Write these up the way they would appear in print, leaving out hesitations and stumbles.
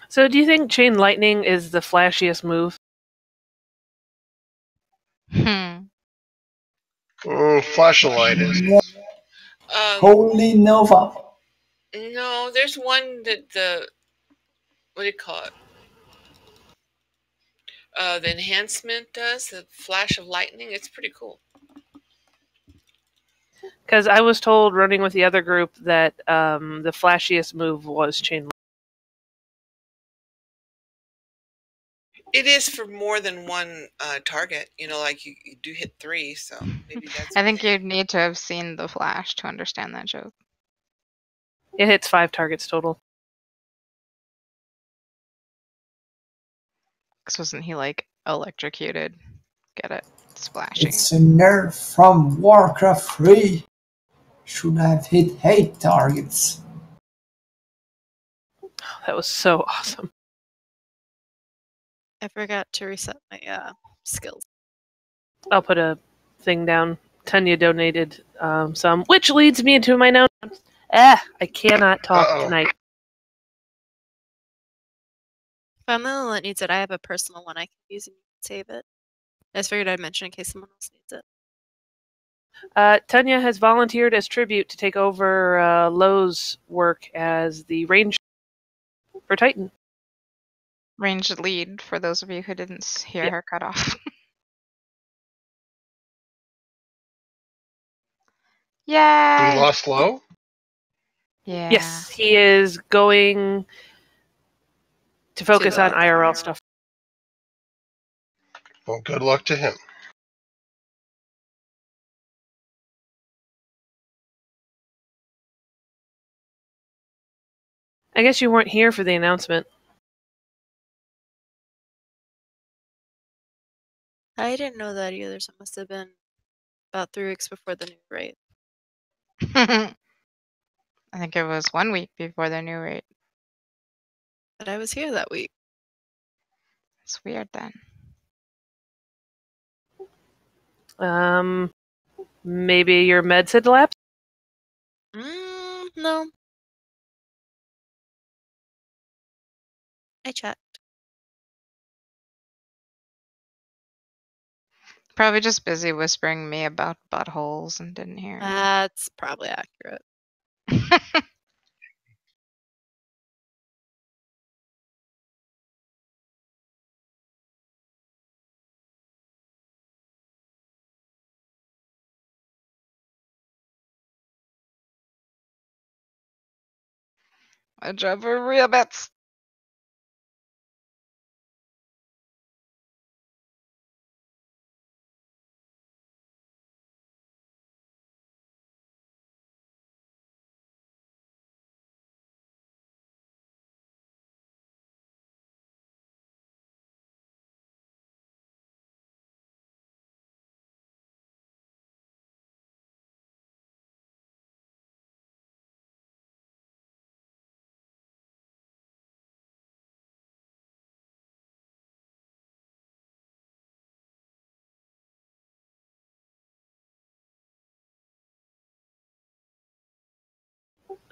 So do you think Chain Lightning is the flashiest move? Flash of Light is. Holy Nova. No, there's one that what do you call it? The enhancement does, the flash of lightning. It's pretty cool. Because I was told running with the other group that the flashiest move was Chain Lightning. It is for more than one target. Like you do hit 3, so maybe that's. I think you'd need to have seen the Flash to understand that joke. It hits 5 targets total. Because wasn't he like electrocuted? Get it? Splashing. It's a nerf from Warcraft 3. Should have hit 8 targets. That was so awesome. I forgot to reset my skills. I'll put a thing down. Tunya donated some, which leads me into my announcement. I cannot talk tonight. If I'm the only one that needs it, I have a personal one I can use and you can save it. I just figured I'd mention in case someone else needs it. Tunya has volunteered as tribute to take over Lowe's work as the range for Titan. Ranged lead, for those of you who didn't hear her cut off. Yay! We lost Lowe? Yeah. Yes, he is going to focus on IRL stuff. Well, good luck to him. I guess you weren't here for the announcement. I didn't know that either, so it must have been about 3 weeks before the new rate. I think it was 1 week before the new rate. But I was here that week. It's weird then. Maybe your meds had lapsed? No. I checked. Probably just busy whispering me about buttholes and didn't hear. That's probably accurate. I drove a real bits.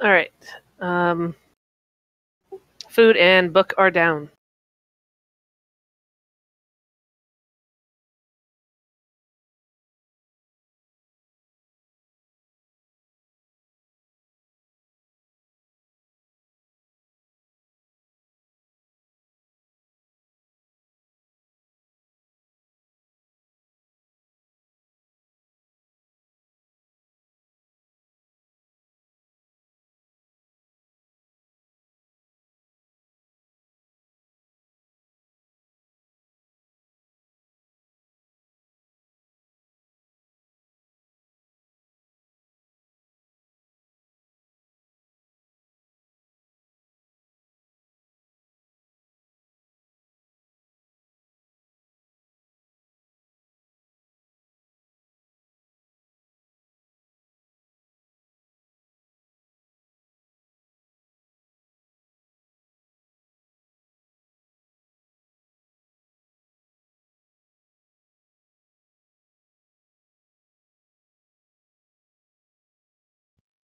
All right. Food and book are down.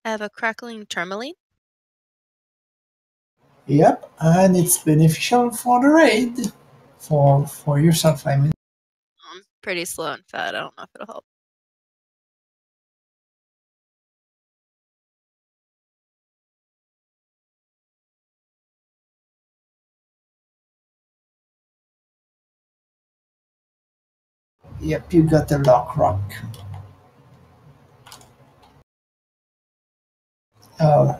I have a crackling tourmaline. Yep, and it's beneficial for the raid. For yourself, I mean. I'm pretty slow and fat. I don't know if it'll help. Yep, you got the lock rock. Uh,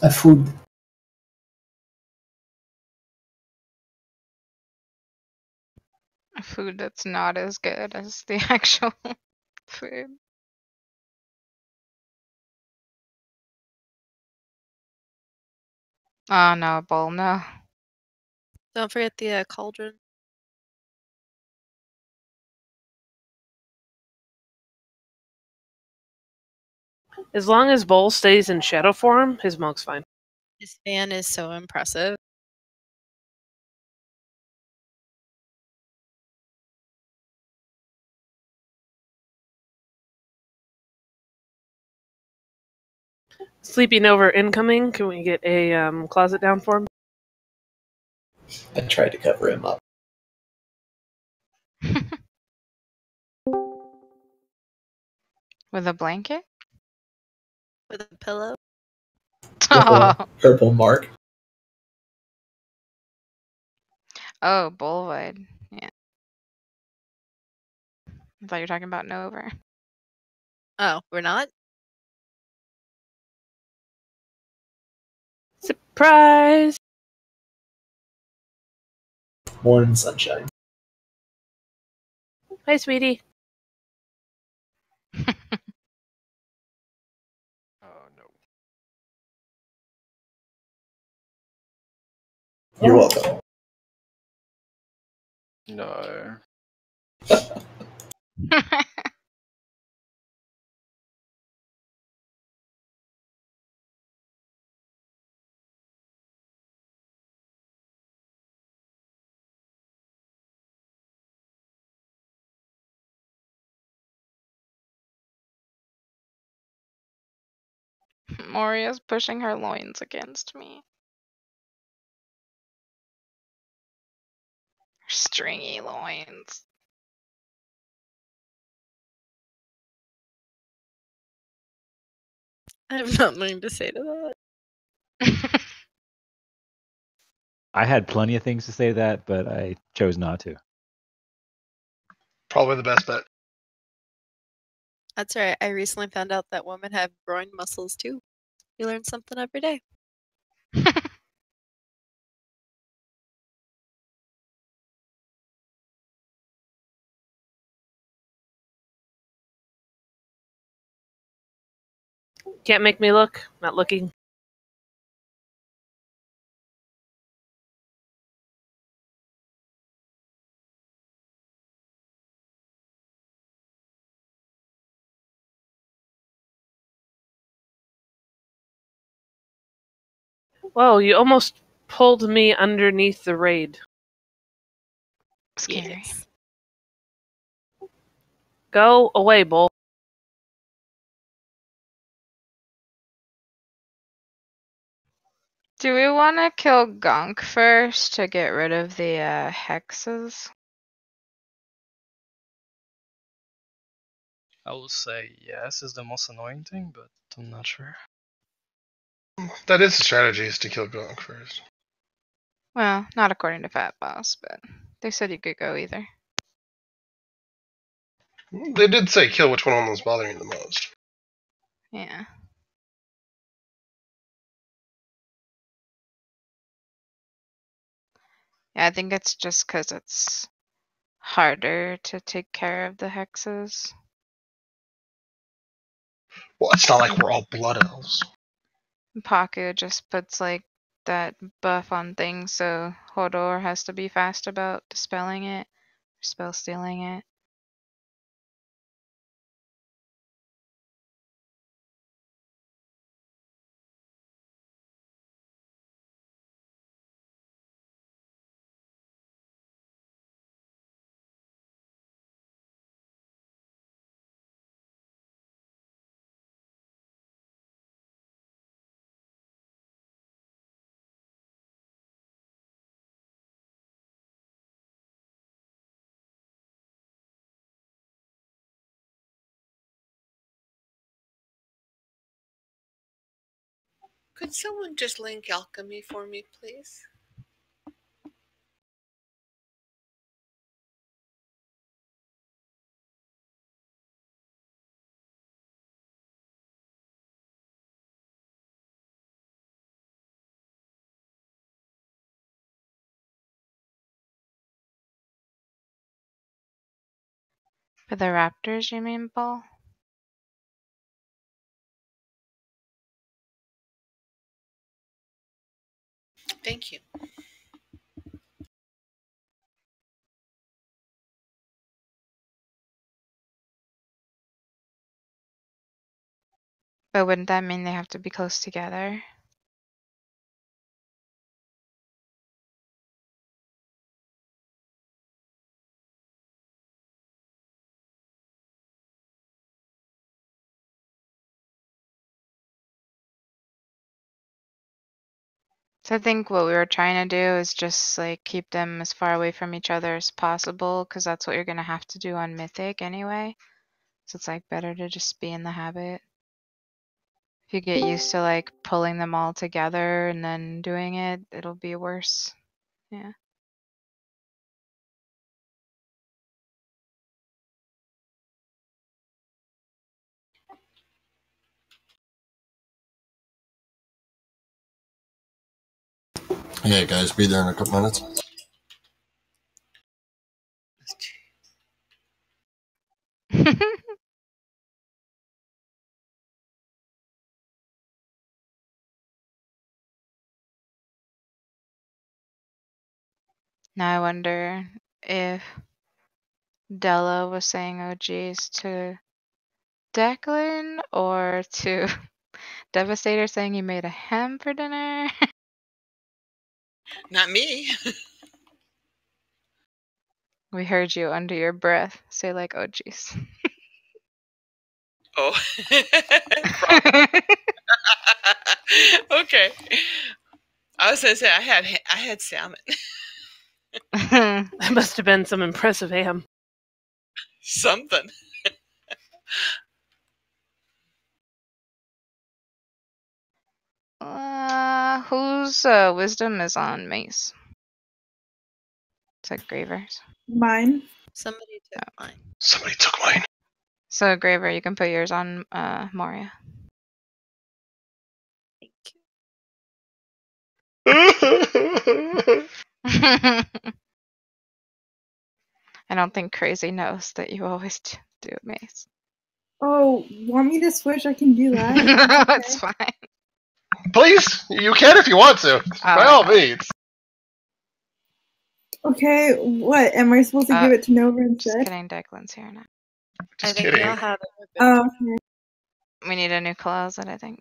a food. A food that's not as good as the actual food. Oh no, bowl, no. Don't forget the cauldron. As long as Bowl stays in shadow form, his monk's fine. His fan is so impressive. Sleeping over incoming. Can we get a closet down for him? I tried to cover him up. With a blanket? With a pillow. Oh, Purple mark. oh, Bullwood. Yeah. I thought you were talking about Nova. Oh, we're not? Surprise! Morning sunshine. Hi, sweetie. Oh no. You're welcome. No. Moria's pushing her loins against me. Her stringy loins. I have nothing to say to that. I had plenty of things to say to that, but I chose not to. Probably the best bet. That's right. I recently found out that women have groin muscles too. You learn something every day. Can't make me look. Not looking. Whoa, you almost pulled me underneath the raid. Scary. Yes. Go away, Bull. Do we want to kill Gunk first to get rid of the hexes? I will say yes is the most annoying thing, but I'm not sure. That is the strategy, is to kill Gronk first. Well, not according to Fat Boss, but they said you could go either. They did say kill which one was bothering you the most. Yeah. Yeah, I think it's just because it's harder to take care of the hexes. Well, it's not like we're all blood elves. Paku just puts like that buff on things, so Hodor has to be fast about dispelling it, spell stealing it. Could someone just link alchemy for me, please? For the raptors, you mean, Paul? Thank you. But wouldn't that mean they have to be close together? So I think what we were trying to do is just like keep them as far away from each other as possible, because that's what you're gonna have to do on Mythic anyway. So it's like better to just be in the habit. If you get used to like pulling them all together and then doing it, it'll be worse. Yeah. Hey guys, be there in a couple minutes. Now I wonder if Della was saying OGs to Declan or to Devastator saying he made a ham for dinner. Not me. We heard you under your breath say like, oh jeez. Oh. Okay. I was gonna say I had salmon. That must have been some impressive ham. Something. Whose wisdom is on Mace? It's like Graver's. Mine. Somebody took mine. Somebody took mine. So Graver, you can put yours on Moria. I don't think Crazy knows that you always do Mace. Oh, want me to switch? I can do that. No, it's fine. Please, you can if you want to. By all means. Okay, what? Am I supposed to give it to Nova Just instead? kidding, Declan's here now. Just I think kidding. y'all have it. Oh, okay. We need a new closet, I think.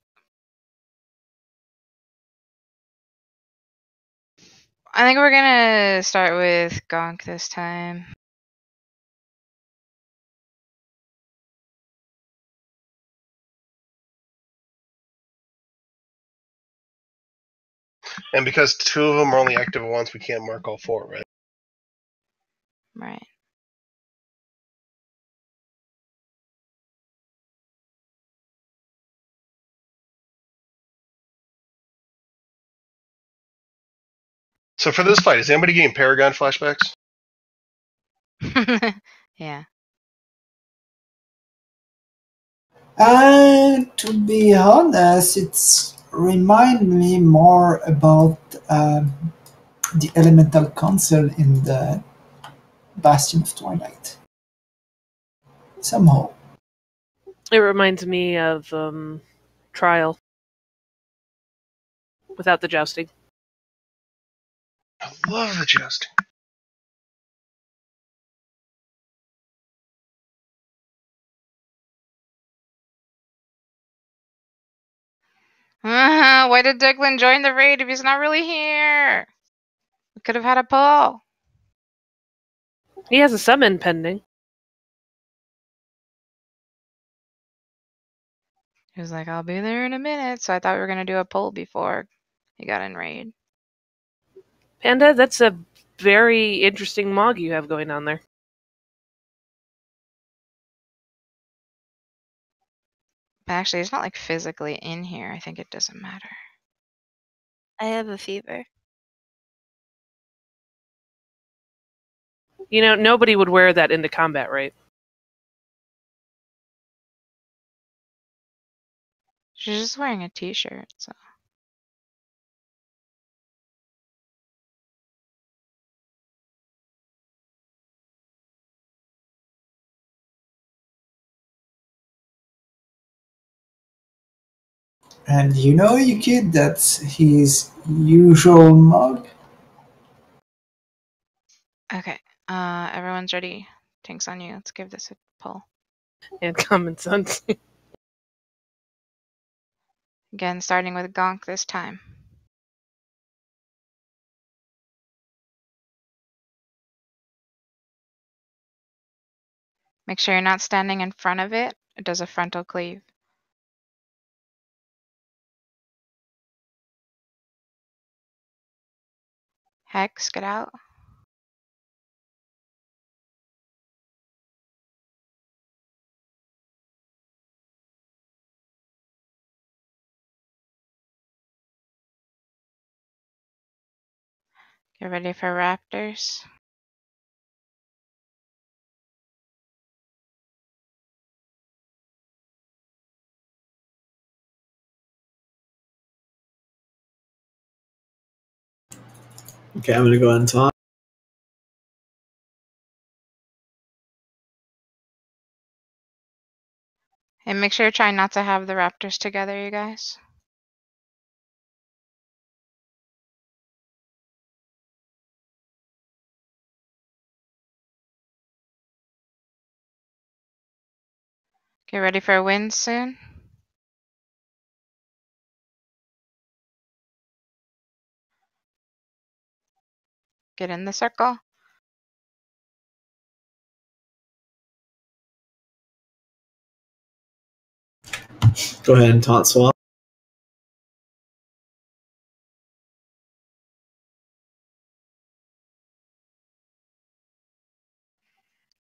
I think we're gonna start with Gonk this time. And because two of them are only active at once, we can't mark all four, right? Right. So for this fight, is anybody getting Paragon flashbacks? Yeah. To be honest, it's remind me more about the elemental council in the Bastion of Twilight. Somehow. It reminds me of Trial. Without the jousting. I love the jousting. Why did Declan join the raid if he's not really here? We could have had a poll. He has a summon pending. He was like, I'll be there in a minute. So I thought we were going to do a poll before he got in raid. Panda, that's a very interesting mog you have going on there. But actually, he's not like physically in here. I think it doesn't matter. I have a fever. You know, nobody would wear that into combat, right? She's just wearing a t-shirt, so. And you know, you kid, that's his usual mug. Okay, everyone's ready. Tank's on you. Let's give this a pull. And common sense. Again, starting with Gonk this time. Make sure you're not standing in front of it. It does a frontal cleave. Hex, get out. Get ready for raptors. Okay, I'm gonna go ahead and talk. And make sure you're trying not to have the raptors together, you guys. Get ready for a wind soon. Get in the circle. Go ahead and taunt swap.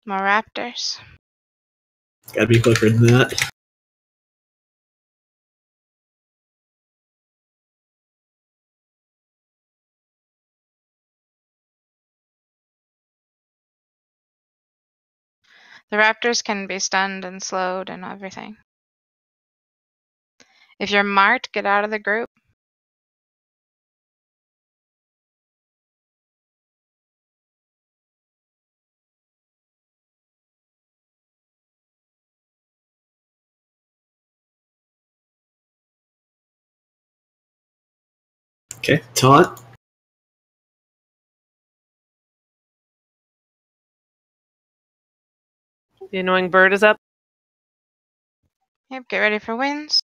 More raptors. Gotta be quicker than that. The raptors can be stunned and slowed and everything. If you're marked, get out of the group. Okay, taunt. The annoying bird is up. Yep, get ready for winds.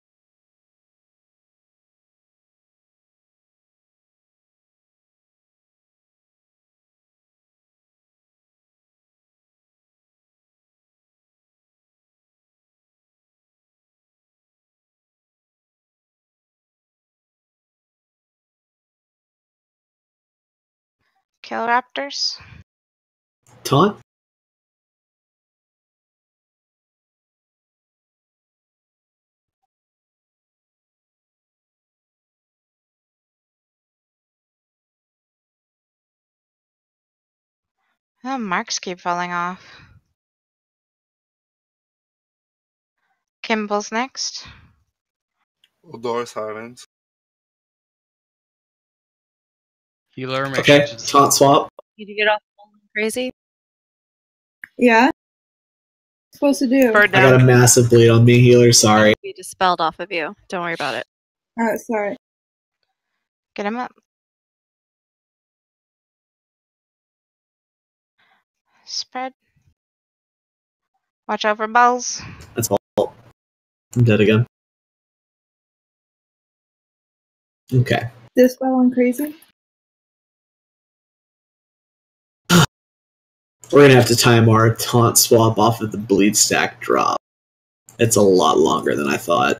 Kill raptors. Taunt. Oh, marks keep falling off. Kimball's next. Door silence. Healer, make Okay, sure to taunt swap. Did you get off crazy? Yeah. Supposed to do? Bird I got a down. massive bleed on me, healer. Sorry. Be dispelled off of you. Don't worry about it. Oh, sorry. Get him up. Spread. Watch out for balls. That's all. I'm dead again. Okay. Dispel on crazy? We're gonna have to time our taunt swap off of the bleed stack drop. It's a lot longer than I thought.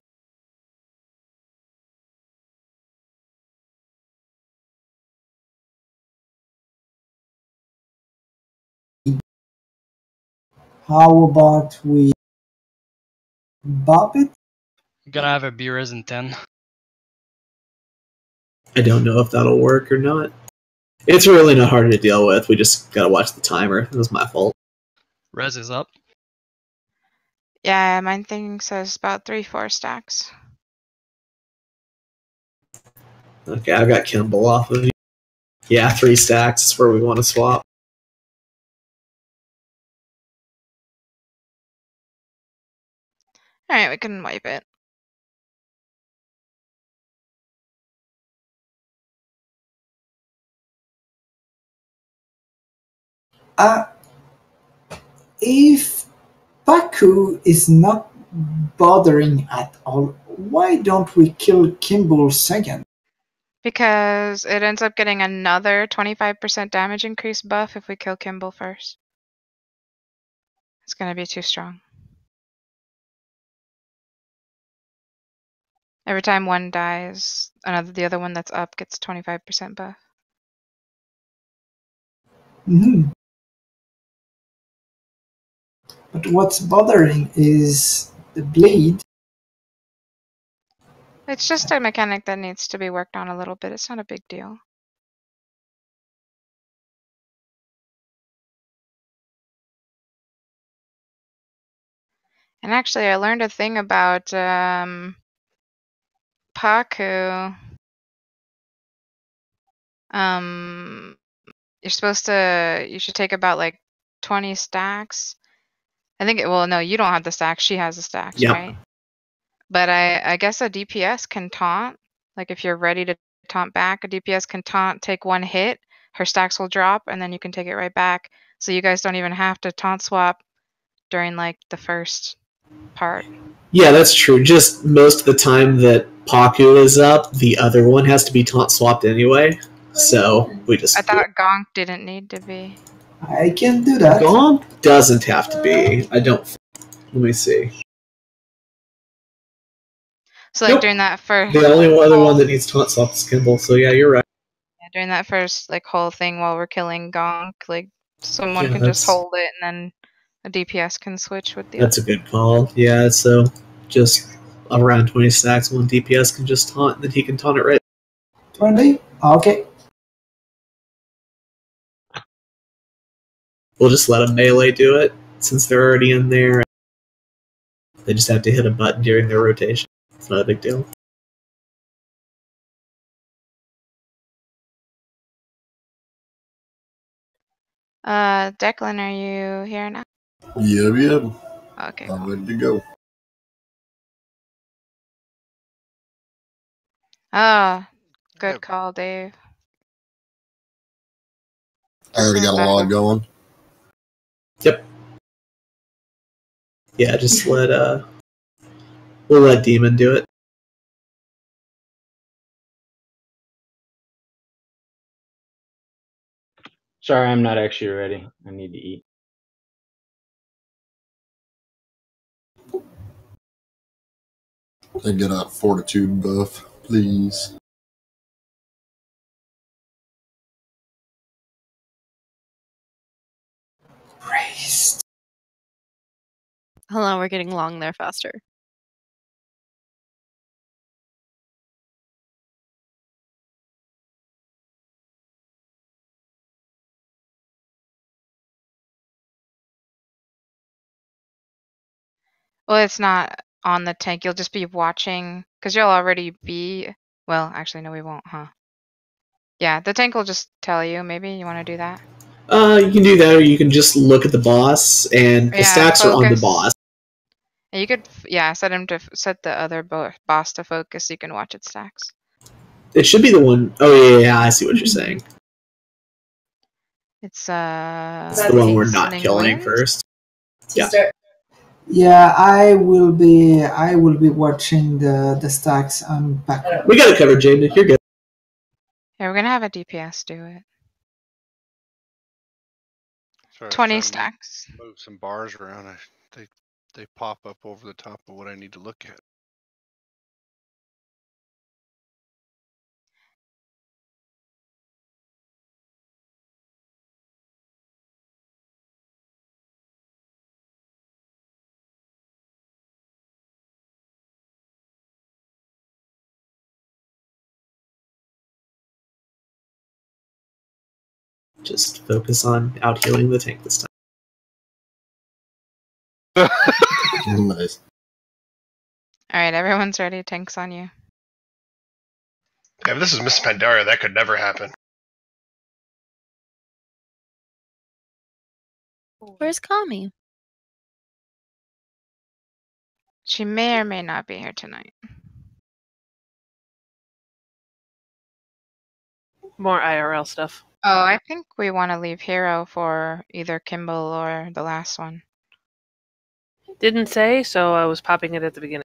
How about we bop it? I'm gonna have a B res in 10. I don't know if that'll work or not. It's really not hard to deal with. We just gotta watch the timer. It was my fault. Res is up. Yeah, mine thing says about 3-4 stacks. Okay, I've got Kimball off of you. Yeah, 3 stacks is where we want to swap. Alright, we can wipe it. If Paku is not bothering at all, why don't we kill Kimball second? Because it ends up getting another 25% damage increase buff if we kill Kimball first. It's gonna be too strong. Every time one dies, the other one that's up gets 25% buff. Mhm. But what's bothering is the bleed. It's just a mechanic that needs to be worked on a little bit. It's not a big deal. And actually, I learned a thing about Paku. You should take about like 20 stacks. I think well, no, you don't have the stacks. She has the stacks, Yep. right? But I guess a DPS can taunt. Like if you're ready to taunt back, a DPS can taunt, take one hit, her stacks will drop, and then you can take it right back. So you guys don't even have to taunt swap during like the first part. Yeah, that's true. Just most of the time that Paku is up, the other one has to be taunt swapped anyway. So we just. I thought Gonk didn't need to be. I can do that. Gonk doesn't have to be. I don't. Let me see. So like Nope. during that first. The only other one that needs taunt swap is Kimball. So yeah, you're right. Yeah, during that first like whole thing while we're killing Gonk, like someone Yeah, can just hold it and then a DPS can switch with the That's a good call. Yeah, so just around 20 stacks, one DPS can just taunt, and then he can taunt it right. 20? Okay. We'll just let a melee do it, since they're already in there. They just have to hit a button during their rotation. It's not a big deal. Declan, are you here now? Yep. Okay, I'm cool. ready to go. Ah, good call, Dave. I already got a log going. Yep. Yeah, just we'll let Demon do it. Sorry, I'm not actually ready. I need to eat. They get a fortitude buff, please. Praise. Hold on, we're getting long there faster. Well, it's not on the tank. You'll just be watching because you'll already be. Well, actually, no, we won't, huh? Yeah, the tank will just tell you. Maybe you want to do that. You can do that, or you can just look at the boss, and the stacks are on the boss. And you could, yeah, set him to set the other boss to focus so you can watch its stacks. It should be the one oh yeah, I see what you're saying. It's the one we're not killing first. Yeah. Yeah, I will be watching the stacks. I'm back. We got it covered, Jaden. You're good. Yeah, we're gonna have a DPS do it. Sorry, 20 stacks. Move some bars around. They pop up over the top of what I need to look at. just focus on out healing the tank this time. Nice. Alright, everyone's ready. Tank's on you. Yeah, if this is Miss Pandaria, that could never happen. Where's Kami? She may or may not be here tonight. More IRL stuff. Oh, I think we want to leave Hero for either Kimball or the last one. Didn't say, so I was popping it at the beginning.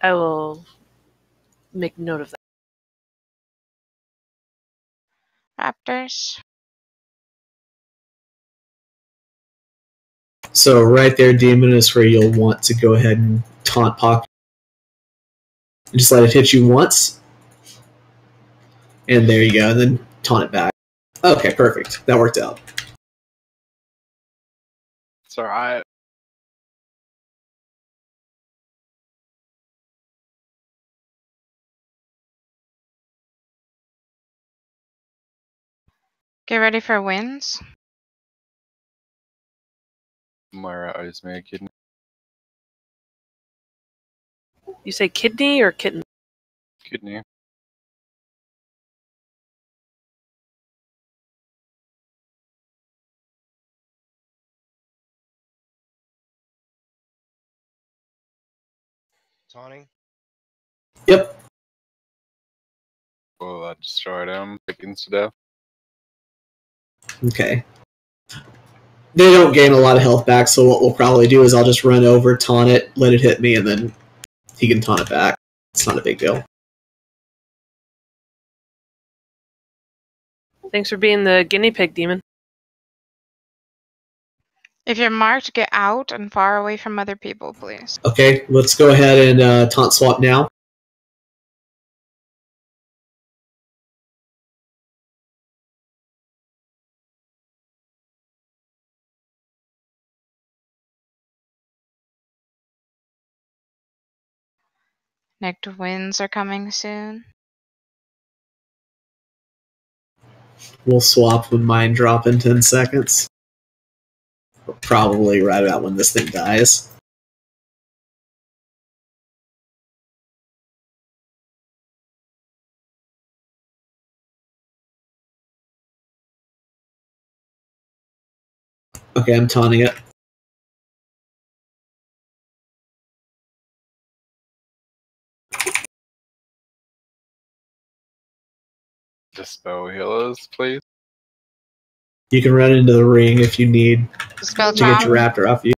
I will make note of that. Raptors. So right there, Demon, is where you'll want to go ahead and taunt Pock. Just let it hit you once. And there you go, and then taunt it back. Okay, perfect. That worked out. It's alright. Get ready for wins. Moira owes me a kidney. You say kidney or kitten? Kidney. Taunting? Yep. Well, that destroyed him. Chickens to death. Okay. They don't gain a lot of health back, so what we'll probably do is I'll just run over, taunt it, let it hit me, and then he can taunt it back. It's not a big deal. Thanks for being the guinea pig, Demon. If you're marked, get out and far away from other people, please. Okay, let's go ahead and taunt swap now. Next wins are coming soon. We'll swap when mine drop in 10 seconds. Probably right about when this thing dies. Okay, I'm taunting it. Dispel healers, please. You can run into the ring if you need Dispel to get your chop. raptor off you.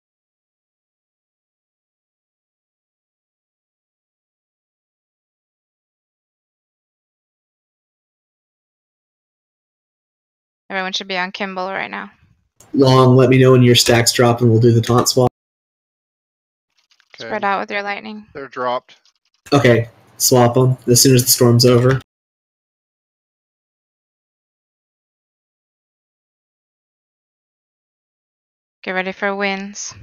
Everyone should be on Kimball right now. Long, let me know when your stacks drop and we'll do the taunt swap. Spread out with your lightning. They're dropped. Okay, swap them as soon as the storm's over. Get ready for wins.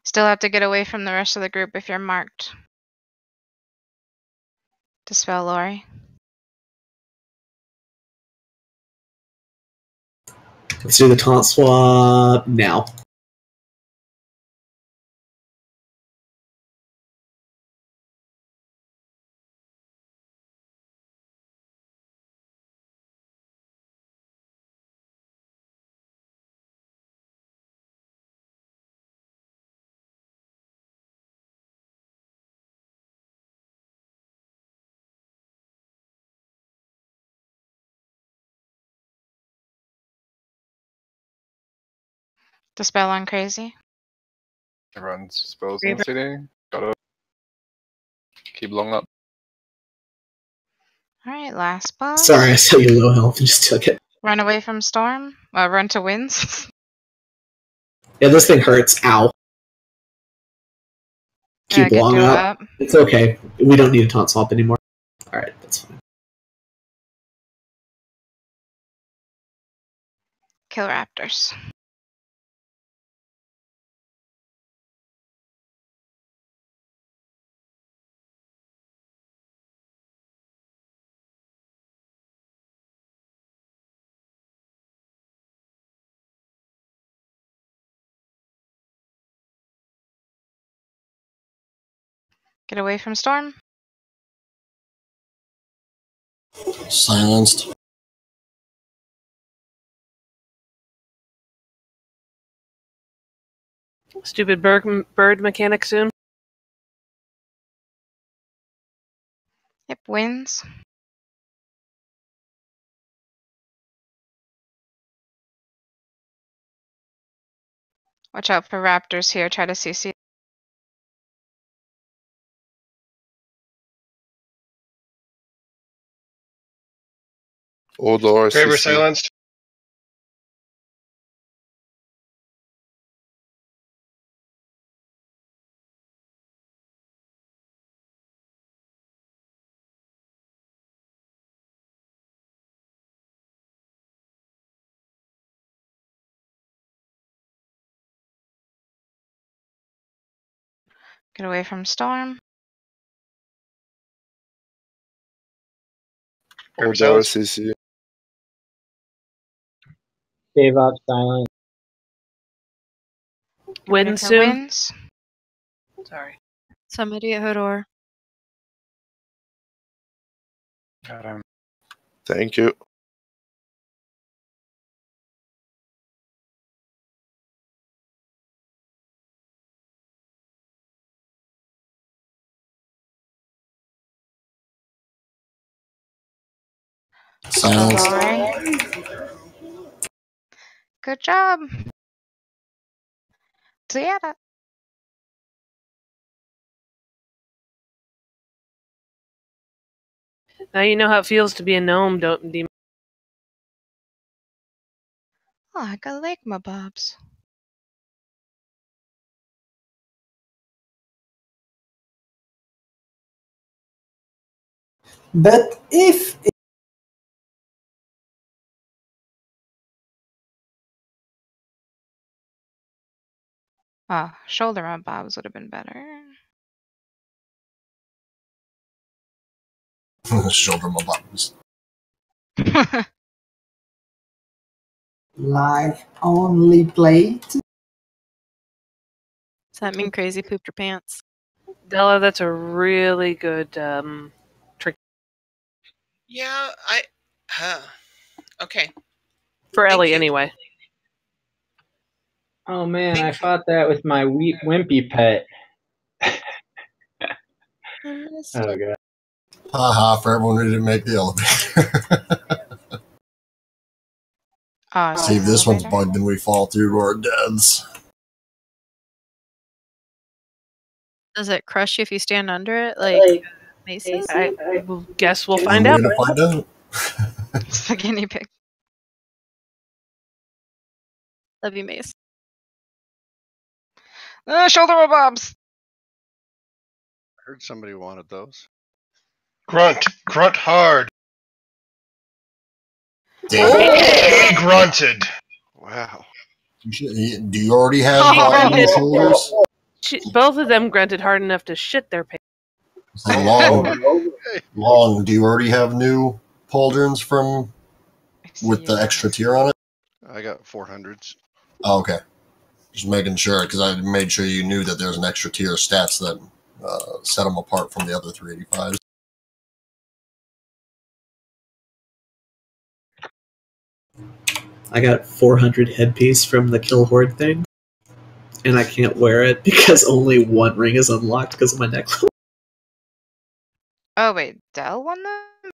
Still have to get away from the rest of the group if you're marked. Dispel Lori. Let's do the taunt swap now. Dispel on Crazy. Everyone's spells on CD. Gotta keep long up. Alright, last boss. Sorry, I saw you low health and just took it. Run away from Storm. Run to wins. Yeah, this thing hurts. Ow. Keep get long to up. It's okay. We don't need a taunt swap anymore. Alright, that's fine. Kill raptors. Get away from storm. Silenced. Stupid bird mechanic soon. Yep, wins. Watch out for raptors here. Try to CC. Odor Graver CC. silenced. Get away from storm. Odor silenced. CC. Save up silent. Win soon. Wins. Sorry. Somebody at Hodor. Got him. Thank you. Silence. Good job. Ziada. Now you know how it feels to be a gnome, don't demon. Oh, I got like my bobs. But if Oh, shoulder on bobs would have been better. Shoulder my buttons. like only plate, Does that mean crazy pooped her pants? Della, that's a really good trick Yeah, okay. for Thank Ellie you. anyway. Oh man, I fought that with my wimpy pet. Oh god. Haha, for everyone who didn't make the elevator. Oh, See, if this one's bugged, then we fall through to our deaths. Does it crush you if you stand under it, like Mason? I guess we'll find We're out. gonna find out. It's the guinea pig. Love you, Mace. Shoulder on bobs. I heard somebody wanted those. Grunt. Grunt hard. Damn. He grunted. Wow. Do you already have new shoulders? Both of them grunted hard enough to shit their pants. Long. Do you already have new pauldrons from with the extra tier on it? I got 400s. Oh, okay. Just making sure, because I made sure you knew that there's an extra tier of stats that set them apart from the other 385s. I got 400 headpiece from the kill horde thing, and I can't wear it because only one ring is unlocked because of my neck level. Oh wait, Dell won them?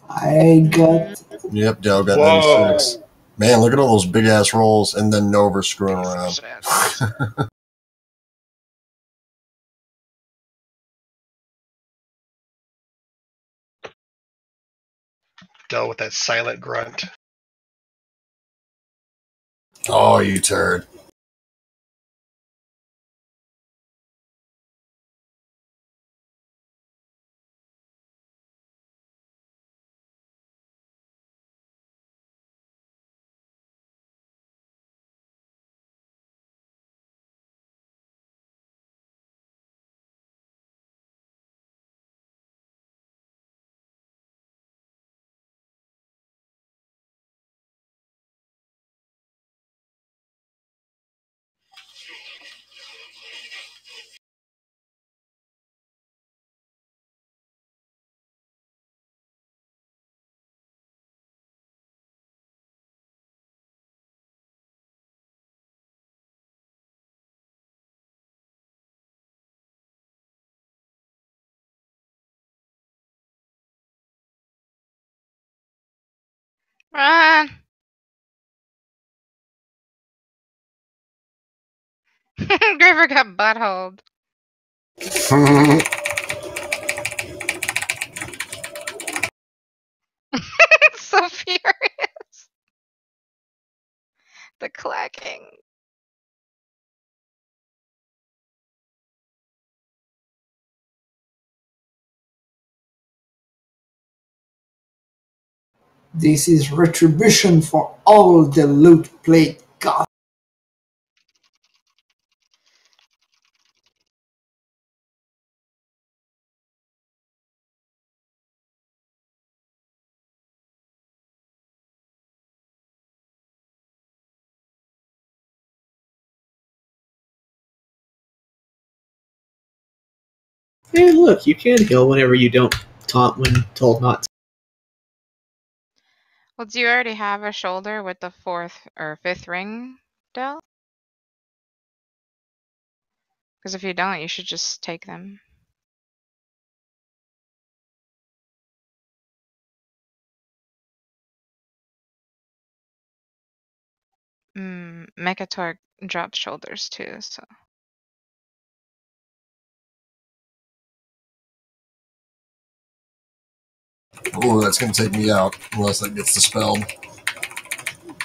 I got. Yep, Dell got Whoa. 96. Man, look at all those big ass rolls, and then Nova screwing around. Dealt with that silent grunt. Oh, you turd. Run! Graver got buttholed. So furious. The clacking. This is retribution for all the loot plate got. Hey, look, you can heal whenever you don't taunt when told not to. Well, do you already have a shoulder with the 4th or 5th ring, Del? Because if you don't, you should just take them. Mechatork drops shoulders too, so. Oh, that's gonna take me out unless that gets dispelled.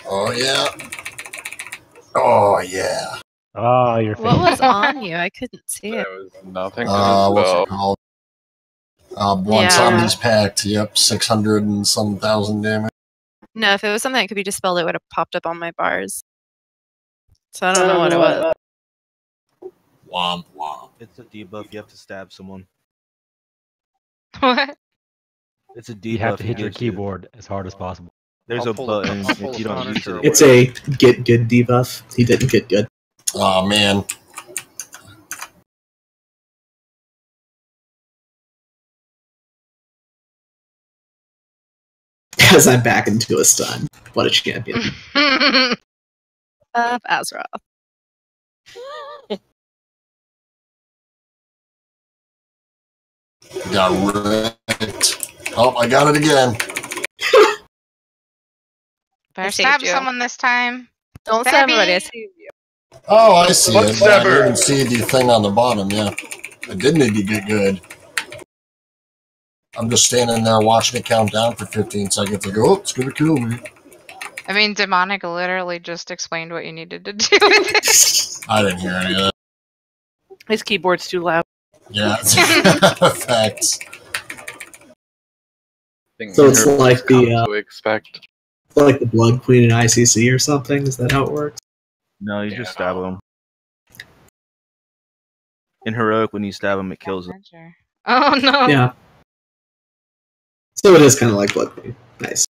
Oh yeah. Oh yeah. Oh, your face. What was on you? I couldn't see it. There was nothing to What's dispel. it called? One Yeah. zombie's pact. Yep, 600 and some thousand damage. No, if it was something that could be dispelled, it would have popped up on my bars. So I don't know what it was. Womp womp. It's a debuff. You have to stab someone. What? It's a debuff. You have to hit your gives you. keyboard as hard as possible. There's I'll a pull button. I'll pull If the you don't use Punisher it, It's a get good debuff. He didn't get good. Oh man. As I'm back into a stun. What a champion. Of Azeroth. Got wrecked. Oh, I got it again. Better saved stab you. someone this time. Don't stab everybody. I saved you. Oh, I see What it. Yeah, I stabber? didn't see the thing on the bottom, yeah. I did need to get good. I'm just standing there watching it count down for 15 seconds. I go, oh, it's gonna kill me. I mean, Demonic literally just explained what you needed to do with it. I didn't hear any of that. His keyboard's too loud. Yeah, facts. So it's like the to expect. like the Blood Queen in ICC or something. Is that how it works? No, you just stab him. In heroic, when you stab him, it kills him. Oh no. Yeah. So it is kind of like Blood Queen. Nice.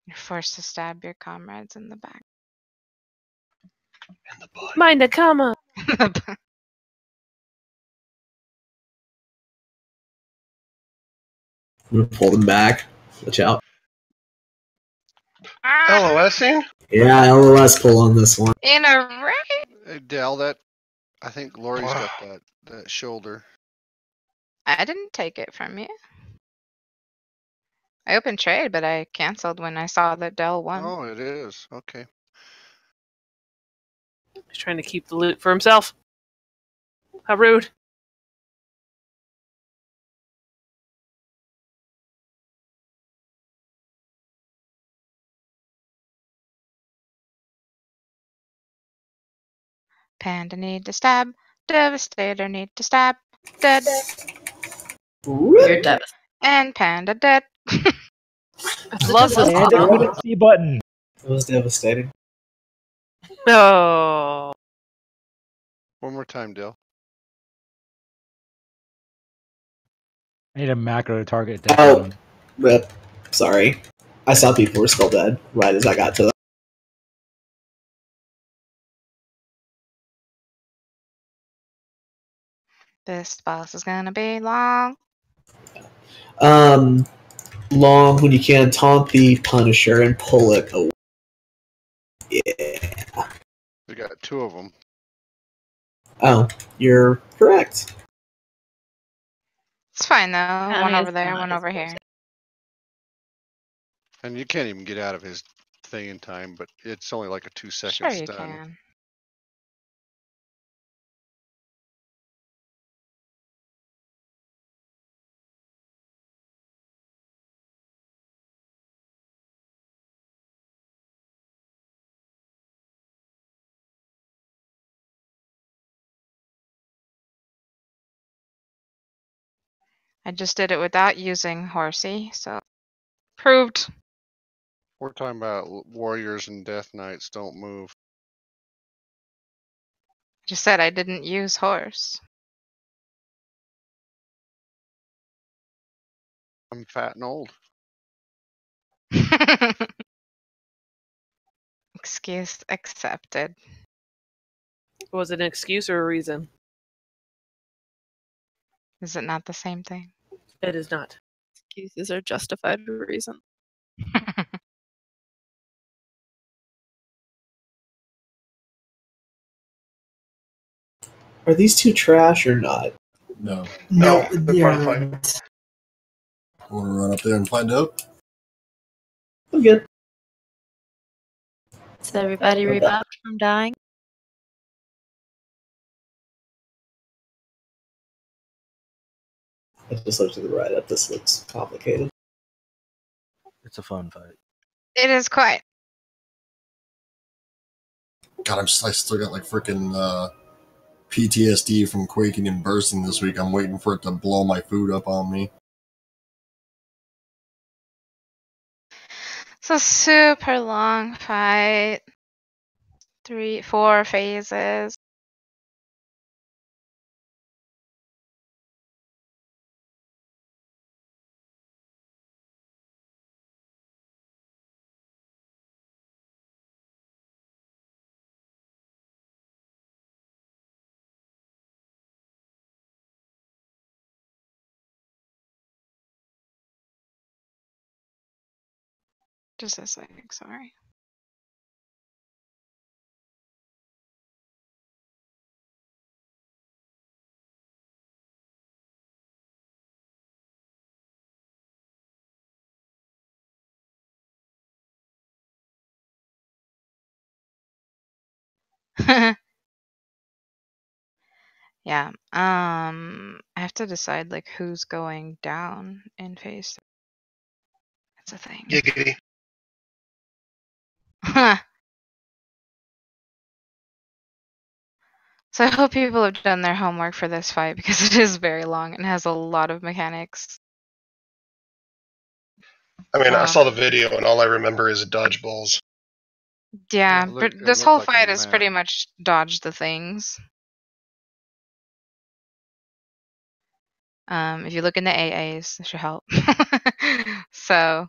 You're forced to stab your comrades in the back. Mind a comma. I'm gonna pull them back. Watch out. LOSing? Yeah, LOS pull on this one. In a ring? Hey, Dal, that I think Lori's got that shoulder. I didn't take it from you. I opened trade, but I canceled when I saw that Dell won. Oh, it is. Okay. He's trying to keep the loot for himself. How rude. Panda need to stab. Devastator need to stab. Dead. You're devastated. And Panda dead. I love this And the song. C button. It was devastating. Oh. One more time, Dale. I need a macro to target that Oh, one. rip. Sorry. I saw people were still dead right as I got to them. This boss is gonna be long. Long when you can taunt the Punisher and pull it away. Yeah. We got two of them. Oh, you're correct. It's fine though. I One mean, over it's there, not one as over close. here. And you can't even get out of his thing in time, but it's only like a 2-second Sure you stun. can. I just did it without using Horsey, so proved. We're talking about warriors and death knights don't move. Just said I didn't use horse. I'm fat and old. Excuse accepted. Was it an excuse or a reason? Is it not the same thing? It is not. Excuses are justified reason. Are these two trash or not? No. No, they're they part of the aren't. Want to run up there and find out? I'm good. Is everybody revived from dying? I just looked to the right up. This looks complicated. It's a fun fight. It is quite. God, I still got like freaking PTSD from quaking and bursting this week. I'm waiting for it to blow my food up on me. It's a super long fight. 4 phases. Just a second, sorry. Yeah. I have to decide like who's going down in phase 3. That's a thing. Giggity. So I hope people have done their homework for this fight because it is very long and has a lot of mechanics. I mean, I Wow. saw the video and all I remember is dodgeballs. Yeah, Yeah, but it this looked whole like a fight is map. pretty much dodge the things. If you look in the AAs, it should help. So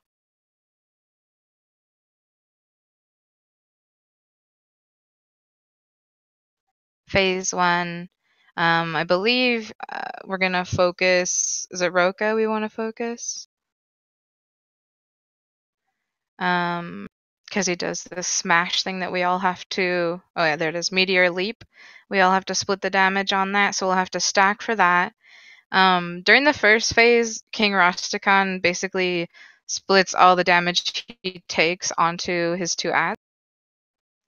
phase 1, I believe we're gonna focus. Is it Roka we want to focus? Because he does this smash thing that we all have to. Oh yeah, there it is. Meteor leap. We all have to split the damage on that, so we'll have to stack for that. During the first phase, King Rastakhan basically splits all the damage he takes onto his 2 adds.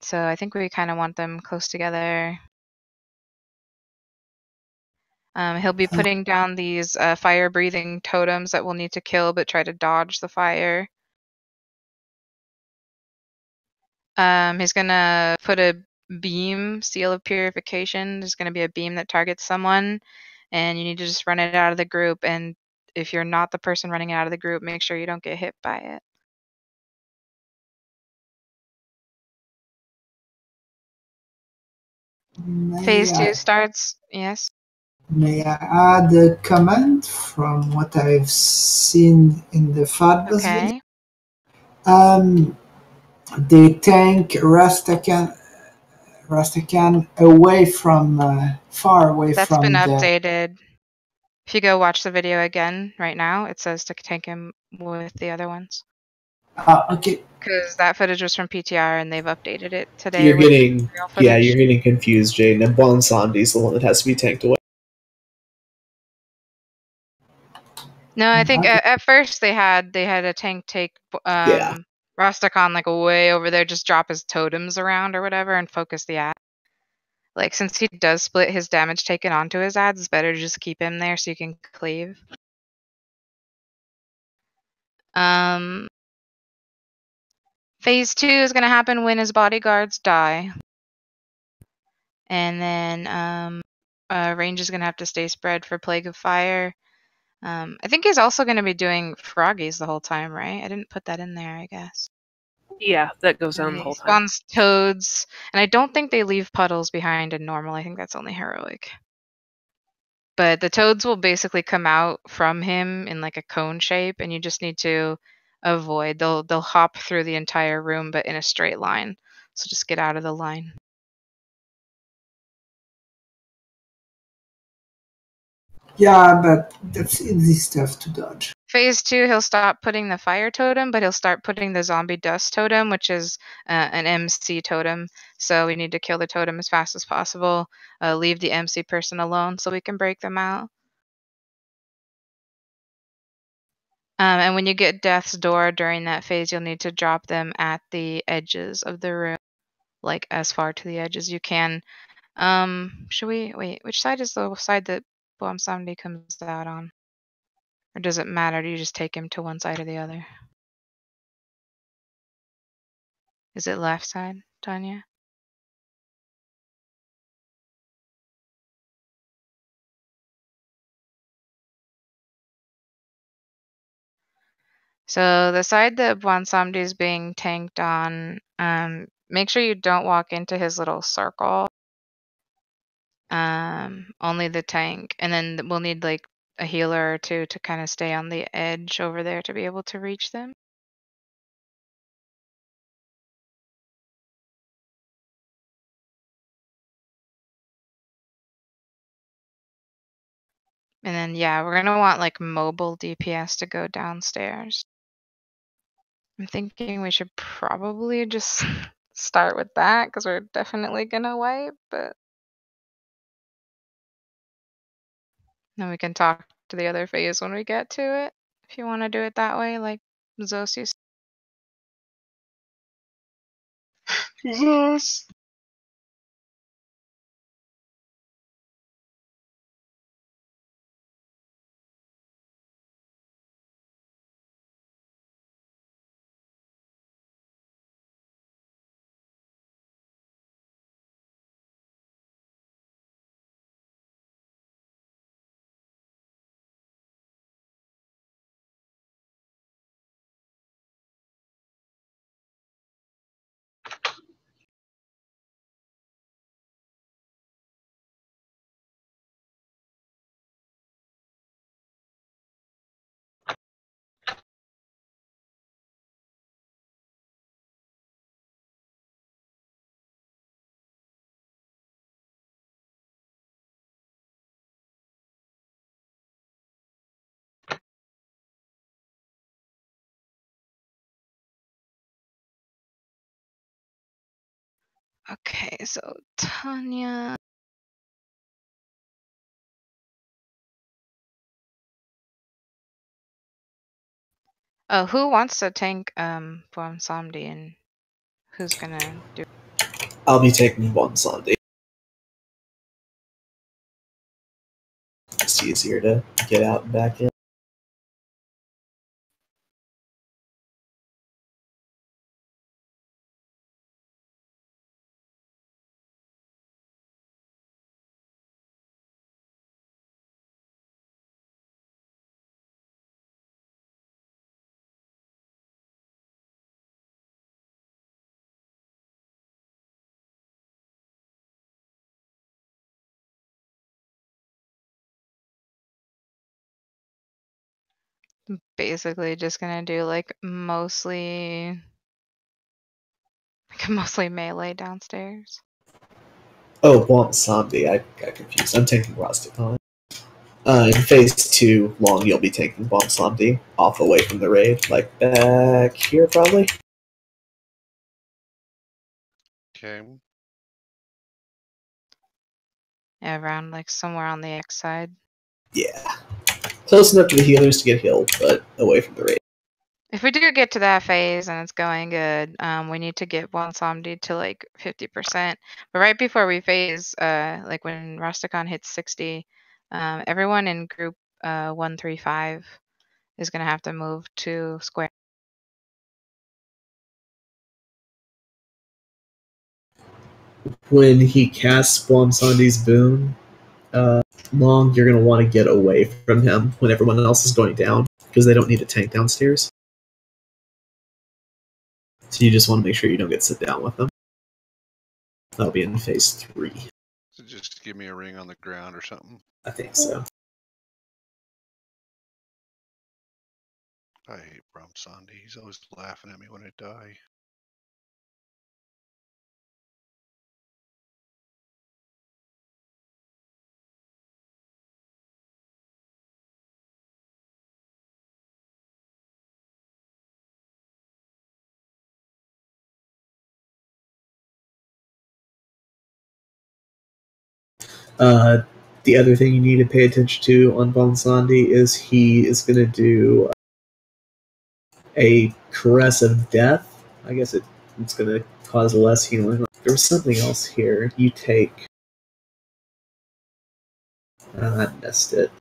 So I think we kind of want them close together. He'll be putting down these fire-breathing totems that we'll need to kill, but try to dodge the fire. He's gonna put a beam, seal of purification. There's gonna be a beam that targets someone, and you need to just run it out of the group. And if you're not the person running it out of the group, make sure you don't get hit by it. Phase 2 starts. Yes. May I add a comment from what I've seen in the Fatbus video? Okay. They tank Rastakan away from far away That's from been the. updated. If you go watch the video again right now, it says to tank him with the other ones. Okay. Because that footage was from PTR and they've updated it today. You're with getting real footage. you're getting confused, Jaden. And Bonsandi's the one that has to be tanked away. No, I think at first they had a tank take Yeah. Rastakhan like way over there, just drop his totems around or whatever, and focus the ad. Like since he does split his damage taken onto his ads, it's better to just keep him there so you can cleave. Phase 2 is gonna happen when his bodyguards die. And then range is gonna have to stay spread for Plague of Fire. I think he's also gonna be doing froggies the whole time, right? I didn't put that in there, I guess. Yeah, that goes on the whole time. Spawns toads, and I don't think they leave puddles behind in normal. I think that's only heroic. But the toads will basically come out from him in like a cone shape, and you just need to avoid. They'll hop through the entire room, but in a straight line. So just get out of the line. Yeah, but that's easy stuff to dodge. Phase 2, he'll stop putting the fire totem, but he'll start putting the zombie dust totem, which is an MC totem. So we need to kill the totem as fast as possible. Leave the MC person alone so we can break them out. And when you get Death's Door during that phase, you'll need to drop them at the edges of the room, like as far to the edge as you can. Should we wait? Which side is the side that Bomb Zombie comes out on? Or does it matter? Do you just take him to one side or the other? Is it left side, Tunya? So the side that Bwansamdi is being tanked on, make sure you don't walk into his little circle. Only the tank, and then we'll need like a healer or two to kind of stay on the edge over there to be able to reach them. And then yeah, we're gonna want like mobile DPS to go downstairs. I'm thinking we should probably just start with that because we're definitely gonna wipe, but then we can talk to the other phase when we get to it. If you want to do it that way, like Zosi. Yes. Okay, so Tanya. Oh, who wants to tank Samdi, and who's gonna do? I'll be taking Bwansamdi. It's easier to get out and back in. Basically just gonna do like mostly melee downstairs. Oh, Bwansamdi. I got confused. I'm taking Rastakhan. In phase 2, long, you'll be taking Bwansamdi off away from the raid, like back here probably. Okay. Yeah, around like somewhere on the X side. Yeah. Close enough to the healers to get healed, but away from the raid. If we do get to that phase and it's going good, we need to get one Somdi to like 50%. But right before we phase, like when Rusticon hits 60, everyone in group 135 is gonna have to move to square. When he casts Blomsandi's boon, Long, you're going to want to get away from him when everyone else is going down, because they don't need a tank downstairs. So you just want to make sure you don't get sit down with them. That'll be in phase 3. So just give me a ring on the ground or something. I think so. I hate Bromsandi. He's always laughing at me when I die. The other thing you need to pay attention to on Bonsandi is he is going to do a Caress of Death. I guess it's going to cause less healing. There was something else here. You take... I missed it.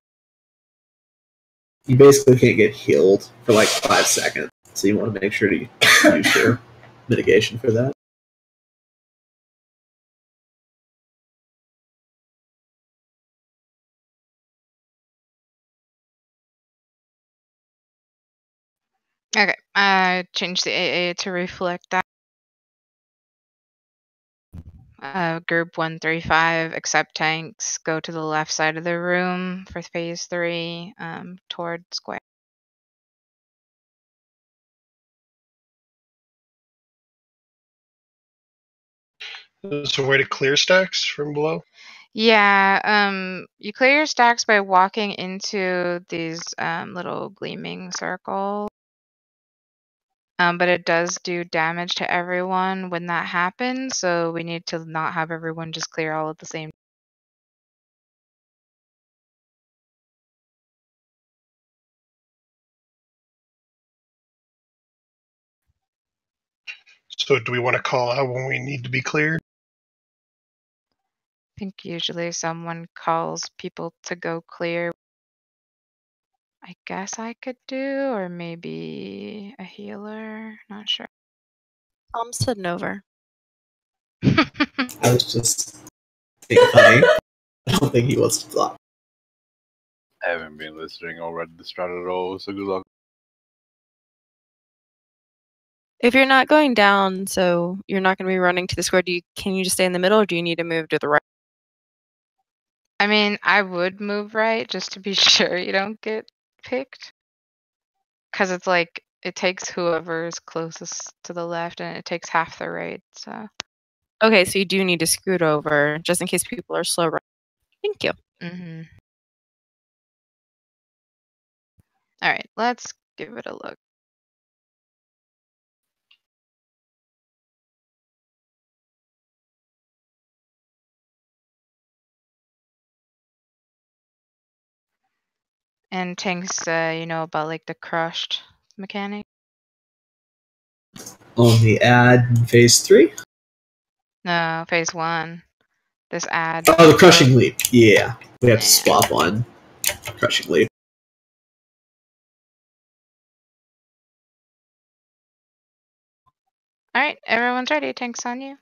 You basically can't get healed for like 5 seconds, so you want to make sure to use your mitigation for that. Okay, I changed the AA to reflect that. Group 135, accept tanks, go to the left side of the room for phase 3, toward square. Is there a way to clear stacks from below? Yeah, you clear your stacks by walking into these little gleaming circles. But it does do damage to everyone when that happens, so we need to not have everyone just clear all at the same time. So do we want to call out when we need to be cleared? I think usually someone calls people to go clear. I guess I could do, or maybe a healer, not sure. Tom's heading over. I was just being funny. I don't think he wants to block. I haven't been listening or read the strat at all, so good luck. If you're not going down, so you're not going to be running to the square, can you just stay in the middle, or do you need to move to the right? I mean, I would move right just to be sure you don't get picked. Because it's like, it takes whoever's closest to the left and it takes half the right, so. Okay, so you do need to scoot over just in case people are slow running. Thank you. Mm-hmm. All right, let's give it a look. And tanks, you know about like the crushed mechanic? On the ad in phase 3? No, phase 1. This ad. Oh, the Crushing Leap. Yeah, we have to swap on Crushing Leap. All right, everyone's ready. Tanks on you.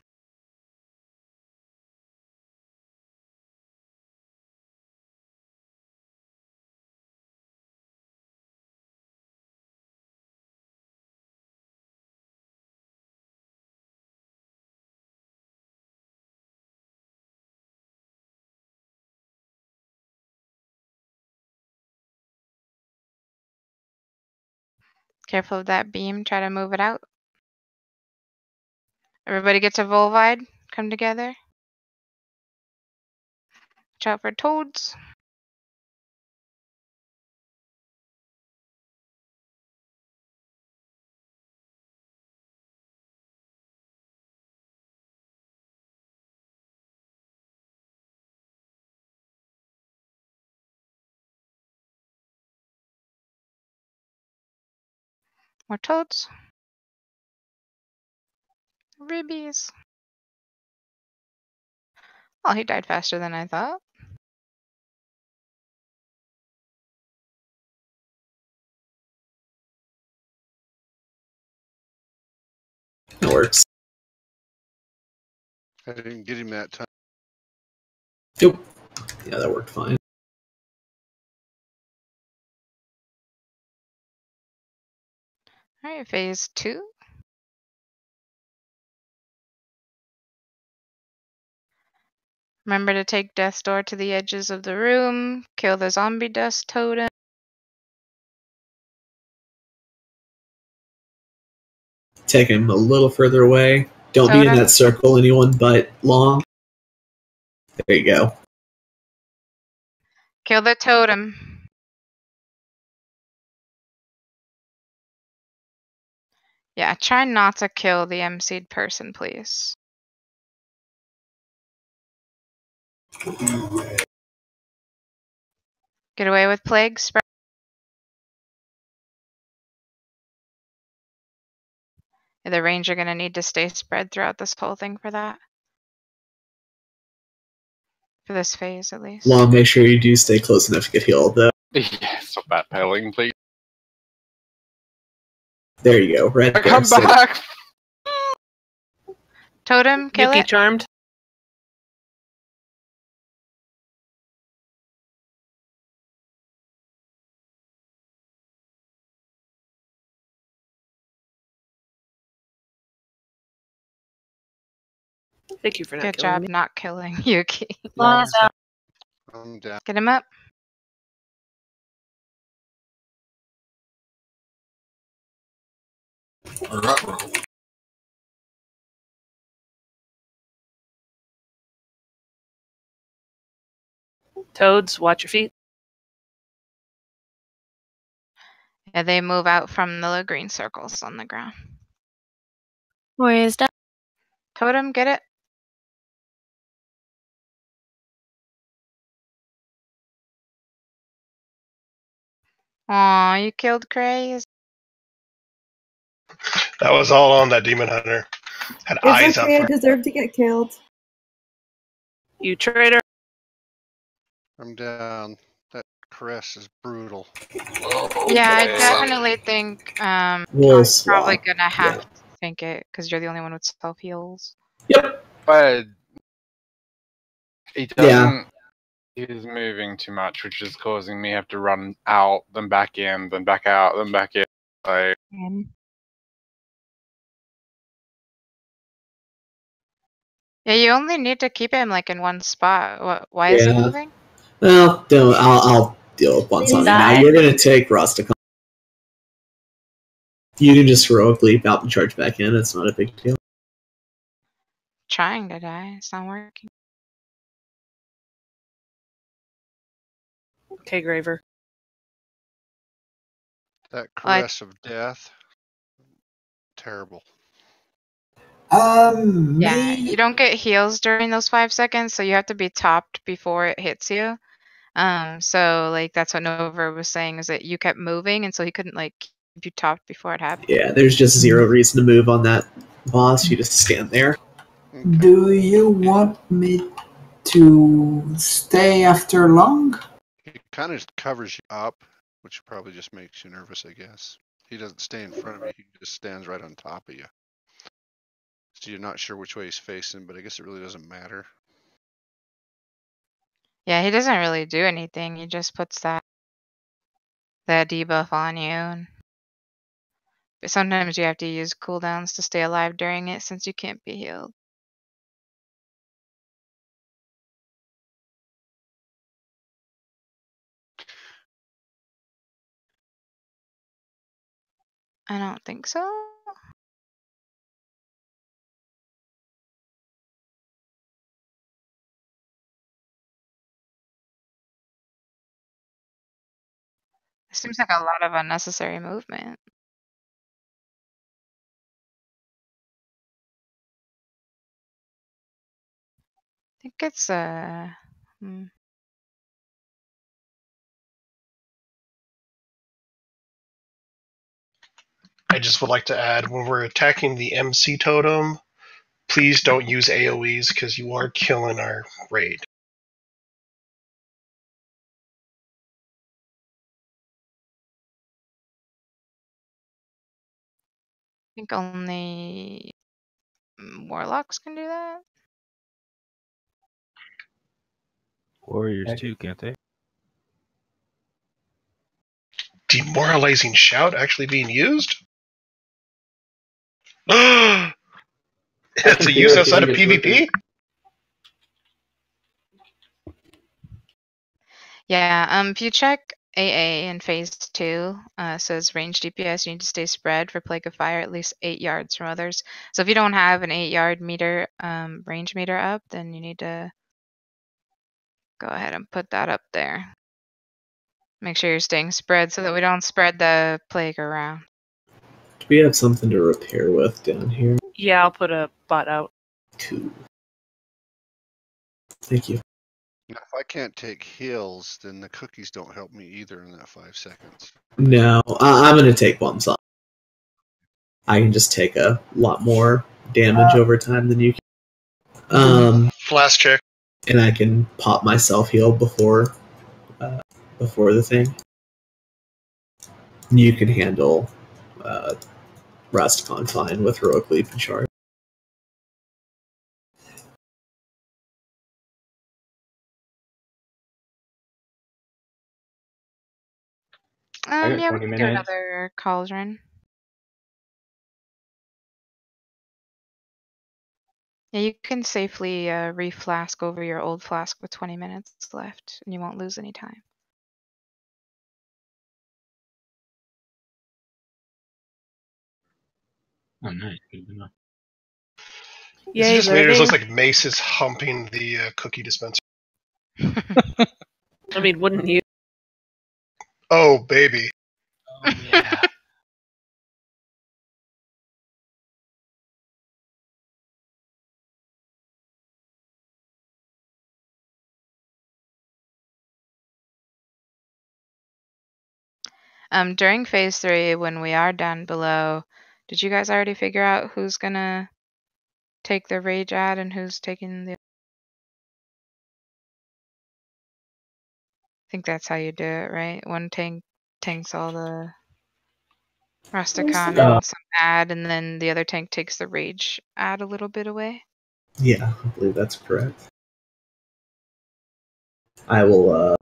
Careful of that beam. Try to move it out. Everybody gets a Volvide. Come together. Watch out for toads. More toads. Ribbies. Oh, he died faster than I thought. That works. I didn't get him that time. Nope. Yeah, that worked fine. Alright, phase 2. Remember to take Death's Door to the edges of the room. Kill the zombie dust totem. Take him a little further away. Don't be in Totem. that circle, anyone but Long. There you go. Kill the totem. Yeah, try not to kill the MC'd person, please. Get away with plague spread. The range are gonna need to stay spread throughout this whole thing for that. For this phase, at least. Long, make sure you do stay close enough to get healed, though. Yeah, stop backpedaling, please. There you go. Right there. Come back! Totem, kill Yuki it. charmed. Thank you for not Good killing job me. not killing Yuki. I'm down. Get him up. Alright. Toads, watch your feet. Yeah, they move out from the little green circles on the ground. Where is that? Totem, get it. Aw, you killed Craze. That was all on that demon hunter. Had eyes It's up okay, I for. deserve to get killed. You traitor. I'm down. That caress is brutal. Yeah, I definitely think We'll you're swap. probably gonna have Yeah. to think it because you're the only one with self heals. Yep. But he Yeah. doesn't. He's moving too much, which is causing me to have to run out, then back in, then back out, then back in. Like, Yeah, you only need to keep him like in one spot. Why is he Yeah. moving? Well, don't. I'll deal with one something now. You're gonna take Rusticon. You can just heroically bout and charge back in. It's not a big deal. Trying to die, it's not working. Okay, Graver. That caress of death. Terrible. Yeah, you don't get heals during those 5 seconds, so you have to be topped before it hits you. So like that's what Nova was saying is that you kept moving, and so he couldn't like keep you topped before it happened. Yeah, there's just zero reason to move on that boss. You just stand there. Do you want me to stay after Long? He kind of covers you up, which probably just makes you nervous, I guess. He doesn't stay in front of you. He just stands right on top of you. So you're not sure which way he's facing, but I guess it really doesn't matter. Yeah, he doesn't really do anything. He just puts that debuff on you. But sometimes you have to use cooldowns to stay alive during it since you can't be healed. I don't think so. It seems like a lot of unnecessary movement. I think it's I just would like to add, when we're attacking the MC totem, please don't use AoEs because you are killing our raid. I think only warlocks can do that. Warriors too, can't they? Demoralizing shout actually being used? It's a use outside of PvP? Yeah, if you check AA in phase 2, says range DPS, you need to stay spread for Plague of Fire at least 8 yards from others. So if you don't have an 8-yard meter range meter up, then you need to go ahead and put that up there. Make sure you're staying spread so that we don't spread the plague around. Do we have something to repair with down here? Yeah, I'll put a bot out. Cool. Thank you. Now, if I can't take heals, then the cookies don't help me either in that 5 seconds. No, I'm going to take bombs on. I can just take a lot more damage over time than you can. Flash check. And I can pop myself heal before the thing. You can handle Rust Confine with Heroic Leap and Charge. I got Yeah, 20 we can do minutes. another cauldron. Yeah, you can safely re-flask over your old flask with 20 minutes left, and you won't lose any time. Oh, nice. Good to know. Is it Yay, just me or learning. it looks like Mace is humping the cookie dispenser? I mean, wouldn't you? Oh, baby. Oh, yeah. During phase 3, when we are down below, did you guys already figure out who's gonna take the rage ad and who's taking the... I think that's how you do it, right? One tank tanks all the Rusticon and some ad, and then the other tank takes the rage ad a little bit away. Yeah, I believe that's correct. I will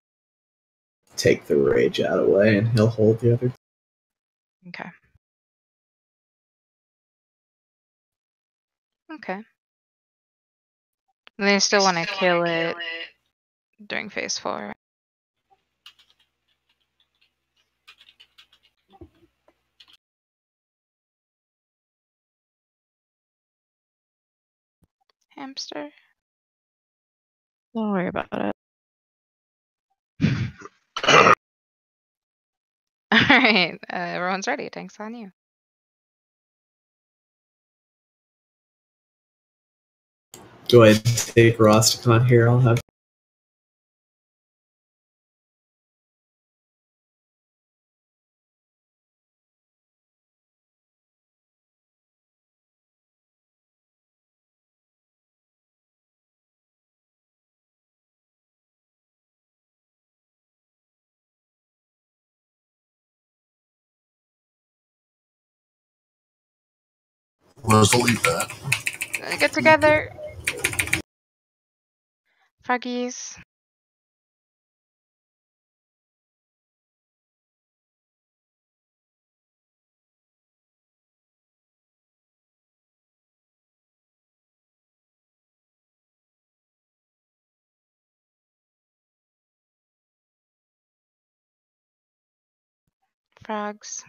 take the rage out away, and he'll hold the other. Okay. Okay. And they still want to kill it during phase 4. Hamster. Don't worry about it. Alright, everyone's ready. Tank's on you. Go ahead and take Rosticon here. I'll have. Where's the leap at? Get together. Froggies. Frogs.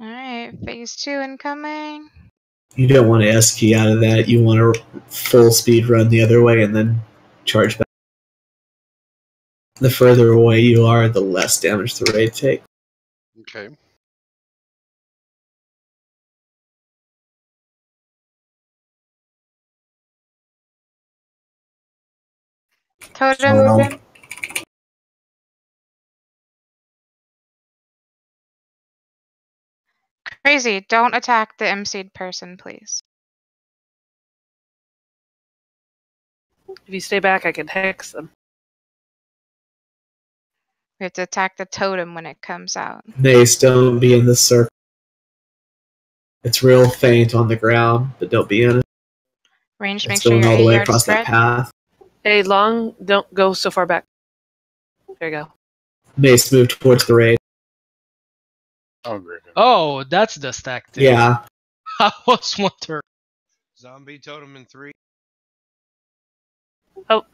Alright, phase 2 incoming. You don't want to S key out of that. You want to full speed run the other way and then charge back. The further away you are, the less damage the raid takes. Okay. Totem. Crazy, don't attack the MC'd person, please. If you stay back, I can hex them. We have to attack the totem when it comes out. Mace, don't be in the circle. It's real faint on the ground, but don't be in it. Range, It's make sure going your all the 8 way yard across spread. that path. Hey, Long, don't go so far back. There you go. Mace, move towards the raid. Oh, great. Oh, that's the stack too. Yeah. I was wondering. Zombie totem in 3. Oh,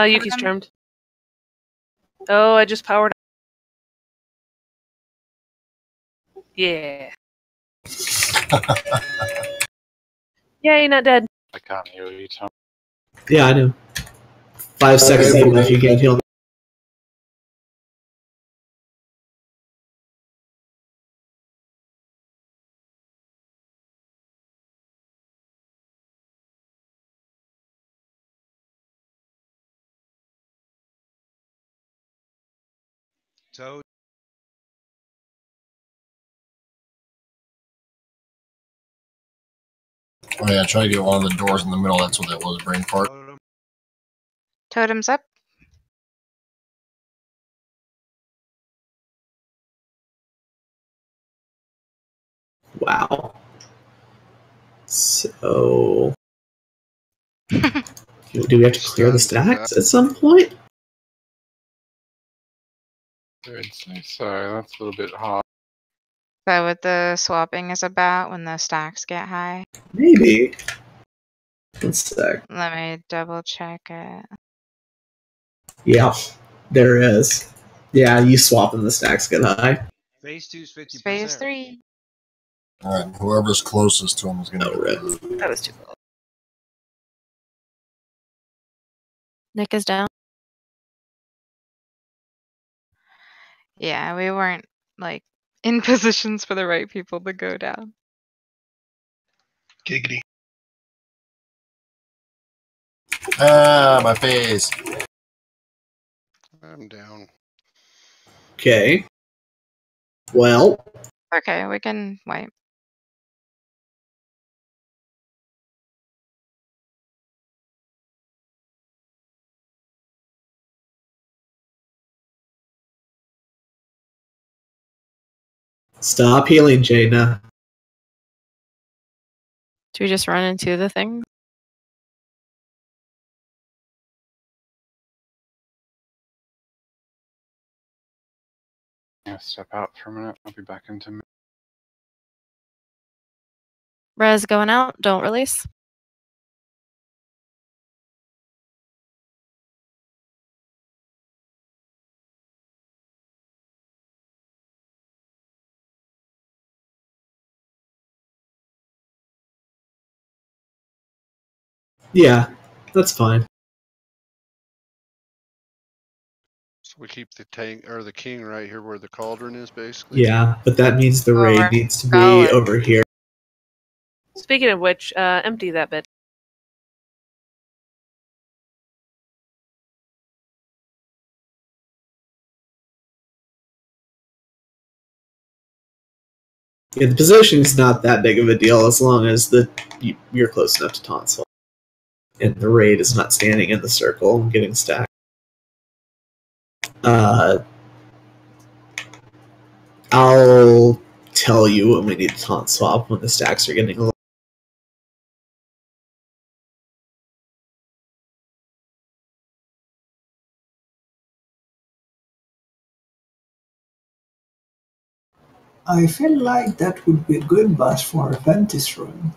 Yuki's charmed. Oh, I just powered. Yeah. Yay, not dead. I can't heal you, Tom. Yeah, I know. 5 seconds even if you get healed. Toad. Oh yeah, try to get one of the doors in the middle. That's what that was, brain fart. Totem's up. Wow. So... do we have to clear the stacks at some point? I'd say so. That's a little bit hard. Is that what the swapping is about when the stacks get high? Maybe. 1 sec. Let me double check it. Yeah, there is. Yeah, you swap and the stacks get high. Phase 2's 50%. Phase 3. Alright, whoever's closest to him is gonna get rip. That was too cool. Nick is down. Yeah, we weren't like in positions for the right people to go down. Giggity. Ah, my face. I'm down. Okay. Well, Okay, we can wipe. stop healing, Jaina. Do we just run into the thing? Yeah, step out for a minute. I'll be back into me. Res going out. Don't release. Yeah, that's fine. So we keep the tank or the king right here where the cauldron is, basically. Yeah, but that means the raid needs to be over here. Speaking of which, empty that bit. Yeah, the position's not that big of a deal as long as you're close enough to tonsil. And the raid is not standing in the circle and getting stacked. I'll tell you when we need to taunt swap when the stacks are getting low. I feel like that would be a good boss for a Ventus rune.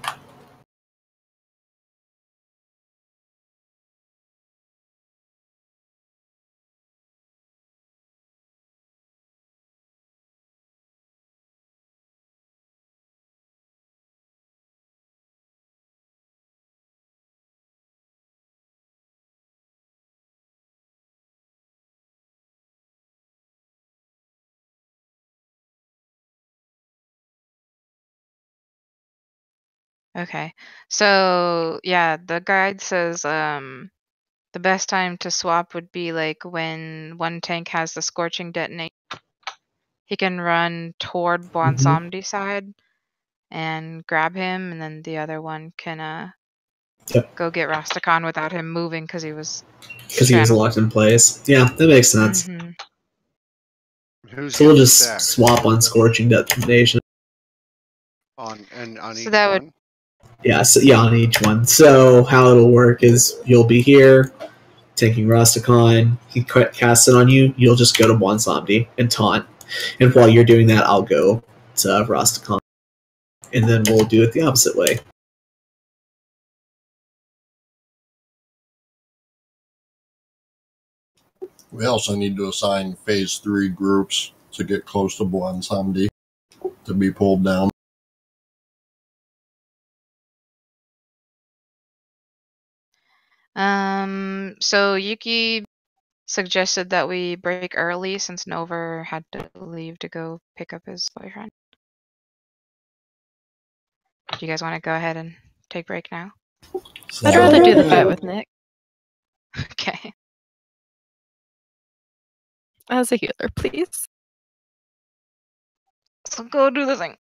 Okay. So yeah, the guide says the best time to swap would be like when one tank has the scorching detonate. He can run toward Bonsomdi side and grab him, and then the other one can Yep. go get Rastakhan without him moving because he was locked in place. Yeah, that makes sense. Mhm. Who's So we'll getting just stacked? swap on scorching detonation. On So each that would one? Yeah, so yeah, on each one. So how it'll work is you'll be here taking Rastakhan. He casts it on you. You'll just go to Bonsomdi and taunt. And while you're doing that, I'll go to Rastakhan. And then we'll do it the opposite way. We also need to assign phase 3 groups to get close to Bonsomdi to be pulled down. So Yuki suggested that we break early since Nova had to leave to go pick up his boyfriend. Do you guys want to go ahead and take break now? I'd rather do the fight with Nick Okay. as a healer, please. So go do the thing.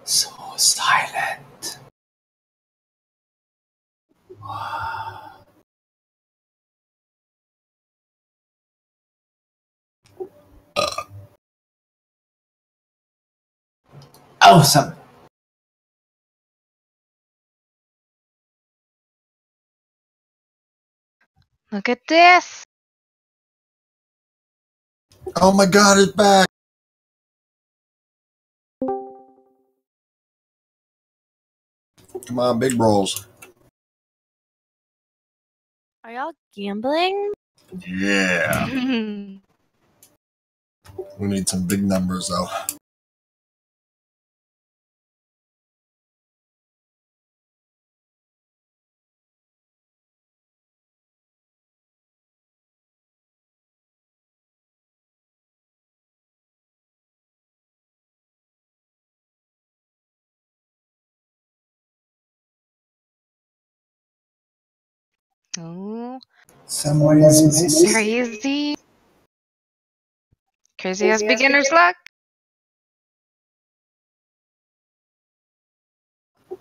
So silent. Awesome. Look at this. Oh my god, it's back! Come on, big rolls. Are y'all gambling? Yeah. We need some big numbers, though. Ooh. Someone is missing. Crazy. Crazy has beginner's luck.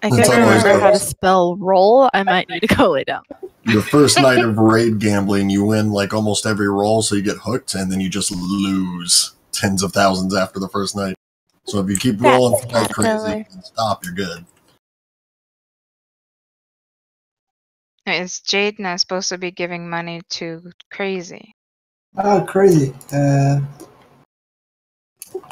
I That's couldn't always remember how to goes. spell roll. I might need to go lay down. Your first night of raid gambling, you win like almost every roll, so you get hooked, and then you just lose tens of thousands after the first night. So if you keep rolling That's like crazy Caterpillar. and stop, you're good. Is Jaden supposed to be giving money to Crazy? Oh, crazy.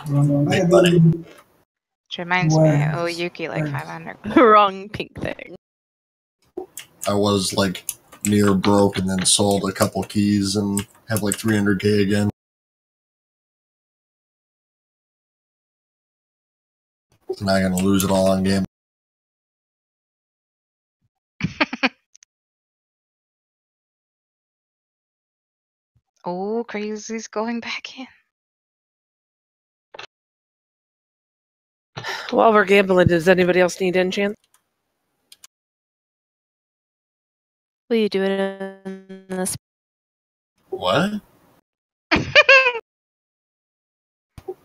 Make money. Which reminds me, I owe Where- Yuki like 500. Wrong pink thing. I was like near broke and then sold a couple keys and have like 300k again. Now I'm gonna lose it all on game. Oh, Crazy's going back in. While we're gambling, does anybody else need enchant? Will you do it in this? What?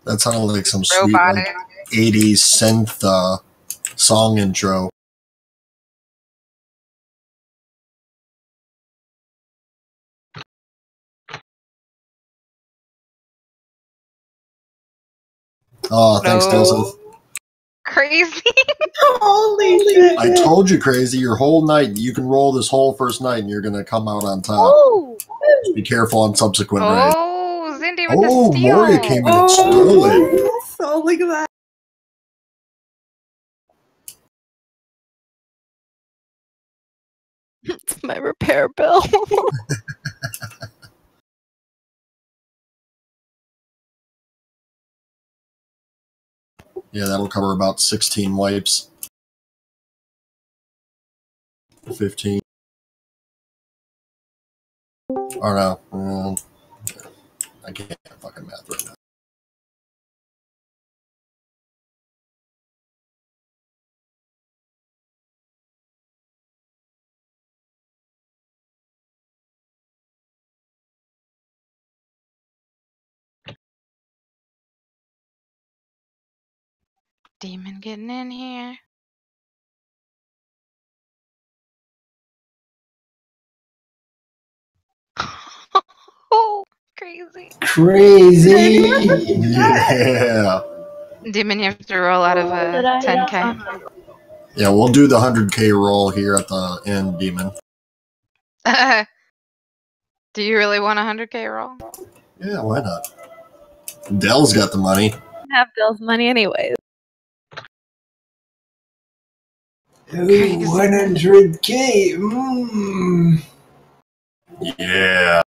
That sounded like some sweet like 80s synth song intro. Oh, thanks, Joseph. Crazy. Holy shit. I told you, Crazy, your whole night, you can roll this whole first night and you're going to come out on top. Oh! Just be careful on subsequent raids. Oh, Zindy with Oh, the steal. Moria came in and stole it. Oh, look at that. It's my repair bill. Yeah, that'll cover about 16 wipes. 15. Or no. I can't fucking math right now. Demon getting in here. Oh, crazy. Crazy. Yeah. Demon, you have to roll out of a 10k. Yeah, we'll do the 100k roll here at the end, Demon. Do you really want a 100k roll? Yeah, why not? Dell's got the money. I have Bill's money anyways. Ooh, 100k. Mm. Yeah.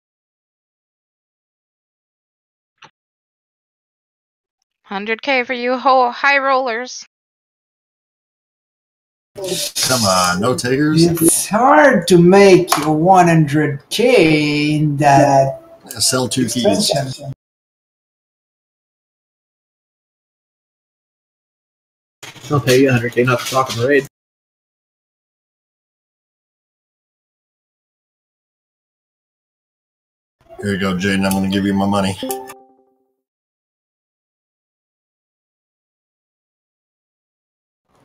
100k for you high rollers. Come on, no takers? It's hard to make 100k in that Sell 2 keys. extension. I'll pay you 100k not to talk on the raid. Here you go, Jaden. I'm going to give you my money.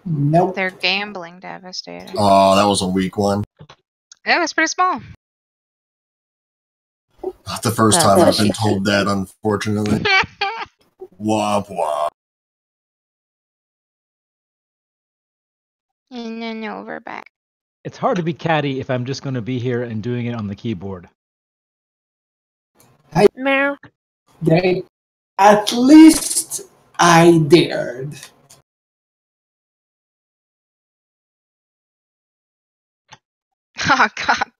Nope. They're gambling devastator. Oh, that was a weak one. It was pretty small. Not the first time I've been told that, unfortunately. Womp womp. And then over back. It's hard to be catty if I'm just going to be here and doing it on the keyboard. Meow. They, at least I dared. Oh god.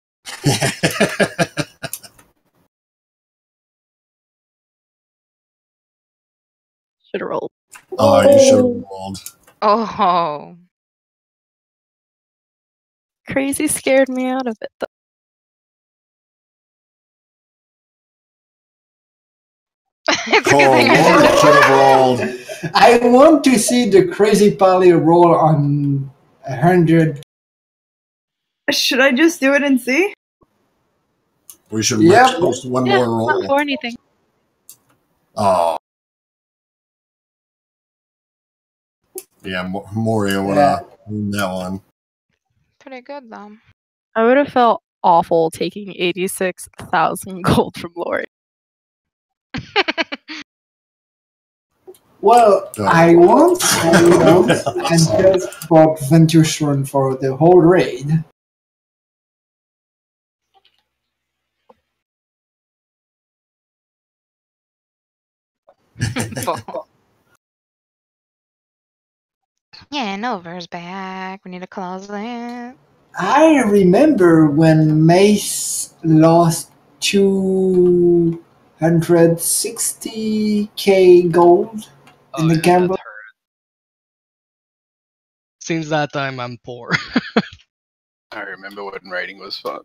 Should have rolled. Oh, you should have rolled. Oh. Crazy scared me out of it, though. It's a good thing I should have rolled. I want to see the crazy pally roll on 100. Should I just do it and see? We should Yep. post one Yeah, more not roll. for anything. Oh. Yeah, Moria would Yeah. have won that one. Pretty good though. I would have felt awful taking 86,000 gold from Lori. Well, I once and just bought Ventureson for the whole raid. Yeah, Nova's back. We need to close it. I remember when Mace lost 260k gold in the gamble. Seems that time I'm poor. I remember when raiding was fun.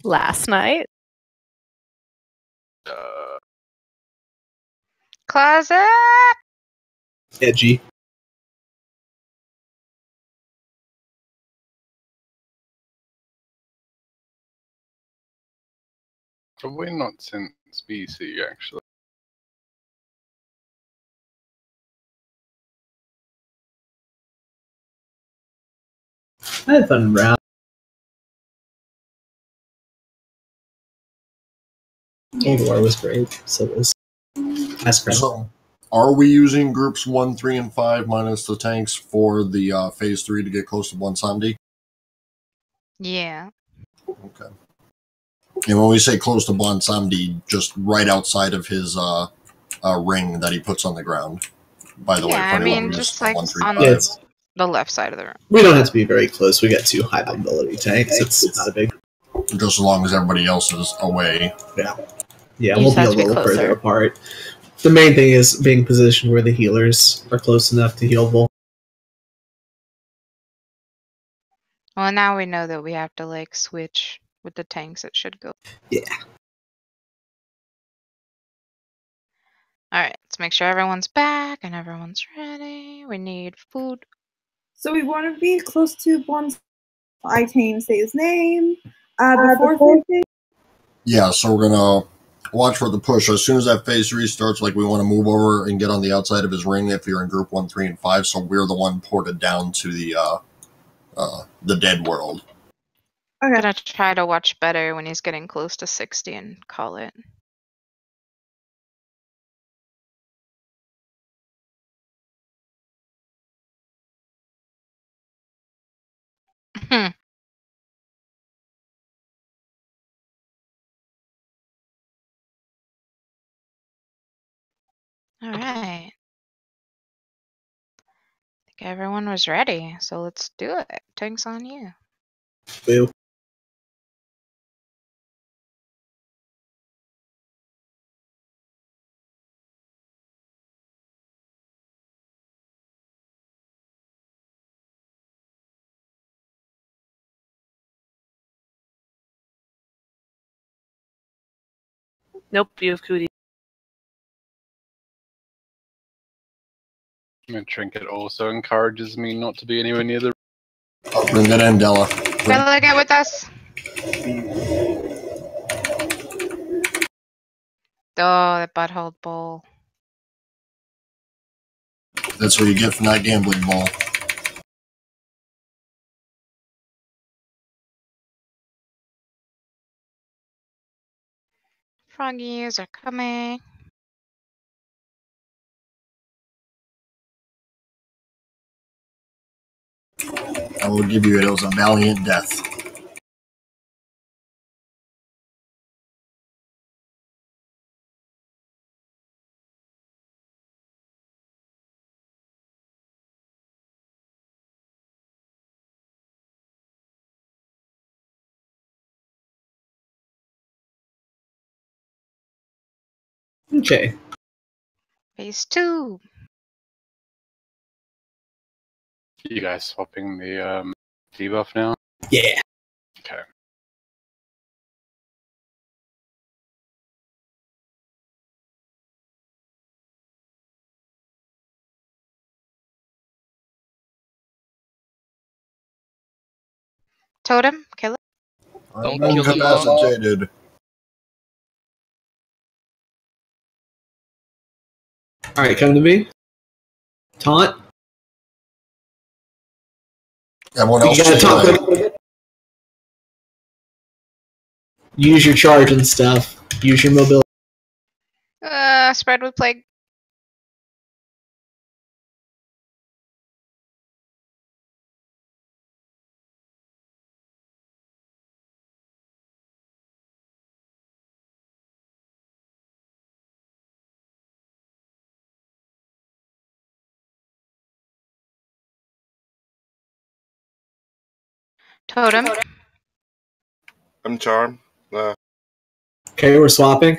Last night. Closet. Edgy. Probably not since BC, actually. I had fun round. Cold War was great, so it was. So, are we using groups 1, 3, and 5 minus the tanks for the phase 3 to get close to Bonsandi? Yeah. Okay. And when we say close to Bonsandi, just right outside of his ring that he puts on the ground. By the way, Yeah, for I anyone mean, who just missed like 1, 3, on 5. the left side of the room. We don't have to be very close. We got 2 high mobility tanks. It's not a big. Just as long as everybody else is away. Yeah. Yeah, You we'll just be a have to be little further closer. apart. The main thing is being in a position where the healers are close enough to heal Vol. Well, now we know that we have to like switch with the tanks. It should go. Yeah. All right, let's make sure everyone's back and everyone's ready. We need food. So we want to be close to Bond's item, say his name. Before phase 3. Yeah, so we're gonna watch for the push. As soon as that phase 3 starts, like we want to move over and get on the outside of his ring if you're in group 1, 3, and 5, so we're the one ported down to the dead world. I'm gonna try to watch better when he's getting close to 60 and call it. All right. I think everyone was ready, so let's do it. Tank's on you. Boo. Nope, you have Cootie. My trinket also encourages me not to be anywhere near the. I'll bring that in, Della. Bella, get with us. Oh, that butthole bowl. That's what you get from that gambling ball. Froggies are coming. I will give you it. It was a valiant death. Okay. Phase 2. You guys swapping the debuff now? Yeah. Okay. Totem, kill it. I'm incapacitated. Alright, come to me. Taunt. Everyone You else gotta stay talk away. like. Use your charge and stuff. Use your mobility. Spread with plague. Totem. I'm charmed. Okay, we're swapping.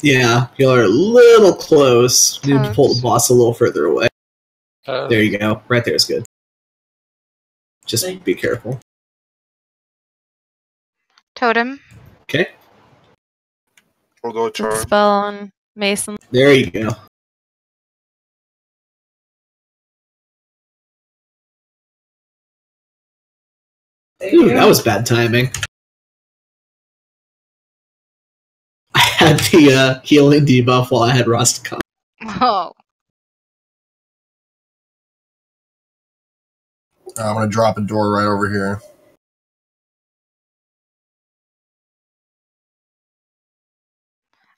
Yeah, you're a little close. You need to pull the boss a little further away. There you go. Right there is good. Just be careful. Totem. Okay. Although Good charm. spell on Mason. There you go. Ooh, that was bad timing. I had the healing debuff while I had Rusticon. Oh. I'm going to drop a door right over here.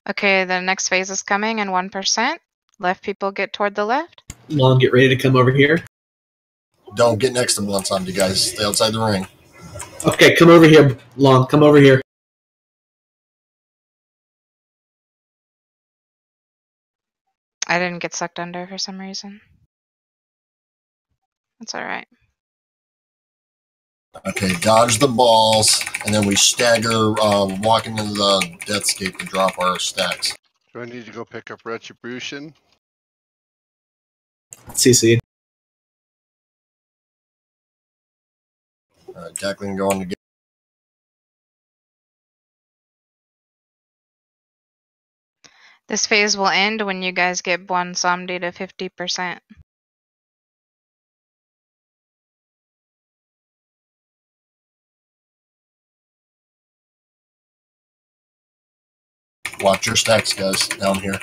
Okay, the next phase is coming and 1%. Left people get toward the left. Long, get ready to come over here. Don't get next to one time, you guys. Stay outside the ring. Okay, come over here, Long. Come over here. I didn't get sucked under for some reason. That's alright. Okay, dodge the balls, and then we stagger walking into the Deathscape to drop our stacks. Do I need to go pick up Retribution? CC. Alright, Declan going to get. This phase will end when you guys get Bon Somdi to 50%. Watch your stacks, guys, down here.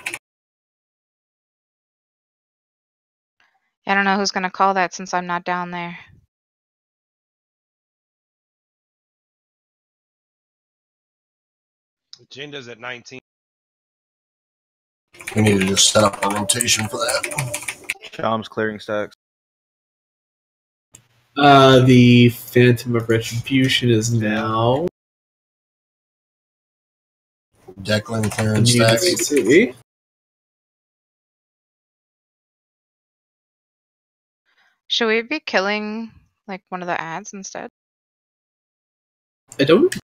I don't know who's gonna call that since I'm not down there. Agenda's at 19. We need to just set up a rotation for that. Chom's clearing stacks. The Phantom of Retribution is now. Declan clearing stacks. CC. Should we be killing like one of the ads instead? I don't.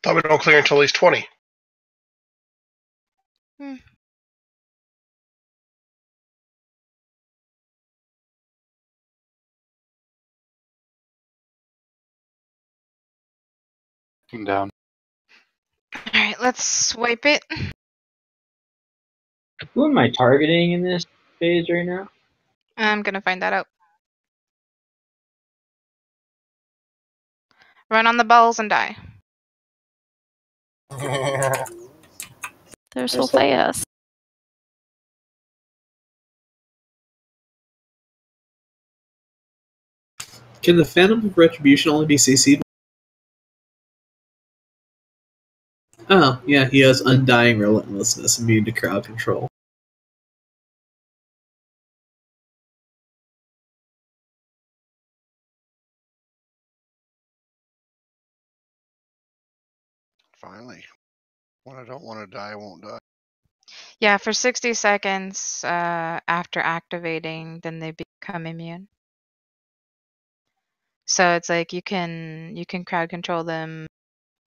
Thought we don't clear until he's 20. I'm down. Alright, let's swipe it. Who am I targeting in this phase right now? I'm gonna find that out. Run on the balls and die. They're so fast. Can the Phantom of Retribution only be CC'd? Oh, yeah, he has Undying Relentlessness, immune to crowd control. Finally. When I don't want to die, I won't die. Yeah, for 60 seconds after activating, then they become immune. So it's like you can crowd control them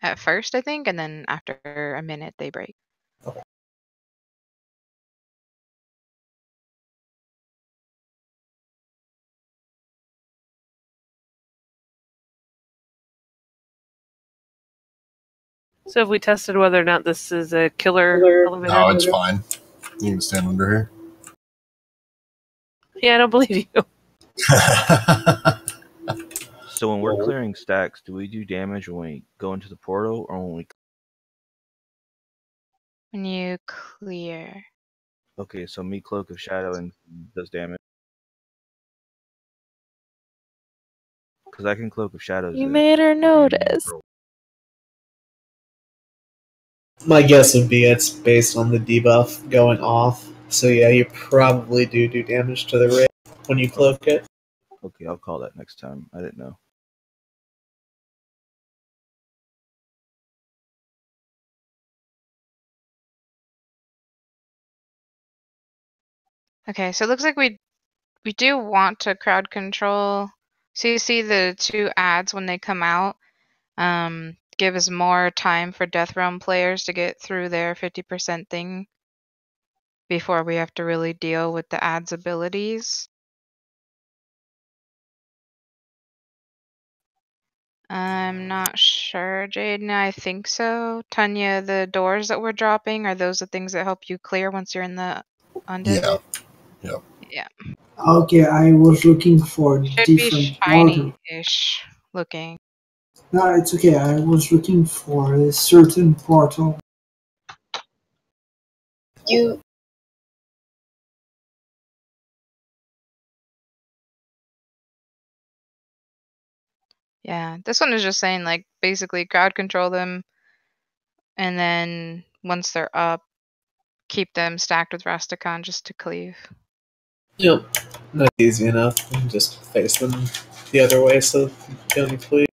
at first, I think, and then after a minute they break. So have we tested whether or not this is a killer elevator? No, it's fine. You can stand under here. Yeah, I don't believe you. So when we're clearing stacks, do we do damage when we go into the portal or when we... When you clear. Okay, so me Cloak of Shadowing does damage. Because I can Cloak of Shadows. You made her notice. My guess would be it's based on the debuff going off. So yeah, you probably do damage to the raid when you cloak it. Okay, I'll call that next time. I didn't know. Okay, so it looks like we do want to crowd control. So you see the two ads when they come out. Give us more time for Death Realm players to get through their 50% thing before we have to really deal with the ads abilities. I'm not sure, Jaden. I think so. Tunya, the doors that we're dropping, are those the things that help you clear once you're in the undead? Yeah. Yeah. Okay, I was looking for Should be different portal. shiny-ish looking. No, it's okay. I was looking for a certain portal. You. Yeah, this one is just saying, like, basically crowd control them, and then once they're up, keep them stacked with Rastakhan just to cleave. Yep. That's easy enough. You can just face them the other way so you don't need to leave.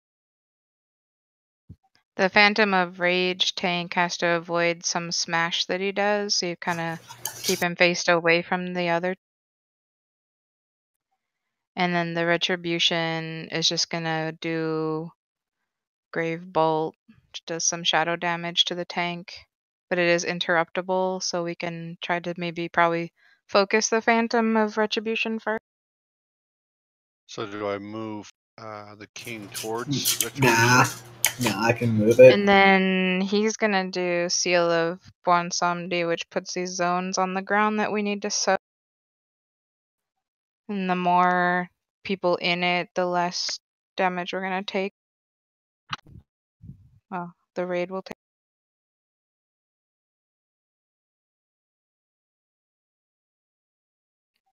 The Phantom of Rage tank has to avoid some smash that he does, so you kind of keep him faced away from the other. And then the Retribution is just gonna do Grave Bolt, which does some shadow damage to the tank. But it is interruptible, so we can try to probably focus the Phantom of Retribution first. So do I move the king towards Nah. Retribution? Nah, I can move it. And then he's gonna do Seal of Bonsomdi, which puts these zones on the ground that we need to soak. And the more people in it, the less damage we're gonna take. Well, the raid will take.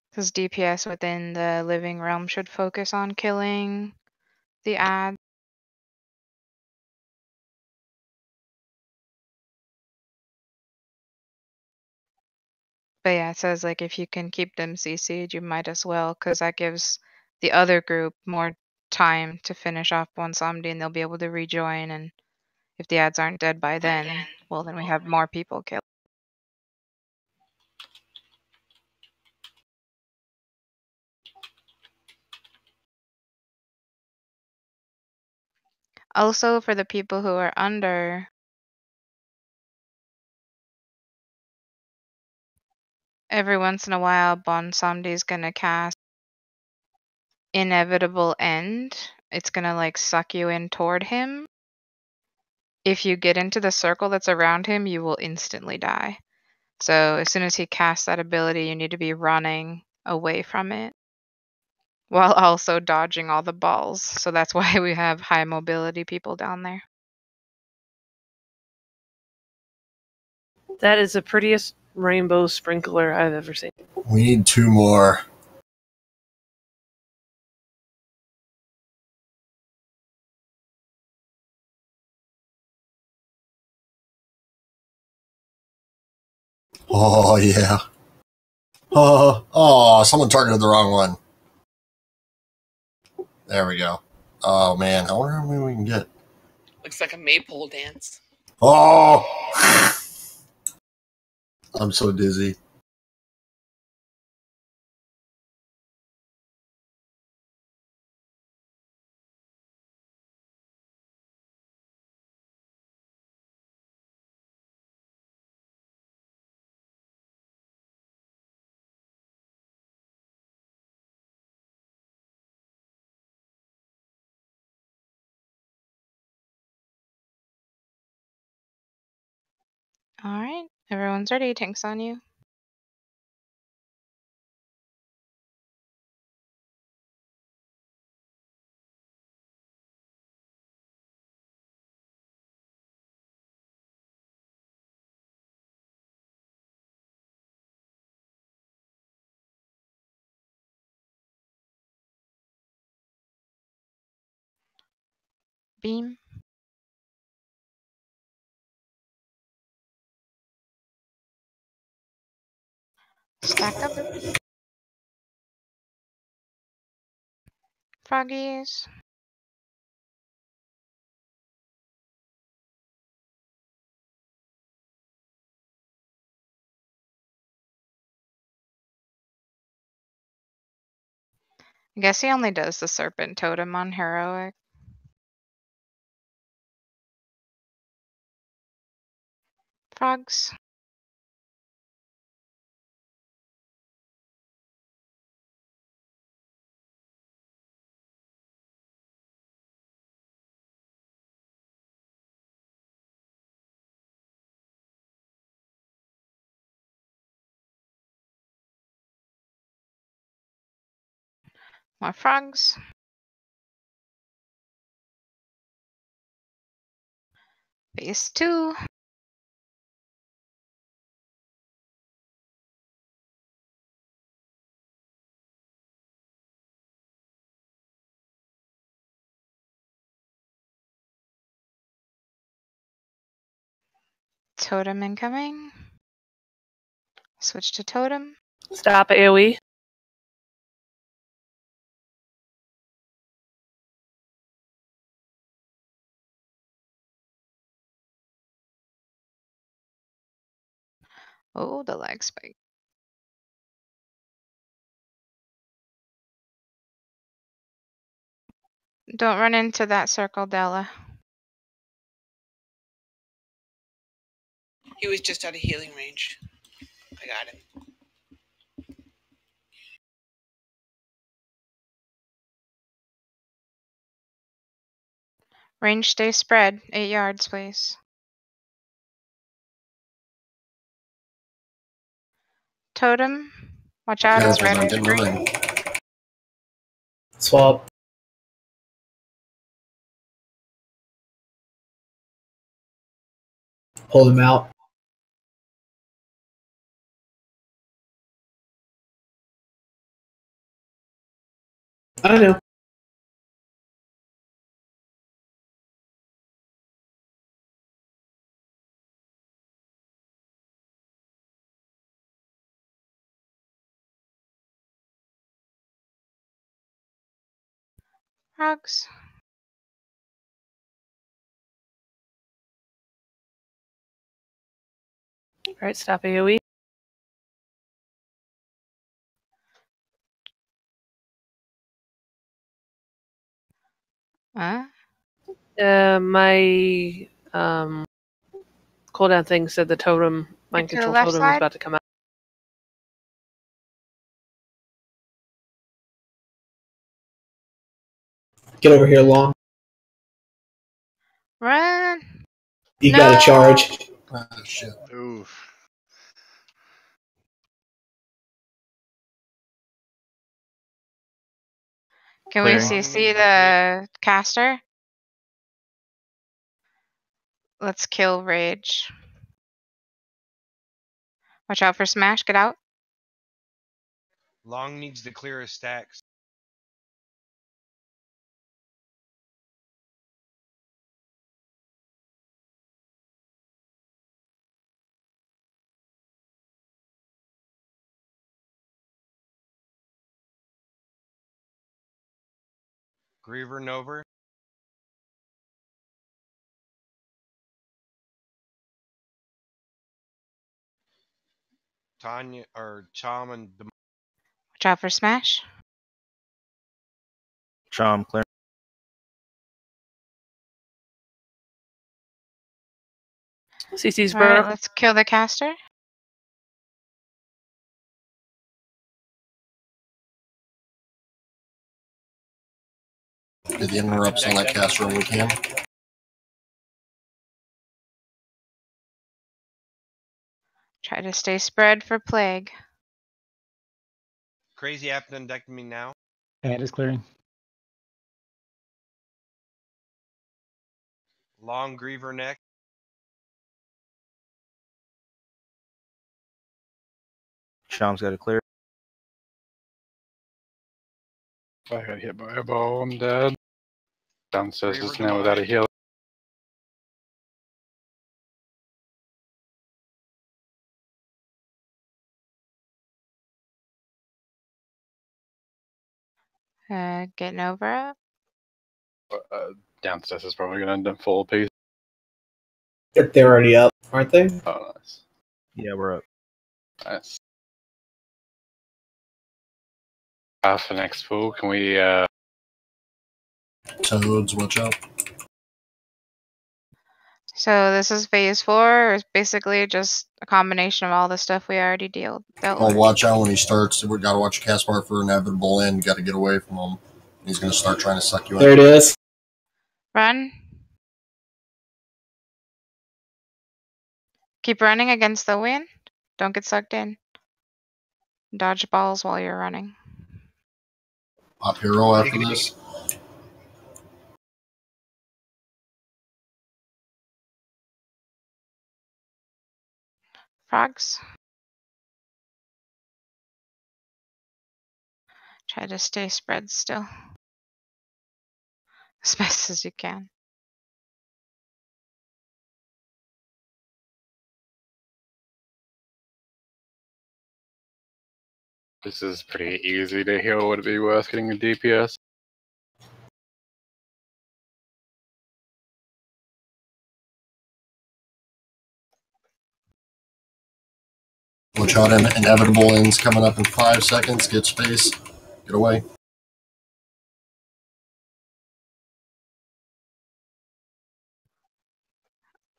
Because DPS within the living realm should focus on killing the ad. But yeah, it says like if you can keep them CC'd, you might as well, because that gives the other group more time to finish off one Somdi and they'll be able to rejoin. And if the ads aren't dead by then, well, then we have more people killed. Also, for the people who are under every once in a while, Bonsomdi's gonna cast Inevitable End. It's gonna like suck you in toward him. If you get into the circle that's around him, you will instantly die. So as soon as he casts that ability, you need to be running away from it while also dodging all the balls. So that's why we have high mobility people down there. That is the prettiest rainbow sprinkler I've ever seen. We need 2 more. Oh, yeah. Oh, someone targeted the wrong one. There we go. Oh, man. I wonder how many we can get. Looks like a maypole dance. Oh! I'm so dizzy. Alright, everyone's ready. Tank's on you. Beam. Stack up. Froggies. I guess he only does the serpent totem on heroic. Frogs. More frogs. Phase 2. Totem incoming. Switch to totem. Stop AoE. Oh, the lag spike. Don't run into that circle, Della. He was just out of healing range. I got him. Range stay spread. 8 yards, please. Totem. Watch out, it's red and green. Swap. Pull him out. I know. Frogs. Alright, stop AoE. Huh? My cooldown thing said the totem, mind To the control left totem, was side? about to come out. Get over here, Long. Run! You No! gotta charge. Ah, shit. Ooh. Can we Clearing. CC the caster? Let's kill Rage. Watch out for Smash. Get out. Long needs to clear his stacks. Griever Nover. Tanya or Chom and the Watch out for Smash. Chom, clear. CC's Alright, bro. let's kill the caster. Get the interrupts on that caster when we can. Try to stay spread for plague. crazy appendectomy now. And is clearing. Long Griever neck. Chom's got to clear. I got hit by a ball. I'm dead. Downstairs Griever is now without a heal. Getting over it. Downstairs is probably going to end up full piece. They're already up, aren't they? Oh, nice. Yeah, we're up. Nice. For next pool, can we, Toads, watch out. So this is phase 4. It's basically just a combination of all the stuff we already dealt Oh, with. watch out when he starts. We gotta watch Caspar for inevitable end. Gotta get away from him. He's gonna start trying to suck you in. There it is. Run. Keep running against the wind. Don't get sucked in. Dodge balls while you're running. Pop hero after this. Frogs. Try to stay spread still. As best as you can. this is pretty easy to heal. Would it be worth getting a DPS? Watch out, inevitable ends coming up in 5 seconds. Get space. Get away.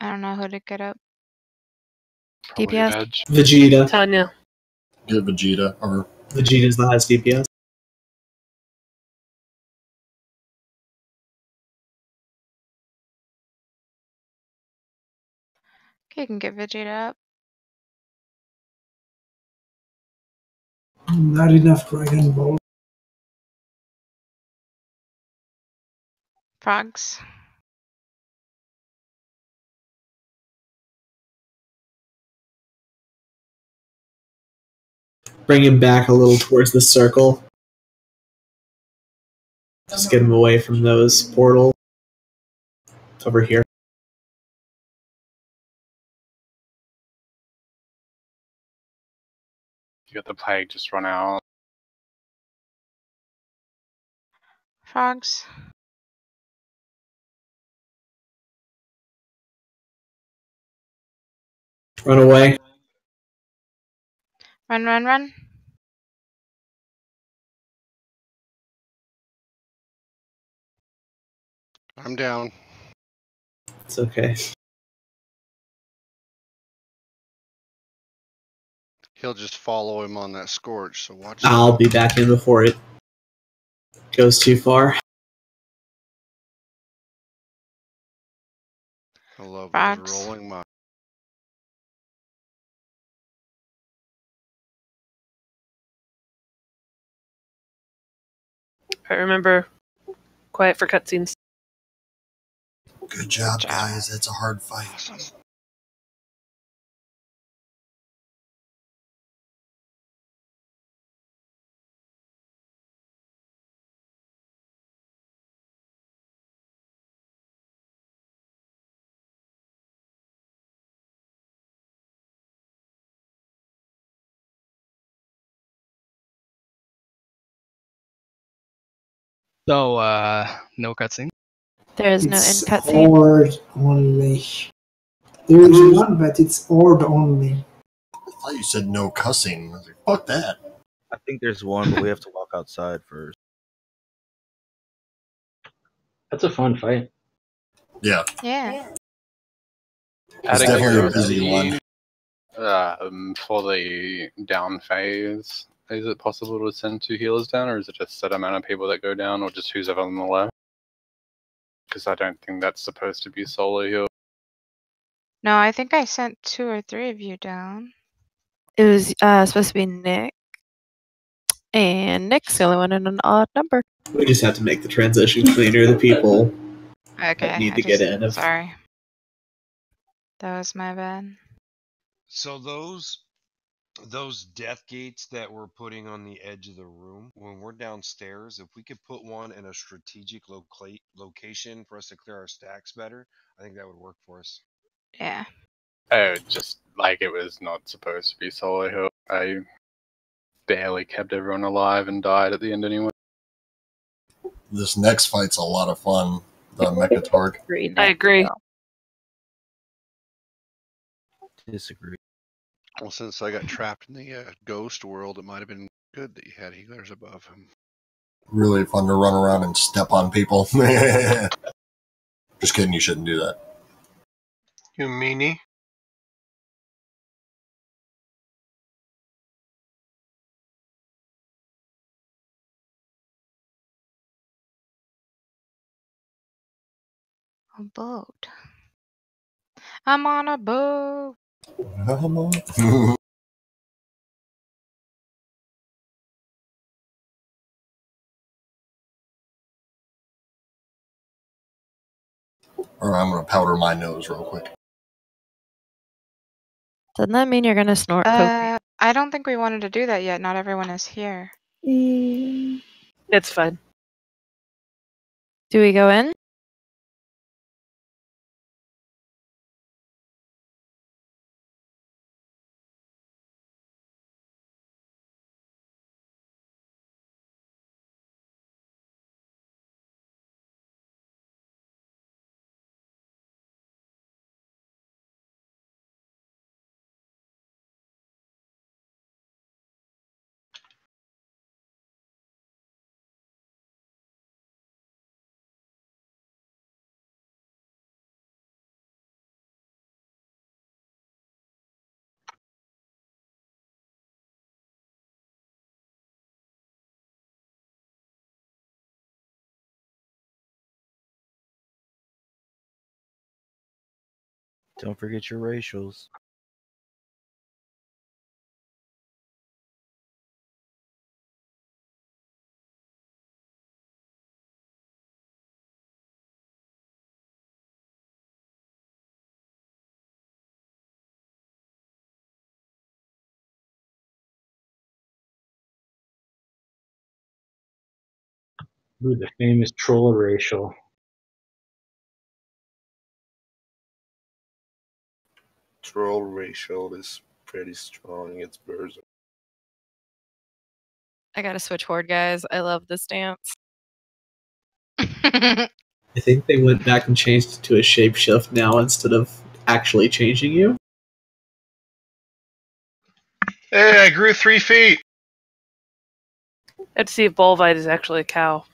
I don't know who to get up. DPS. Vegeta. Tunya. Get Vegeta, or Vegeta's the highest DPS. Okay, you can get Vegeta up. Not enough Dragon Ball. Frogs. Bring him back a little towards the circle. Just get him away from those portals. Over here. You got the plague, just run out. Frogs. Run away. Run, run, run. I'm down. It's okay. He'll just follow him on that scorch, so watch I'll out. be back in before it goes too far. I love Fox. those rolling mines. I remember quiet for cutscenes. Good job, guys. It's a hard fight. Awesome. So, no cutscene? There is no end It's cutscene. horde only. There's one, but it's horde only. I thought you said no cussing. I was like, fuck that. I think there's one, but we have to walk outside first. That's a fun fight. Yeah. Yeah. It's Out of definitely a busy one. For the down phase, is it possible to send 2 healers down, or is it a set amount of people that go down, or just who's ever on the left? Because I don't think that's supposed to be solo heal. No, I think I sent 2 or 3 of you down. It was supposed to be Nick. And Nick's the only one in an odd number. We just have to make the transition cleaner. The people Okay, that need I to get in. Sorry. That was my bad. So those death gates that we're putting on the edge of the room, when we're downstairs, if we could put one in a strategic location for us to clear our stacks better, I think that would work for us. Yeah. Oh, just like it was not supposed to be solo heal. I barely kept everyone alive and died at the end anyway. This next fight's a lot of fun. The Mechatorg. I agree. Disagree. Well, since I got trapped in the ghost world, it might have been good that you had healers above him. Really fun to run around and step on people. Just kidding, you shouldn't do that. You meanie. A boat. I'm on a boat. Or I'm going to powder my nose real quick. Doesn't that mean you're gonna snort cocaine? I don't think we wanted to do that yet. Not everyone is here. It's fine. Do we go in? Don't forget your racials. Ooh, the famous troll racial. Troll racial is pretty strong. It's Berserk. I gotta switch horde, guys. I love this dance. I think they went back and changed it to a shapeshift now instead of actually changing you. Hey, I grew 3 feet. Let's see if Bolvite is actually a cow.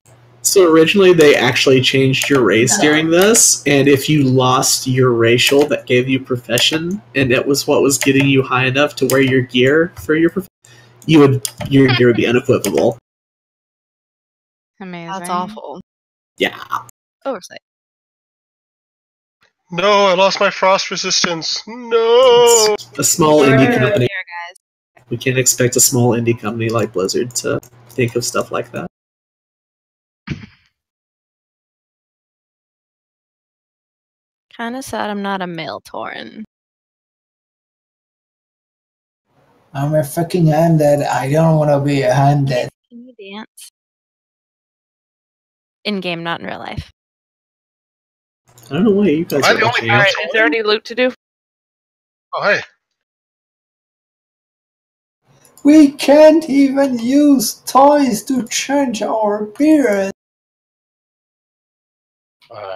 So originally they actually changed your race during this, and if you lost your racial, that gave you profession, and it was what was getting you high enough to wear your gear for your profession, your gear would be unequivocable. Amazing. That's awful. Yeah. Oversight. No, I lost my frost resistance. No. It's a small We're indie here, company. guys. We can't expect a small indie company like Blizzard to think of stuff like that. Kind of sad I'm not a male Tauren. I'm a fucking undead. I don't want to be a undead. Can you dance? In game, not in real life. I don't know what you guys Am I are the only watching. All right, is there any loot to do? Oh, hey. We can't even use toys to change our appearance.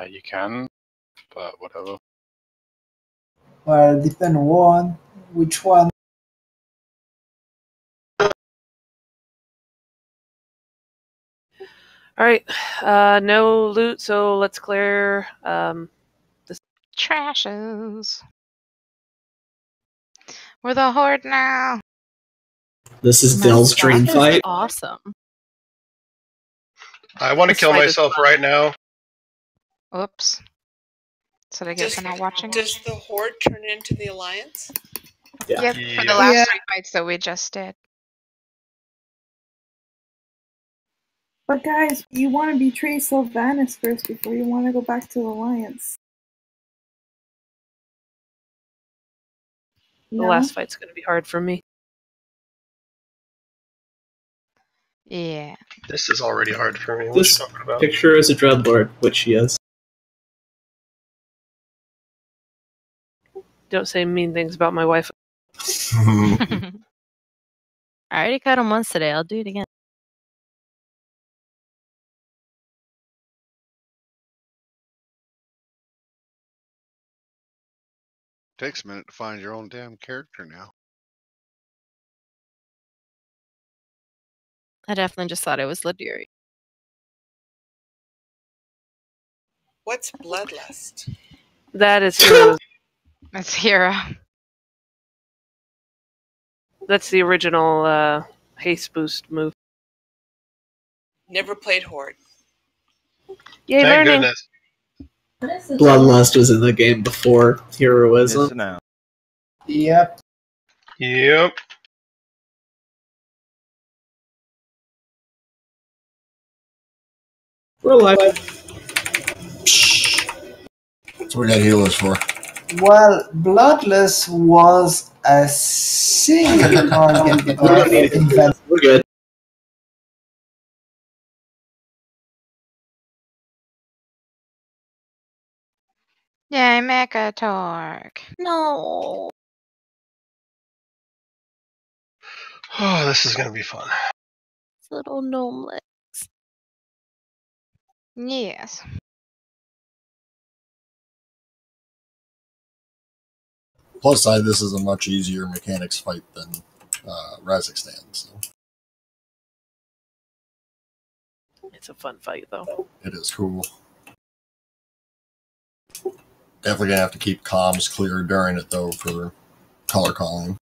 You can, but whatever. Well, depend on which one. All right, no loot, so let's clear this. Trashes. We're the horde now. This is Dell's dream That is fight. awesome. I want to This kill fight is myself fun. right now. Oops. So I guess I'm not watching. Does the Horde turn into the Alliance? Yeah. Yep, for the Yeah. last Yeah. 3 fights that we just did. But guys, you want to betray Sylvanas first before you want to go back to the Alliance. The No? last fight's going to be hard for me. Yeah. This is already hard for me. What This you talking about? picture is a Dreadlord, which she is. Don't say mean things about my wife. I already cut him once today. I'll do it again. Takes a minute to find your own damn character now. I definitely just thought it was Ladiri. What's Bloodlust? That is heroes. That's Hero. That's the original haste boost move. Never played Horde. Yay, Thank learning. goodness. Bloodlust was in the game before Heroism. Missing out. Yep. Yep. We're alive. That's what we got healers for. Well, Bloodless was a single target We don't need it. event. We're good. Yay, Mecha Torque. No. Oh, this is going to be fun. Little gnome legs. Yes. Plus side, this is a much easier mechanics fight than Kazakhstan, so It's a fun fight, though. it is cool. Definitely gonna have to keep comms clear during it though for color calling.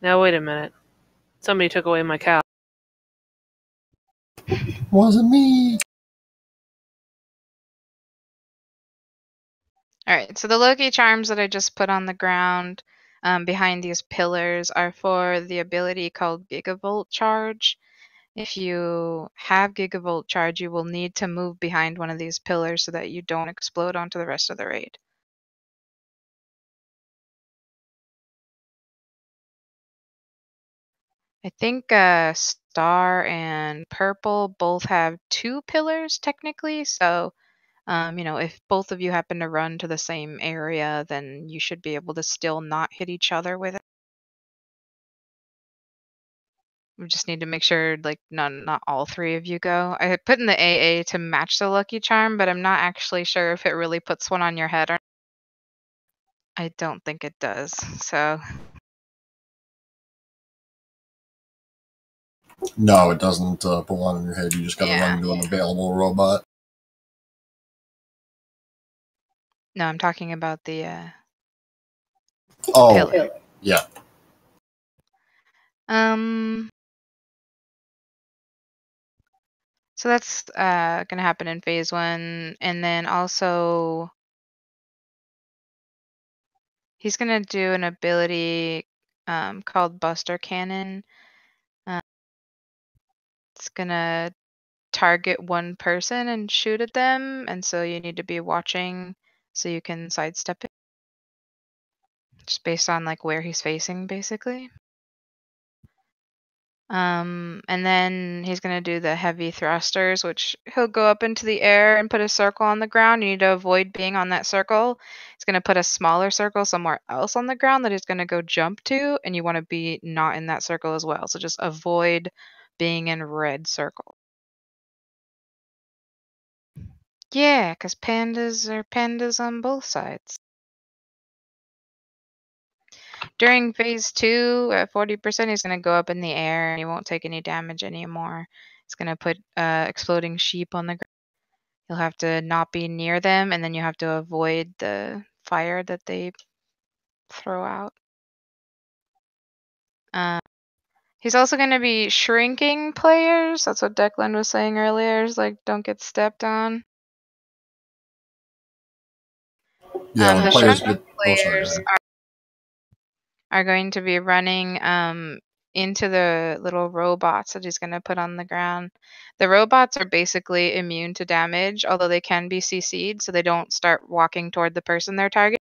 Now, wait a minute. Somebody took away my cow. Wasn't me. Alright, so the Loki charms that I just put on the ground behind these pillars are for the ability called Gigavolt Charge. If you have Gigavolt Charge, you will need to move behind one of these pillars so that you don't explode onto the rest of the raid. I think Star and Purple both have 2 pillars technically, so if both of you happen to run to the same area, then you should be able to still not hit each other with it. We just need to make sure not all 3 of you go. I had put in the AA to match the Lucky Charm, but I'm not actually sure if it really puts one on your head or I don't think it does. So No, it doesn't put one on your head. You just gotta run into an available robot. no, I'm talking about the Oh, pillar. yeah. So that's gonna happen in phase 1, and then also he's gonna do an ability called Buster Cannon. It's gonna target one person and shoot at them, and so you need to be watching so you can sidestep it. Just based on like where he's facing, basically. And then he's gonna do the heavy thrusters, which he'll go up into the air and put a circle on the ground. You need to avoid being on that circle. He's gonna put a smaller circle somewhere else on the ground that he's gonna go jump to, and you want to be not in that circle as well. So just avoid being in red circle. Yeah, because pandas are pandas on both sides. During phase 2, at 40%, he's going to go up in the air and he won't take any damage anymore. It's going to put exploding sheep on the ground. You'll have to not be near them, and then you have to avoid the fire that they throw out. He's also going to be shrinking players. That's what Declan was saying earlier. Is like, don't get stepped on. Yeah, when The players shrunken get. Oh, sorry. Go players ahead. are going to be running into the little robots that he's going to put on the ground. The robots are basically immune to damage, although they can be CC'd, so they don't start walking toward the person they're targeting.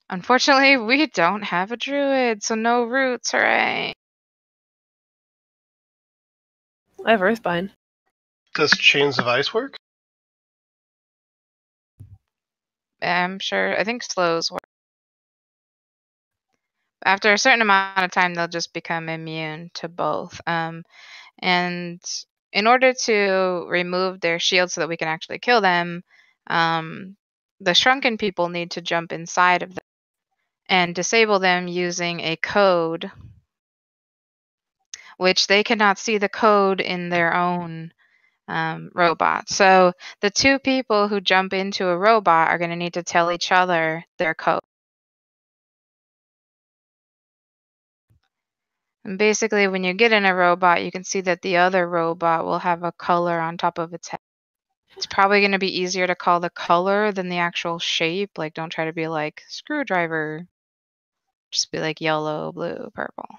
Unfortunately, we don't have a druid, so no roots, hooray. I have Earthbind. Does Chains of Ice work? I'm sure, I think slows work. After a certain amount of time, they'll just become immune to both. And in order to remove their shield so that we can actually kill them, the shrunken people need to jump inside of them and disable them using a code, which they cannot see the code in their own robot. So the two people who jump into a robot are going to need to tell each other their code. And basically, when you get in a robot, you can see that the other robot will have a color on top of its head. It's probably going to be easier to call the color than the actual shape. Like, don't try to be like screwdriver. Just be like yellow, blue, purple.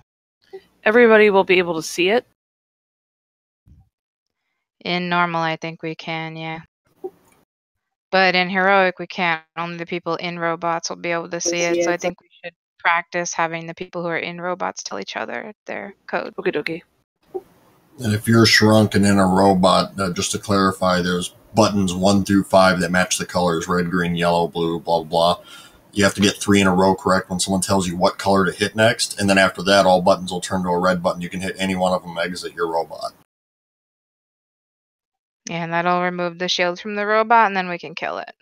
Everybody will be able to see it. In normal, I think we can, yeah. But in heroic, we can't. Only the people in robots will be able to see it. So I think we should practice having the people who are in robots tell each other their code. Okie dokie. And if you're shrunk and in a robot, just to clarify, there's buttons 1 through 5 that match the colors red, green, yellow, blue, blah, blah. You have to get 3 in a row correct when someone tells you what color to hit next. And then after that, all buttons will turn to a red button. You can hit any one of them, exit your robot. Yeah, and that'll remove the shield from the robot, and then we can kill it.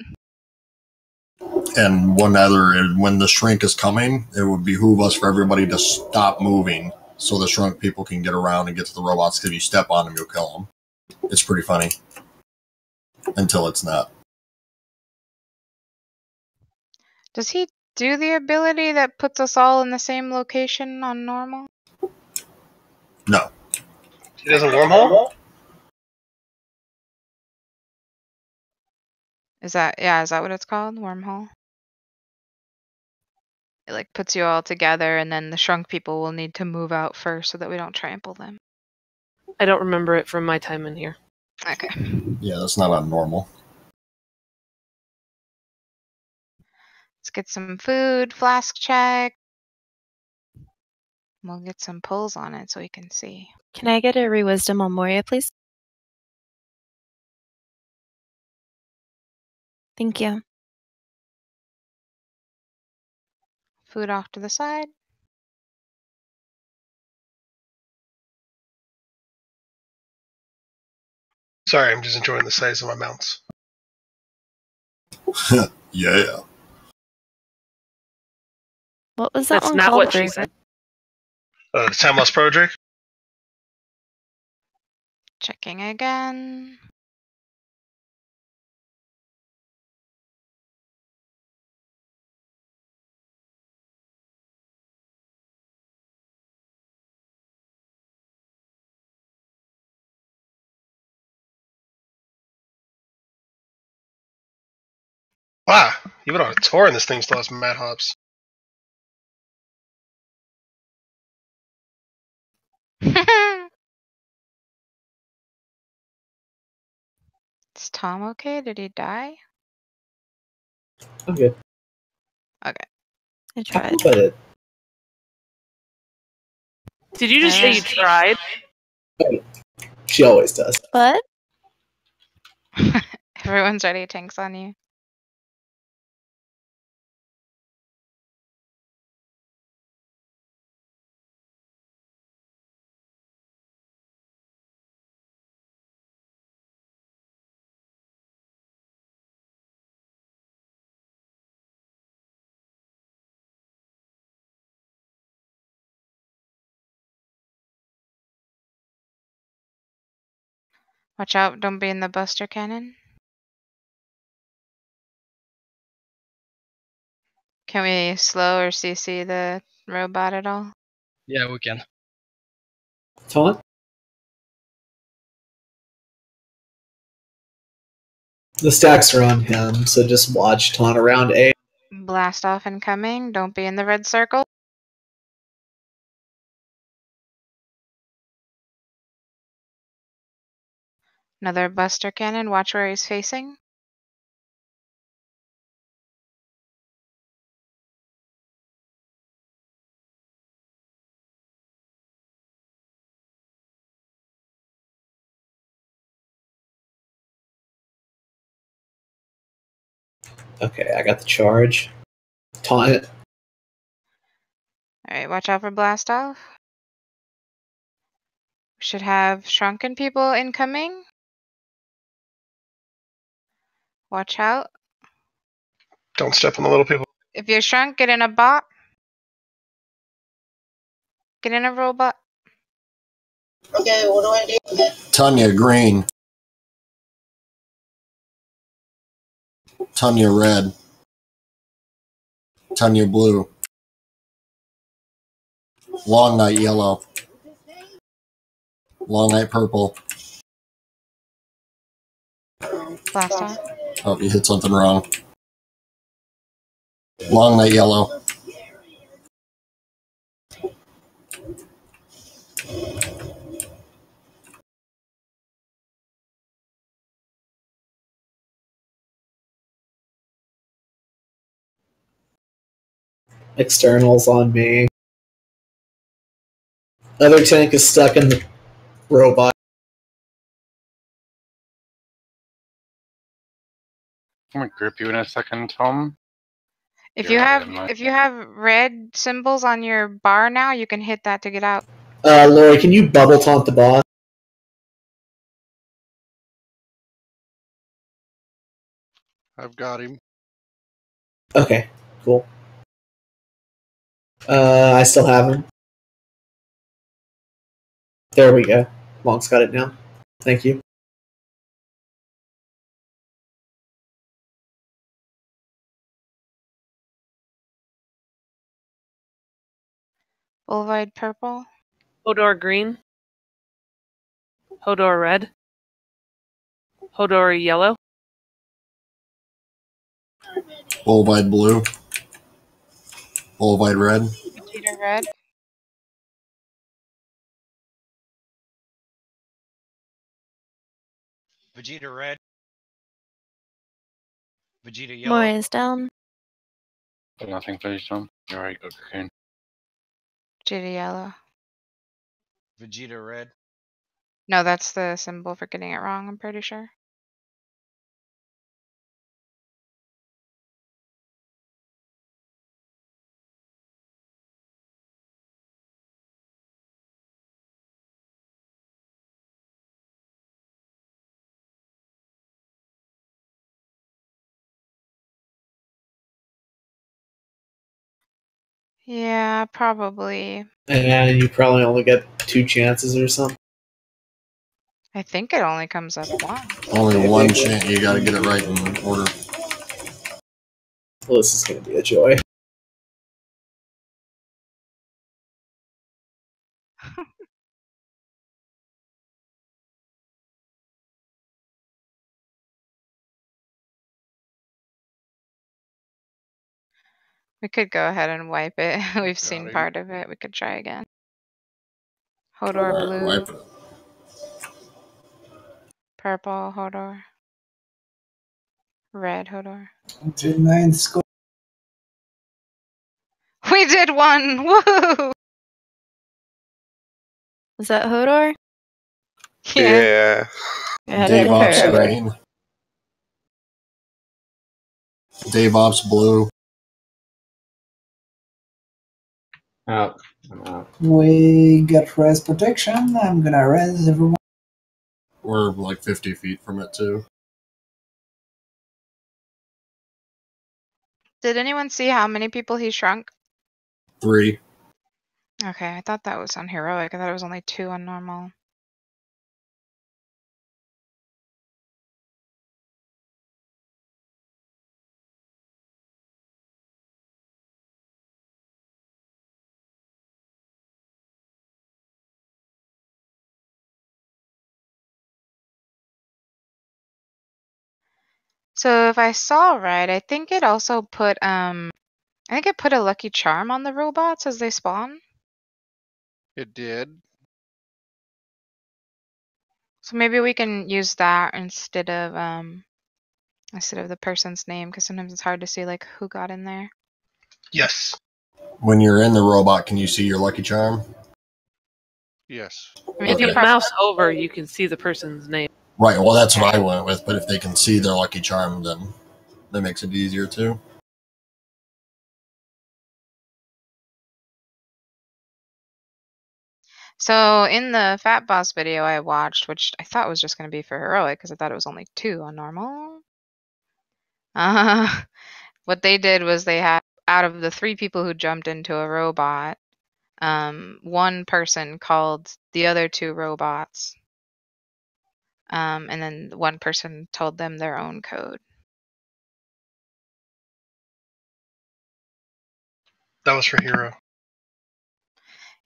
And one other, when the shrink is coming, it would behoove us for everybody to stop moving so the shrunk people can get around and get to the robots. Because if you step on them, you'll kill them. It's pretty funny. Until it's not. Does he do the ability that puts us all in the same location on normal? No. He doesn't wormhole? Is that what it's called? Wormhole? It like puts you all together, and then the shrunk people will need to move out first so that we don't trample them. I don't remember it from my time in here. Okay. Yeah, that's not on normal. Let's get some food, flask check. We'll get some pulls on it so we can see. Can I get a rewisdom on Moria, please? Thank you. Food off to the side. Sorry, I'm just enjoying the size of my mounts. Yeah. What was that That's one not called? what she said. Time Lost Project? Checking again. Wow, even on a tour and this thing still has mad hops. Is Tom okay? Did he die? I'm good. Okay. I tried. But it, Did you just say you tried? she always does. What? Everyone's ready. Tanks on you. Watch out, don't be in the buster cannon. Can we slow or CC the robot at all? Yeah, we can. Taunt? The stacks are on him, so just watch taunt around A. Blast off incoming. Don't be in the red circle. Another buster cannon. Watch where he's facing. Okay, I got the charge. Taunt it. Alright, watch out for blast off. Should have shrunken people incoming. Watch out. Don't step on the little people. If you're shrunk, get in a bot. Get in a robot. Okay, what do I do? Tunya green. Tunya red. Tunya blue. Long night yellow. Long night purple. Blast off. Oh, you hit something wrong. Long night yellow. Externals on me. Other tank is stuck in the robot. I'm gonna grip you in a second, Tom. If You're you out have of my- if you have red symbols on your bar now, you can hit that to get out. Lori, can you bubble taunt the boss? I've got him. Okay, cool. I still have him. There we go. Monk's got it now. Thank you. Boulevard purple. Hodor green. Hodor red. Hodor yellow. Bullvide blue. Bullvide red. Vegeta red. Vegeta red. Vegeta yellow. Mori's down. Nothing finished, Tom. You already got cocoon. Vegeta yellow. Vegeta red. No, that's the symbol for getting it wrong, I'm pretty sure. Yeah, probably. And you probably only get 2 chances or something. I think it only comes up once. Only one chance. You gotta get it right in order. Well, this is going to be a joy. We could go ahead and wipe it. We've Got seen it. part of it. We could try again. Hodor Alright, blue, wipe it. purple Hodor, red Hodor. Nine score. We did one! Woo! Is that Hodor? Yeah. Ahead of Dave the Ops curve. green. Dave Ops blue. Out. I'm out. We got res protection. I'm gonna res everyone. We're like 50 feet from it too. Did anyone see how many people he shrunk? 3. Okay, I thought that was on heroic. I thought it was only 2 on normal. So if I saw right, I think it also put I think it put a lucky charm on the robots as they spawn. It did. So maybe we can use that instead of the person's name, because sometimes it's hard to see like who got in there. Yes. When you're in the robot, can you see your lucky charm? Yes. I mean, If you Okay. mouse over, you can see the person's name. Right, well that's what I went with, but if they can see their lucky charm, then that makes it easier too. So in the Fat Boss video I watched, which I thought was just going to be for heroic because I thought it was only 2 on normal. What they did was they had, out of the 3 people who jumped into a robot, one person called the other 2 robots, and then one person told them their own code. That was for hero.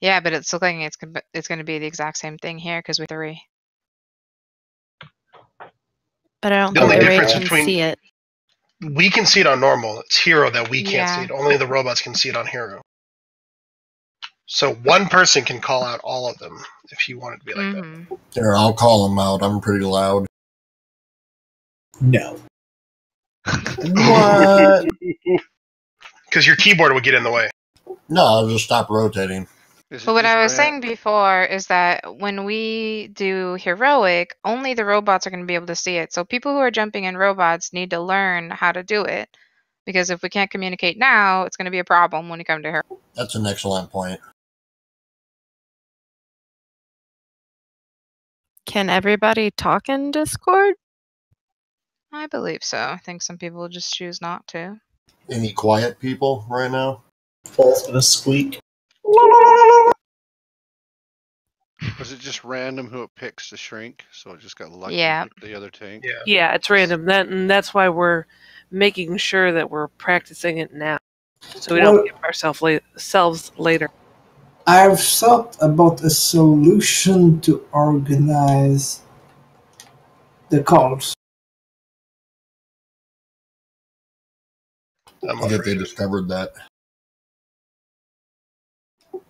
Yeah, but it's looking it's going to be the exact same thing here because we're 3. But I don't The think only the raid difference can between see it. we can see it on normal. It's hero that we can't see Yeah. it. Only the robots can see it on hero. So one person can call out all of them if you want it to be like that. There, I'll call them out. I'm pretty loud. No. What? Because your keyboard would get in the way. No, I'll just stop rotating. But what I was saying before is that when we do heroic, only the robots are going to be able to see it. So people who are jumping in robots need to learn how to do it. Because if we can't communicate now, it's going to be a problem when you come to her. That's an excellent point. Can everybody talk in Discord? I believe so. I think some people will just choose not to. Any quiet people right now? Ball's gonna squeak. Was it just random who it picks to shrink? So it just got lucky Yeah. with the other tank? Yeah, it's random. And that's why we're making sure that we're practicing it now, so we Well- don't give ourselves later. I've thought about a solution to organize the calls. I think they discovered that.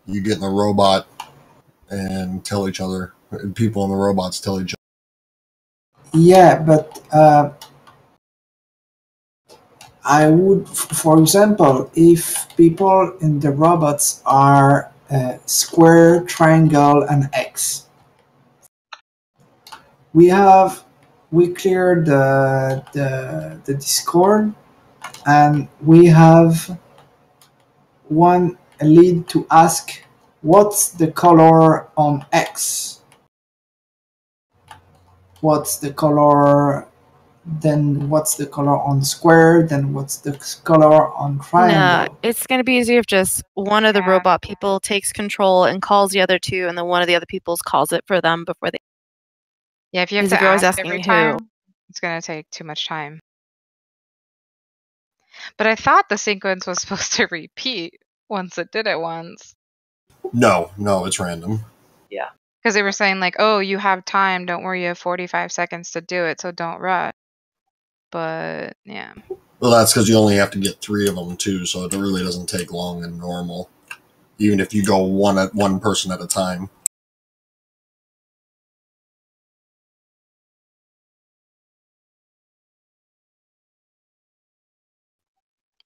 You get in the robot and tell each other. People in the robots tell each other. Yeah, but I would, for example, if people in the robots are square, triangle, and X, we cleared the Discord, and we have one lead to ask what's the color on X, what's the color, then what's the color on square, then what's the color on triangle. No, it's going to be easier if just one of the robot people takes control and calls the other 2, and then one of the other people's calls it for them before they. Yeah, if you have Because to if you're always ask asking every who. time, it's going to take too much time. But I thought the sequence was supposed to repeat once it did it once. No, it's random. Yeah. Because they were saying like, oh, you have time. Don't worry, you have 45 seconds to do it, so don't rush. But yeah. Well, that's because you only have to get 3 of them too, so it really doesn't take long in normal. Even if you go one person at a time.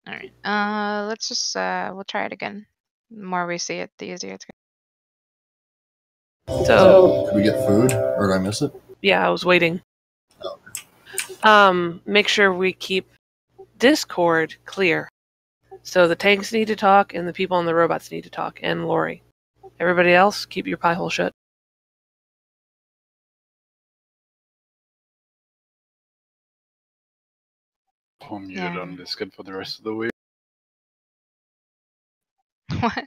All right. Let's just we'll try it again. The more we see it, the easier it's So Did we get food, or did I miss it? yeah, I was waiting. Make sure we keep Discord clear. So the tanks need to talk, and the people on the robots need to talk, and Lori. Everybody else, keep your pie hole shut. I'm muted on Discord for the rest of the week. What?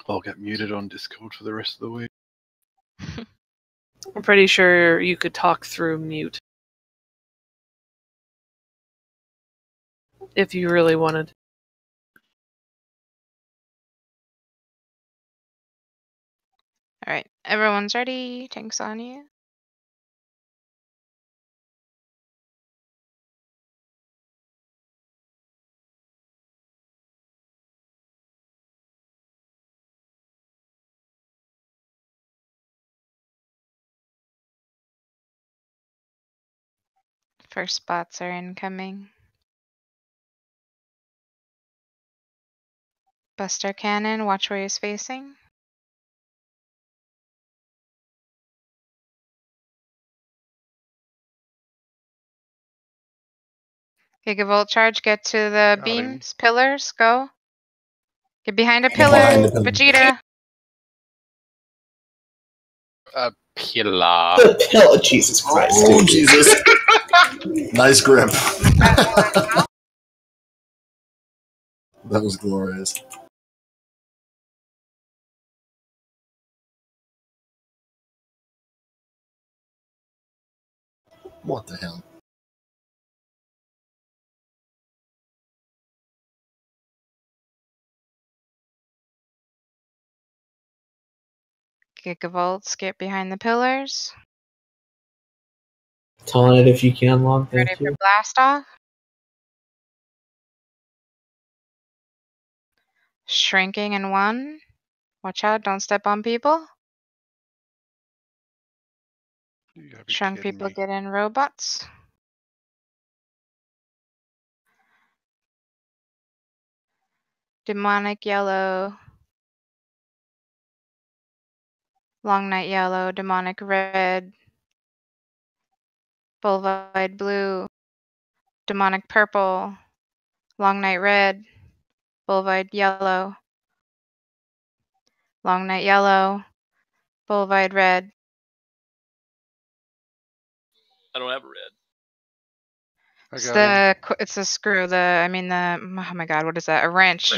I'll get muted on Discord for the rest of the week. I'm pretty sure you could talk through mute. If you really wanted. All right. Everyone's ready. Tanks on you. First spots are incoming. Buster Cannon, watch where he's facing. Gigavolt charge, get to the Got him. beams, pillars, go. Get behind a Get pillar, behind the pillar. Vegeta. Pillar. The pill. Jesus Christ. Oh, dude. Jesus. Nice grip. That was glorious. What the hell? Gigavolts, get behind the pillars. Taunt it if you can, Long. Ready Thank for you. blast off. Shrinking in 1. Watch out, don't step on people. You gotta be Shrunk kidding people me. get in robots. Demonic yellow. Long night yellow, demonic red. Fulvide blue. Demonic purple. Long night red. Fulvide yellow. Long night yellow. Fulvide red. I don't have a red. I It's got him. it's a screw. Oh my god, what is that? A wrench.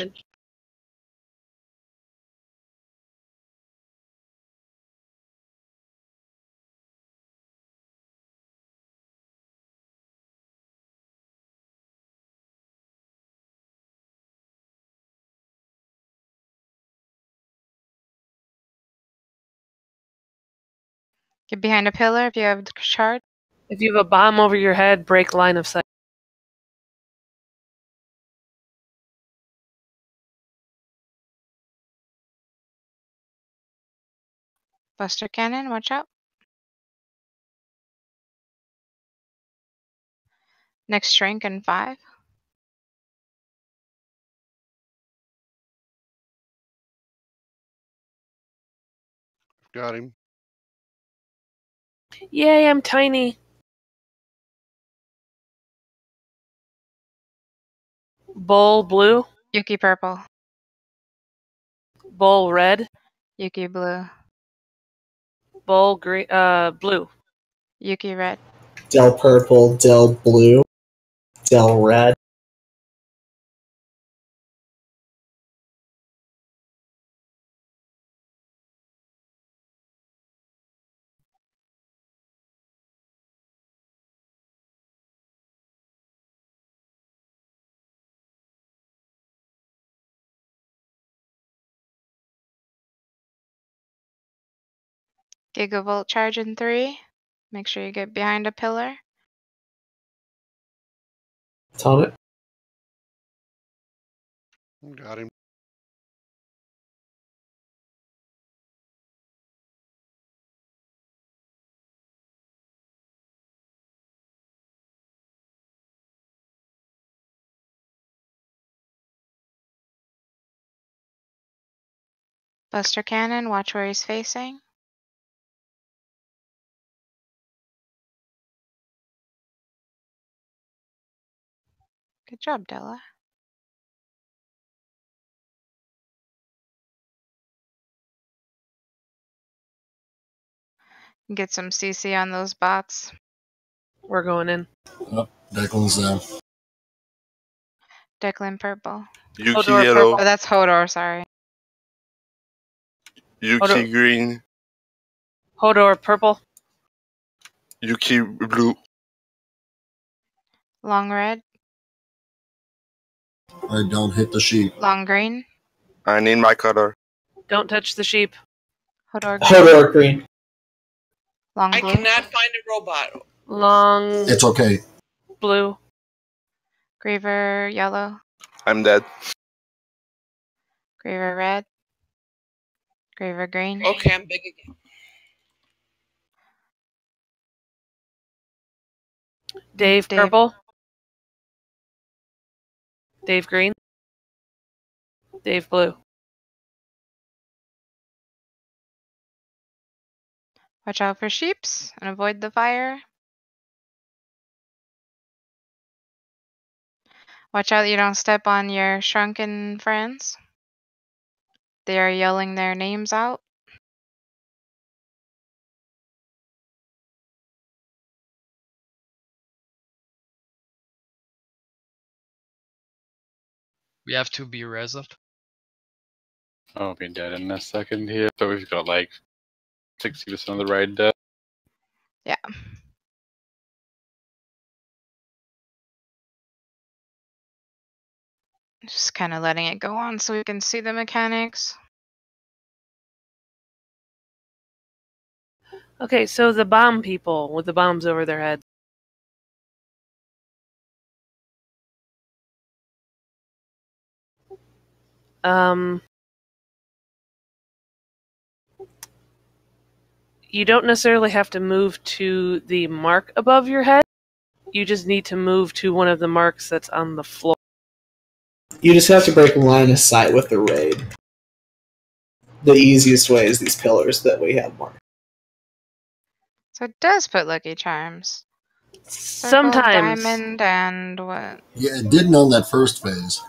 Get behind a pillar if you have the shard. If you have a bomb over your head, break line of sight. Buster cannon, watch out. Next shrink in 5. Got him. Yay, I'm tiny. Bull blue. Yuki purple. Bull red. Yuki blue. Bull green. Blue. Yuki red. Del purple, Del blue, Del red. Gigavolt charge in 3. Make sure you get behind a pillar. It's on it. Got him. Buster Cannon, watch where he's facing. Good job, Della. Get some CC on those bots. We're going in. Oh, Declan's there. Declan purple. Yuki Hodor yellow. Oh, that's Hodor, sorry. Yuki Hodor. green. Hodor purple. Yuki blue. Long red. I don't hit the sheep. Long green. I need my color. Don't touch the sheep. Hodor green. Hodor green. Long I blue. cannot find a robot. Long It's okay. blue. Griever yellow. I'm dead. Griever red. Griever green. Okay, I'm big again. Dave purple. Dave green. Dave blue. Watch out for sheeps and avoid the fire. Watch out you don't step on your shrunken friends. They are yelling their names out. We have to be res up. I'll be dead in a second here. So we've got like 60% of the raid dead. Yeah. Just kind of letting it go on so we can see the mechanics. Okay, so the bomb people with the bombs over their heads. You don't necessarily have to move to the mark above your head. You just need to move to one of the marks that's on the floor. You just have to break line of sight with the raid. The easiest way is these pillars that we have marked. So it does put Lucky Charms. Circle, Sometimes. diamond, and what? Yeah, it didn't on that first phase.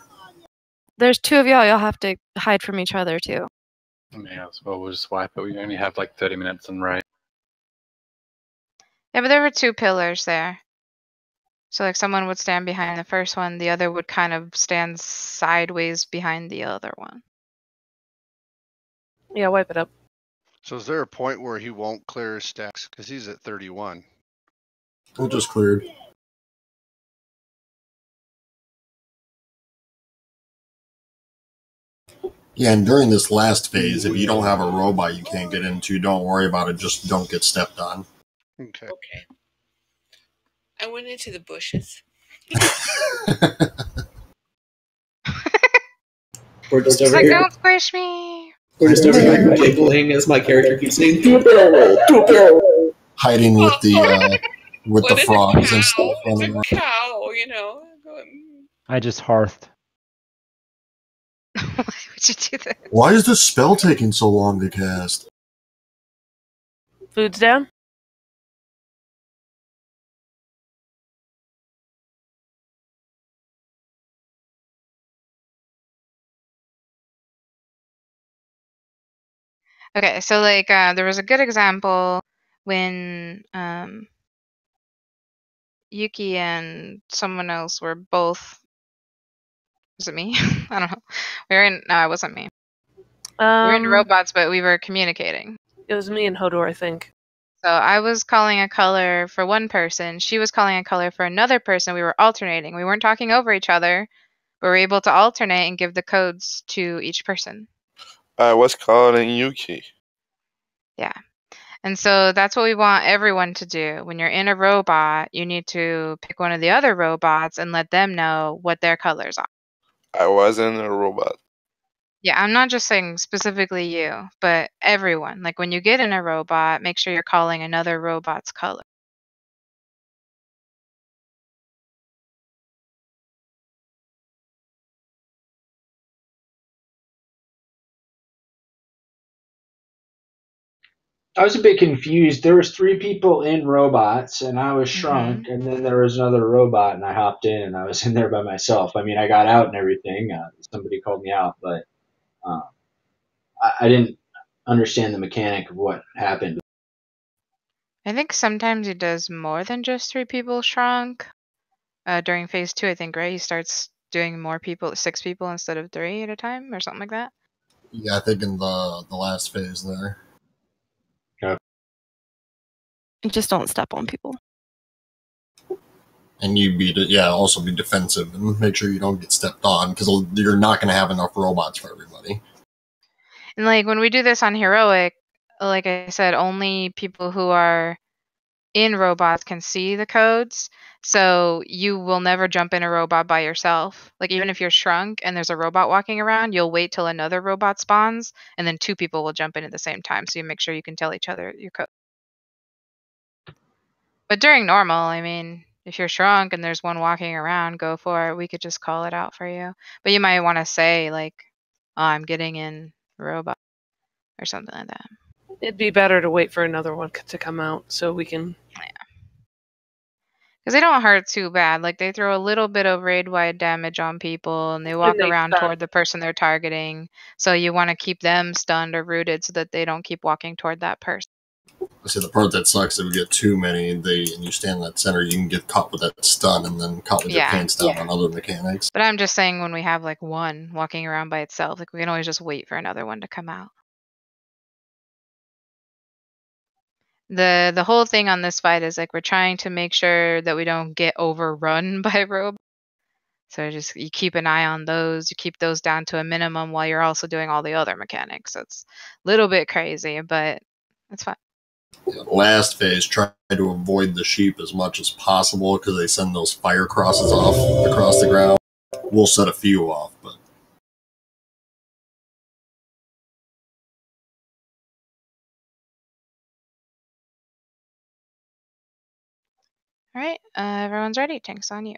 There's two of y'all. You'll have to hide from each other too. Yeah, so we'll just wipe it. We only have like 30 minutes in raid. Yeah, but there were two pillars there. So like someone would stand behind the first one, the other would kind of stand sideways behind the other one. Yeah, wipe it up. So is there a point where he won't clear his stacks? Because he's at 31. It just cleared. Yeah, and during this last phase, if you don't have a robot you can't get into, don't worry about it. Just don't get stepped on. Okay. Okay. I went into the bushes. We're just She's over like, here. don't squish me. We're just over here giggling as my character keeps saying, "Do a barrel roll, do a barrel roll." Hiding with the frogs and stuff. It's running a around. cow, you know. I just hearthed. Why would you do that? Why is this spell taking so long to cast? Food's down? Okay, so like there was a good example when Yuki and someone else were both. Was it me? I don't know. We were in. No, it wasn't me. We were in robots, but we were communicating. It was me and Hodor, I think. So I was calling a color for one person. She was calling a color for another person. We were alternating. We weren't talking over each other, but we were able to alternate and give the codes to each person. I was calling Yuki. Yeah. And so that's what we want everyone to do. When you're in a robot, you need to pick one of the other robots and let them know what their colors are. I wasn't a robot. Yeah, I'm not just saying specifically you, but everyone. Like when you get in a robot, make sure you're calling another robot's color. I was a bit confused. There was 3 people in robots, and I was Mm-hmm. shrunk, and then there was another robot, and I hopped in, and I was in there by myself. I mean, I got out and everything. Somebody called me out, but I didn't understand the mechanic of what happened. I think sometimes he does more than just 3 people shrunk. During phase 2, I think, right? He starts doing more people, 6 people instead of 3 at a time or something like that. Yeah, I think in the last phase there. And just don't step on people. And you also be defensive and make sure you don't get stepped on because you're not going to have enough robots for everybody. And like when we do this on heroic, like I said, only people who are in robots can see the codes. So you will never jump in a robot by yourself. Like even if you're shrunk and there's a robot walking around, you'll wait till another robot spawns and then 2 people will jump in at the same time. So you make sure you can tell each other your code. But during normal, I mean, if you're shrunk and there's one walking around, go for it. We could just call it out for you. But you might want to say like, oh, I'm getting in robot or something like that. It'd be better to wait for another one to come out so we can. Because they don't hurt too bad. Like they throw a little bit of raid-wide damage on people and they walk around toward the person they're targeting. So you want to keep them stunned or rooted so that they don't keep walking toward that person. I say the part that sucks if we get too many and you stand in that center, you can get caught with that stun and then caught with your pants down on other mechanics. But I'm just saying when we have like one walking around by itself, like we can always just wait for another one to come out. The whole thing on this fight is like we're trying to make sure that we don't get overrun by robots. So just you keep an eye on those, you keep those down to a minimum while you're also doing all the other mechanics. So it's a little bit crazy, but it's fine. Last phase, try to avoid the sheep as much as possible because they send those fire crosses off across the ground. We'll set a few off, but All right, everyone's ready. Tank's on you.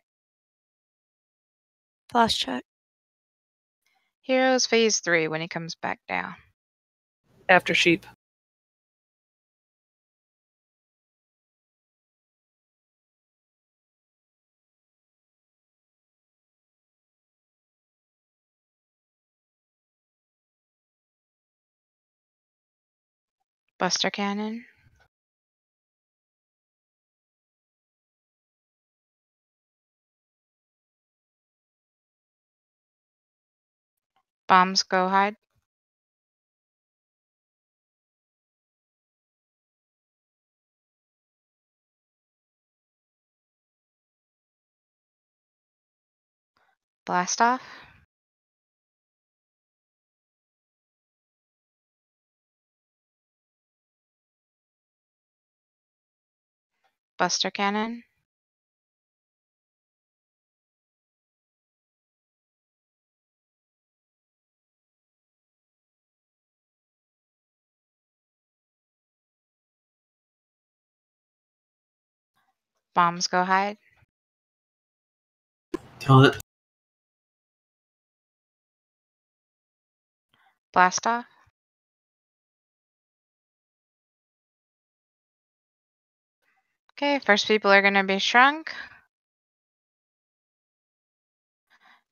Flash check. Heroes phase 3 when he comes back down. After sheep. Buster cannon. Bombs go hide. Blast off. Buster cannon. Bombs go hide. Taunt. Blast off. Okay, first people are going to be shrunk.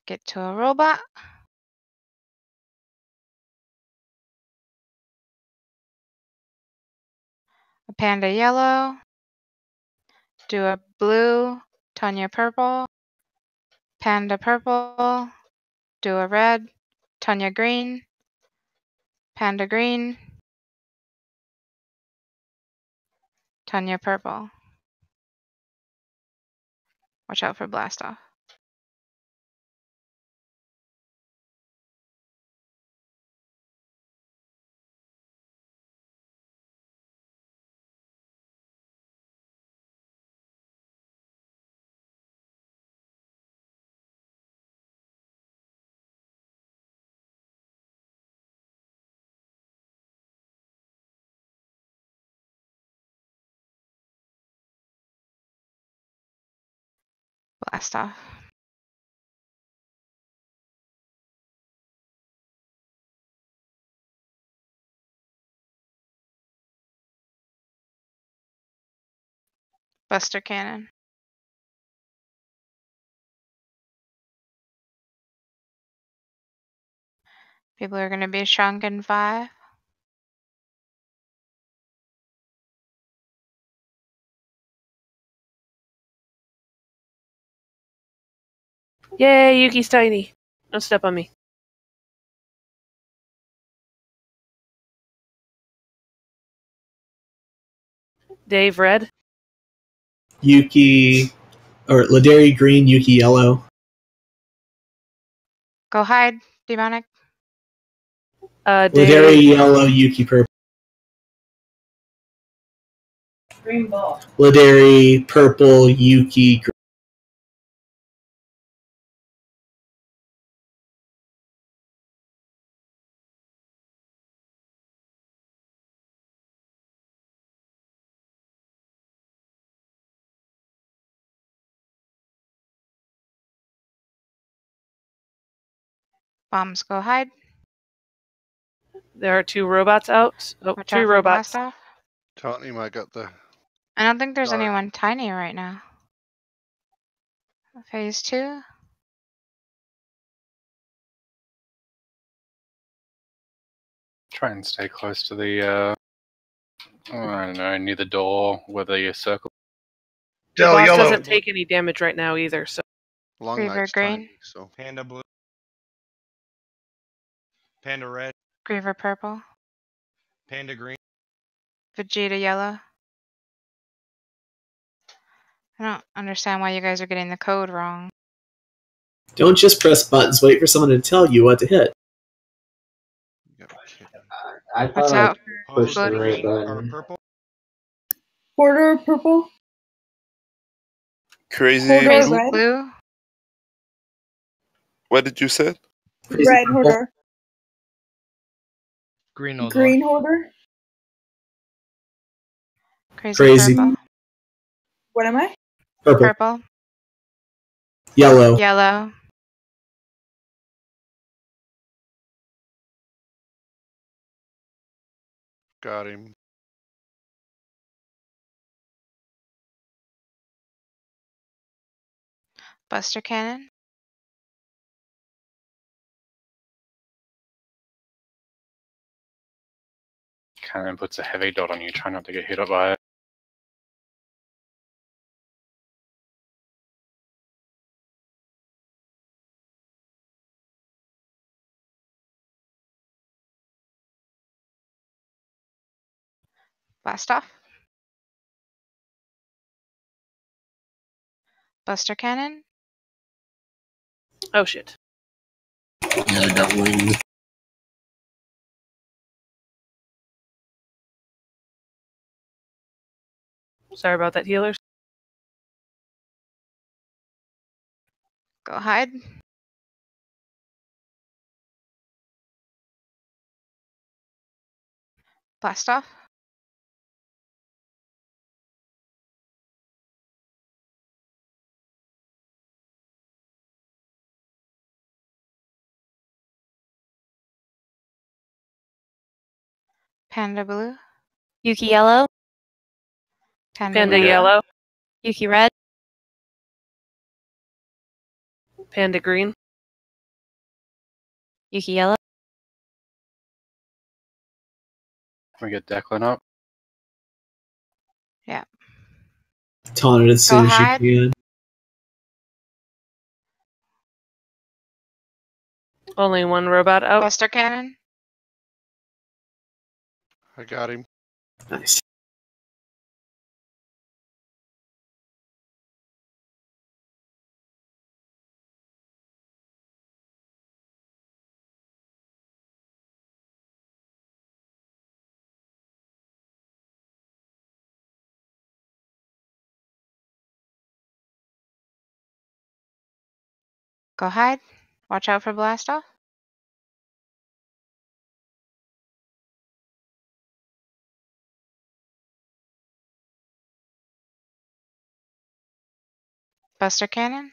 Get to a robot. A panda yellow. Do a blue. Tunya purple. Panda purple. Do a red. Tunya green. Panda green. Tunya purple. Watch out for blast off. Blast off. Buster cannon. People are going to be shrunk in 5. Yay, Yuki's tiny. Don't step on me. Dave, red. Yuki, or Laderi green, Yuki yellow. Go hide, demonic. Laderi yellow, Yuki purple. Green ball. Laderi purple, Yuki green. Bombs, go hide. There are 2 robots out. Oh, Watch 3 out for robots. blast off. Tony might got the. I don't think there's Dart. anyone tiny right now. Phase 2. Try and stay close to the, I don't know, near the door where the circle. The Del boss yellow. doesn't take any damage right now either, so. Long Griever Night's green. tiny, so. Panda blue. Panda red. Griever purple. Panda green. Vegeta yellow. I don't understand why you guys are getting the code wrong. Don't just press buttons, wait for someone to tell you what to hit. I Watch thought out I for pushed the floating. right Or button. purple. Quarter purple. Crazy Quarter Crazy blue. red. blue. What did you say? Crazy Red purple. hoarder. Green Odor. Green hoarder. Crazy. Purple. What am I? Purple. Purple. Yellow. Yellow. Got him. Buster cannon. Cannon puts a heavy dot on you. Try not to get hit up by it. Blast off. Buster cannon. Oh shit. Yeah, I got winged. Sorry about that, healers. Go hide. Blast off. Panda blue. Yuki yellow. Panda blue. yellow. Yuki red. Panda green. Yuki yellow. Can we get Declan up? Yeah. Taunt it as soon as hide. you can. Only 1 robot out. Buster cannon. I got him. Nice. Go hide. Watch out for blast off. Buster cannon.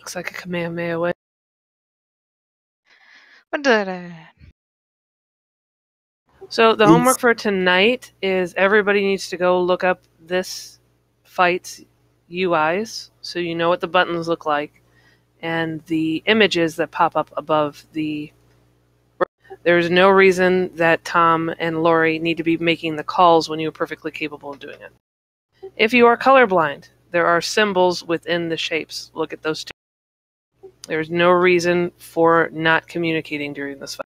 Looks like a Kamehameha wave. What did I... So the homework for tonight is everybody needs to go look up this fight's UIs so you know what the buttons look like and the images that pop up above the... There's no reason that Tom and Lori need to be making the calls when you're perfectly capable of doing it. If you are colorblind, there are symbols within the shapes. Look at those two. There's no reason for not communicating during this fight.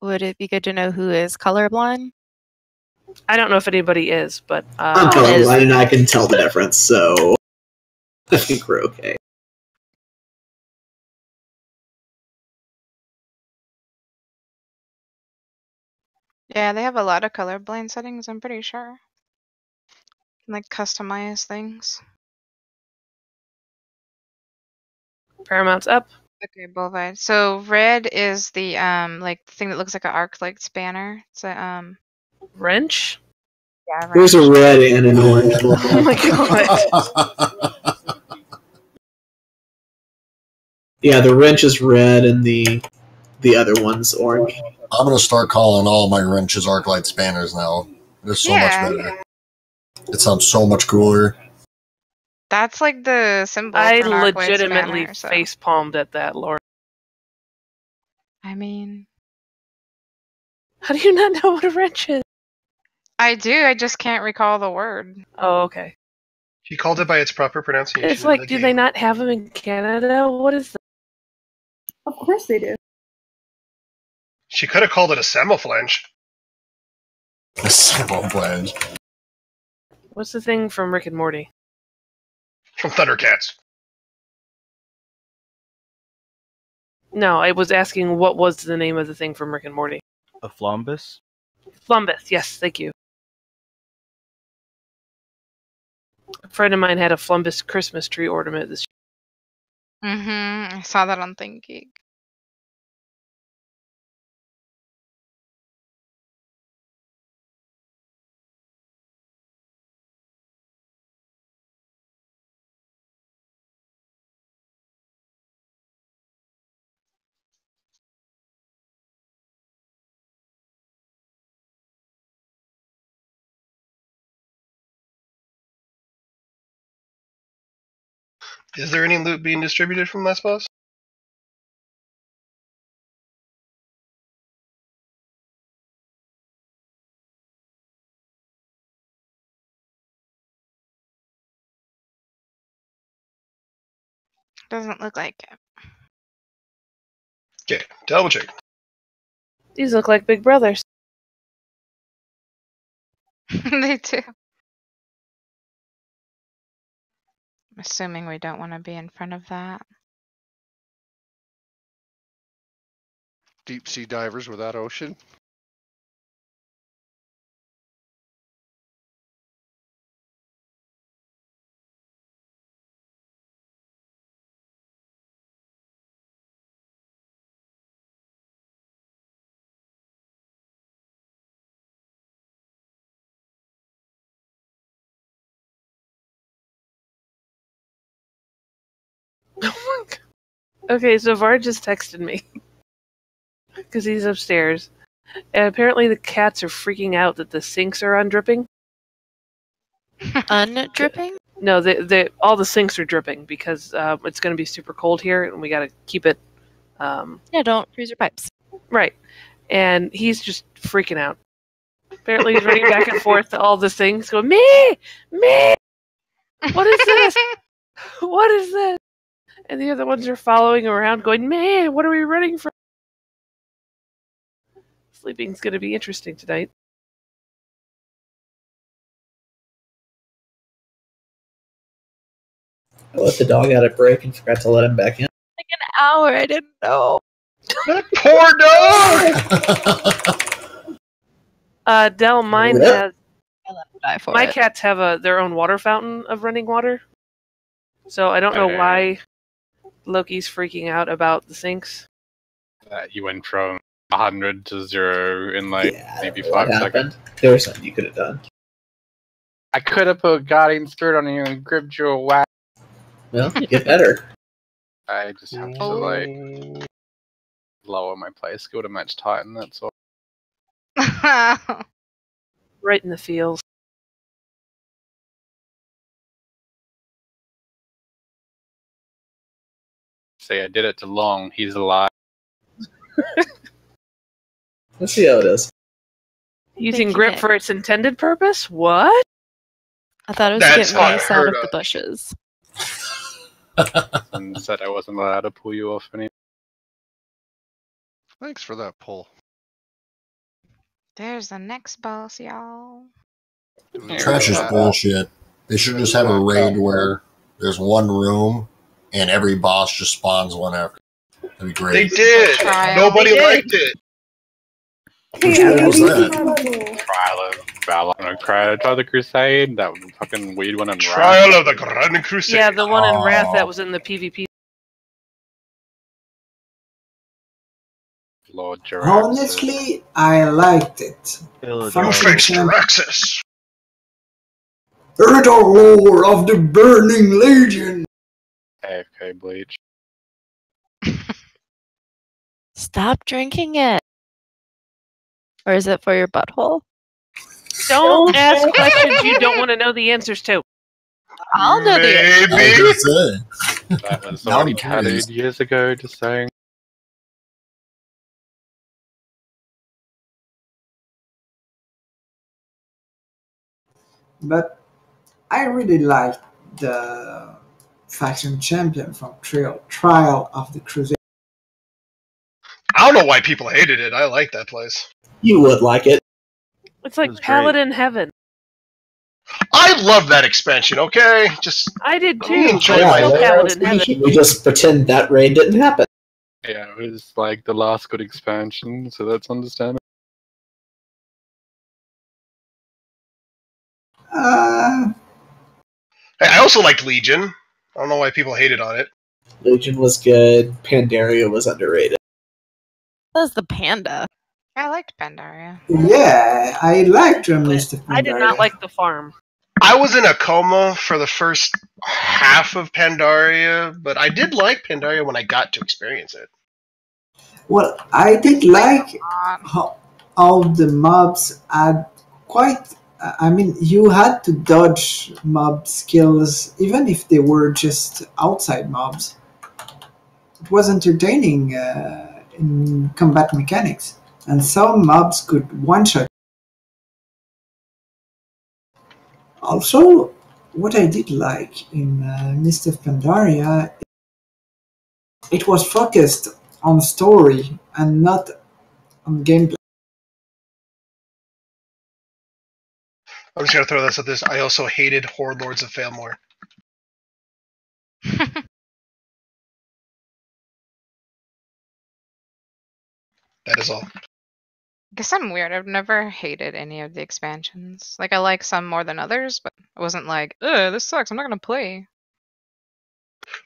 Would it be good to know who is colorblind? I don't know if anybody is, but... I'm colorblind and I can tell the difference, so I think we're okay. Yeah, they have a lot of colorblind settings, I'm pretty sure. Like customize things. Paramount's up. Okay, Bolvide. So red is the like thing that looks like an arc like spanner. It's a wrench? Yeah, wrench. There's a red and an orange. Oh my god. Yeah, the wrench is red and the other one's orange. I'm gonna start calling all my wrenches arclight spanners now. They're so much better. It sounds so much cooler. That's like the symbol. I for an arc light legitimately spanner, so. face palmed at that, Laura. I mean, how do you not know what a wrench is? I do. I just can't recall the word. Oh, okay. She called it by its proper pronunciation. It's like, do they not have them in Canada? What is that? Of course they do. She could have called it a semiflange. A semiflange. What's the thing from Rick and Morty? From Thundercats. No, I was asking what was the name of the thing from Rick and Morty. A flombus? Flumbus, yes, thank you. A friend of mine had a Flumbus Christmas tree ornament this year. I saw that on ThinkGeek. Is there any loot being distributed from last boss? Doesn't look like it. Okay, double check. These look like big brothers. They do. I'm assuming we don't want to be in front of that. Deep sea divers without ocean. Okay, so Var just texted me. Because he's upstairs. And apparently the cats are freaking out that the sinks are undripping. Undripping? No, all the sinks are dripping because it's going to be super cold here and we got to keep it... Yeah, don't freeze your pipes. Right. And he's just freaking out. Apparently he's running back and forth to all the things going, me! What is this? What is this? And the other ones are following around going, man, what are we running from? Sleeping's going to be interesting tonight. I let the dog out at break and forgot to let him back in. Like an hour, I didn't know. That poor dog! Del, mine Yep. has... I left to die for My it. cats have their own water fountain of running water. So I don't know why Loki's freaking out about the sinks. You went from 100 to 0 in like maybe What 5 happened? seconds. There was something you could have done. I could have put Guardian Spirit on you and gripped your whack. Well, get better. I just have to like lower my play skill to match Titan. That's all. Right in the feels. See, I did it to Long. He's alive. Let's see how it is. Using grip for its intended purpose? What? I thought it was That's getting nice out unheard of the of. bushes. And said I wasn't allowed to pull you off any. Thanks for that pull. There's the next boss, y'all. Trash is bullshit. They should just have a raid where there's one room and every boss just spawns one after. That'd be great. They did. Nobody liked it. Which one was that? Trial of Valor. Trial of the Crusade. That fucking weird one in Trial of the Grand Crusade. Yeah, the one in Wrath that was in the PvP. Lord Jiraxis. Honestly, I liked it. Thanks, Jiraxis. Riddle Lord of the Burning Legion. AFK Bleach. Stop drinking it. Or is it for your butthole? Don't ask questions you don't want to know the answers to. I'll know the answers. That was already carried years ago, just saying. But I really liked the faction champion from Trial of the Crusade. I don't know why people hated it. I like that place. You would like it. It's like Paladin Heaven. I love that expansion, okay? Just I did too. enjoy but my still life. Paladin Heaven. We just pretend that raid didn't happen. Yeah, it was like the last good expansion, so that's understandable. Hey, I also liked Legion. I don't know why people hated on it. Legion was good. Pandaria was underrated. That was the panda. I liked Pandaria. Yeah, I liked Reminiscent of I did not like the farm. I was in a coma for the first half of Pandaria, but I did like Pandaria when I got to experience it. Well, I did like how all the mobs had quite. I mean, you had to dodge mob skills even if they were just outside mobs. It was entertaining in combat mechanics, and some mobs could one-shot. Also, what I did like in Mist of Pandaria, it was focused on story and not on gameplay. I'm just gonna throw this at this. I also hated Horde Lords of Failmore. That is all. I guess I'm weird. I've never hated any of the expansions. Like, I like some more than others, but I wasn't like, ugh, this sucks, I'm not gonna play.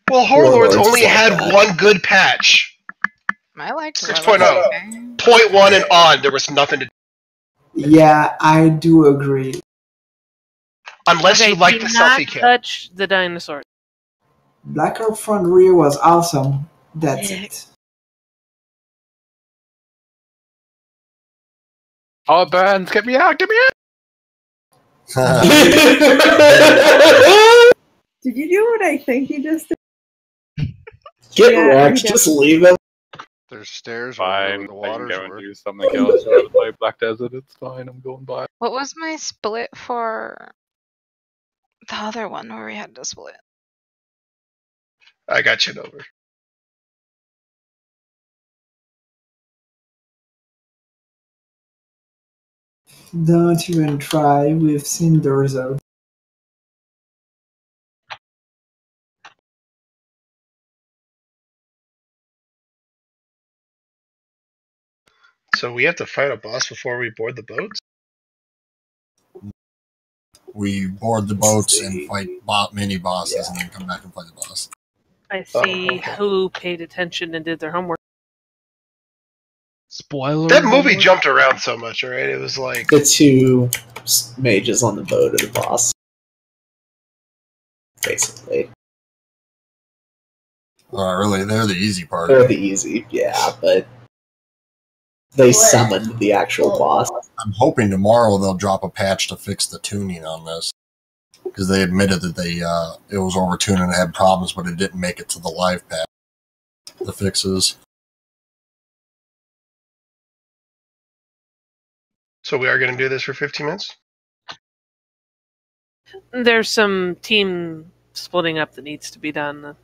Well, Horde Lords only had one good patch. I liked 6.0. Point 1 and on, there was nothing to do. Yeah, I do agree. Unless you like do the not selfie cam. touch the dinosaurs. Black Ops Front Rear was awesome. That's it. Oh, it burns! Get me out! Get me out! Did you do what I think you just did? Get Yeah, wrecked, you just did. leave him. There's stairs Fine, where the I can water's go and were. do something else. Rather play Black Desert. It's fine. I'm going by. What was my split for the other one where we had to split? I got you over. Don't even try. We've seen the result. So we have to fight a boss before we board the boats? We board the boats and fight mini bosses and then come back and fight the boss. I see who paid attention and did their homework. Spoiler. That movie jumped around so much, right? It was like... The two mages on the boat are the boss. Basically. Really, they're the easy part. They're the easy, yeah, but they summoned the actual boss. I'm hoping tomorrow they'll drop a patch to fix the tuning on this. Because they admitted that it was overtuned and it had problems, but it didn't make it to the live patch. The fixes. So we are going to do this for 15 minutes? There's some team splitting up that needs to be done.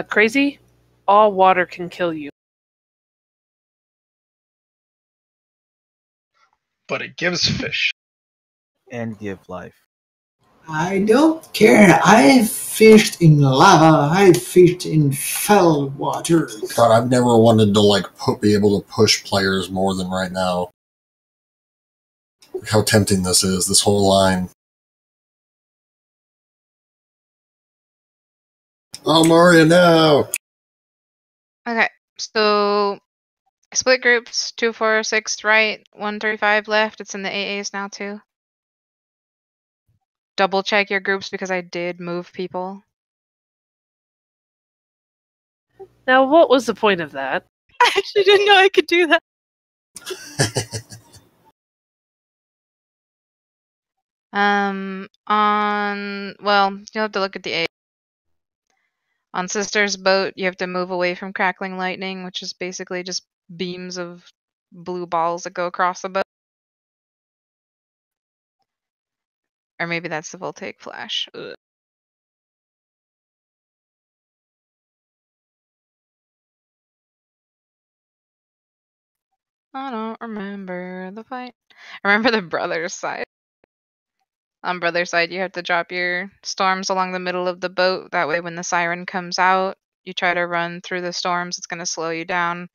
Crazy? All water can kill you. But it gives fish. And give life. I don't care. I've fished in lava. I've fished in fell water. God, I've never wanted to be able to push players more than right now. Look how tempting this is, this whole line. Oh, Mario, no! Okay, so split groups, 2, 4, 6 right, 135 left. It's in the AAs now too. Double check your groups because I did move people. Now, what was the point of that? I actually didn't know I could do that. Well, you'll have to look at the A. On Sister's boat, you have to move away from crackling lightning, which is basically just beams of blue balls that go across the boat. Or maybe that's the voltaic flash. Ugh. I don't remember the fight. I remember the brother's side. On brother's side, you have to drop your storms along the middle of the boat. That way when the siren comes out, you try to run through the storms. It's going to slow you down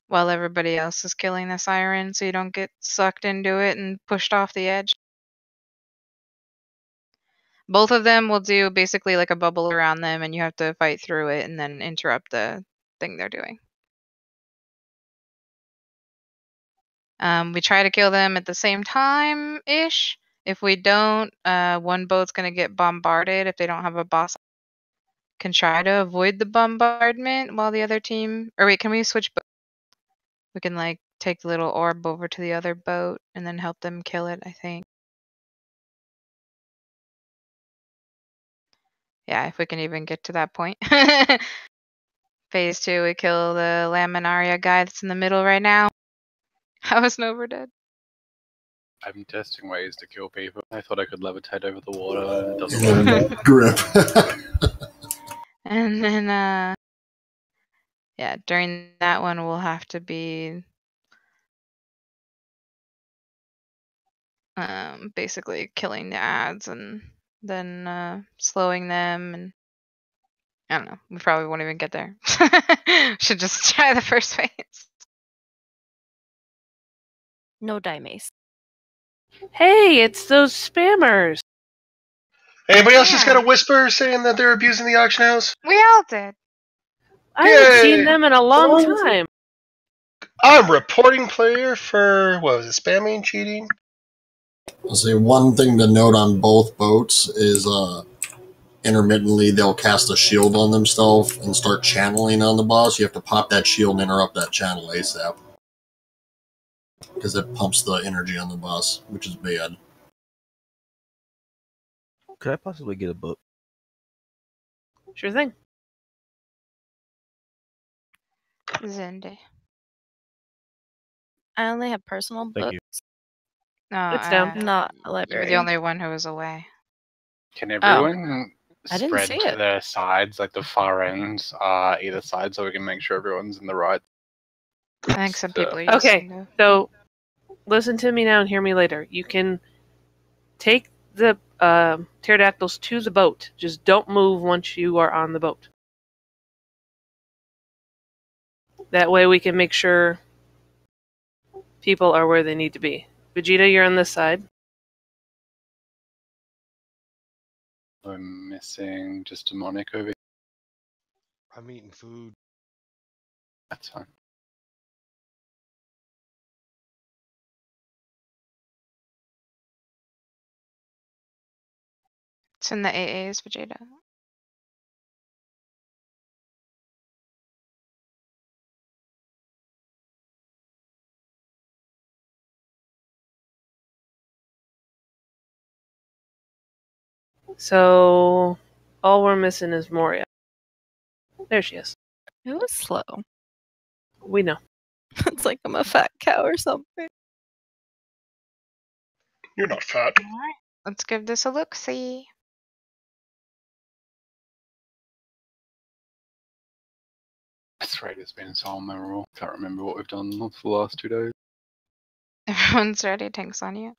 while everybody else is killing the siren so you don't get sucked into it and pushed off the edge. Both of them will do basically like a bubble around them, and you have to fight through it and then interrupt the thing they're doing. We try to kill them at the same time-ish. If we don't, one boat's going to get bombarded if they don't have a boss. Can try to avoid the bombardment while the other team... Or wait, can we switch boats? We can like take the little orb over to the other boat and then help them kill it, I think. Yeah, if we can even get to that point. Phase 2, we kill the Laminaria guy that's in the middle right now. How is Nova dead? I'm testing ways to kill people. I thought I could levitate over the water, and it doesn't work. Grip. And then, yeah, during that one, we'll have to be basically killing the ads and then slowing them. And I don't know, we probably won't even get there. Should just try the first phase. No die mace. Hey, it's those spammers. Anybody else just got a whisper saying that they're abusing the auction house? We all did. I haven't seen them in a long time. I'm reporting player for, what was it, spamming, cheating? I'll say one thing to note on both boats is intermittently they'll cast a shield on themselves and start channeling on the boss. You have to pop that shield and interrupt that channel ASAP. Because it pumps the energy on the boss, which is bad. Could I possibly get a book? Sure thing. Zende. I only have personal Thank books. you. No, It's down. Not a you were library. the only one who was away. Can everyone I didn't spread see to it. their sides, like the far ends, either side, so we can make sure everyone's in the right? I think some people are using Okay, them. so listen to me now and hear me later. You can take the pterodactyls to the boat. Just don't move once you are on the boat. That way we can make sure people are where they need to be. Vegeta, you're on this side. I'm missing just demonic over here. I'm eating food. That's fine. It's in the AAs, Vegeta. So all we're missing is Moria. There she is. It was slow. We know. It's like I'm a fat cow or something. You're not fat. Alright, let's give this a look-see. This raid has been so memorable. Can't remember what we've done for the last 2 days. Everyone's ready, tanks on you.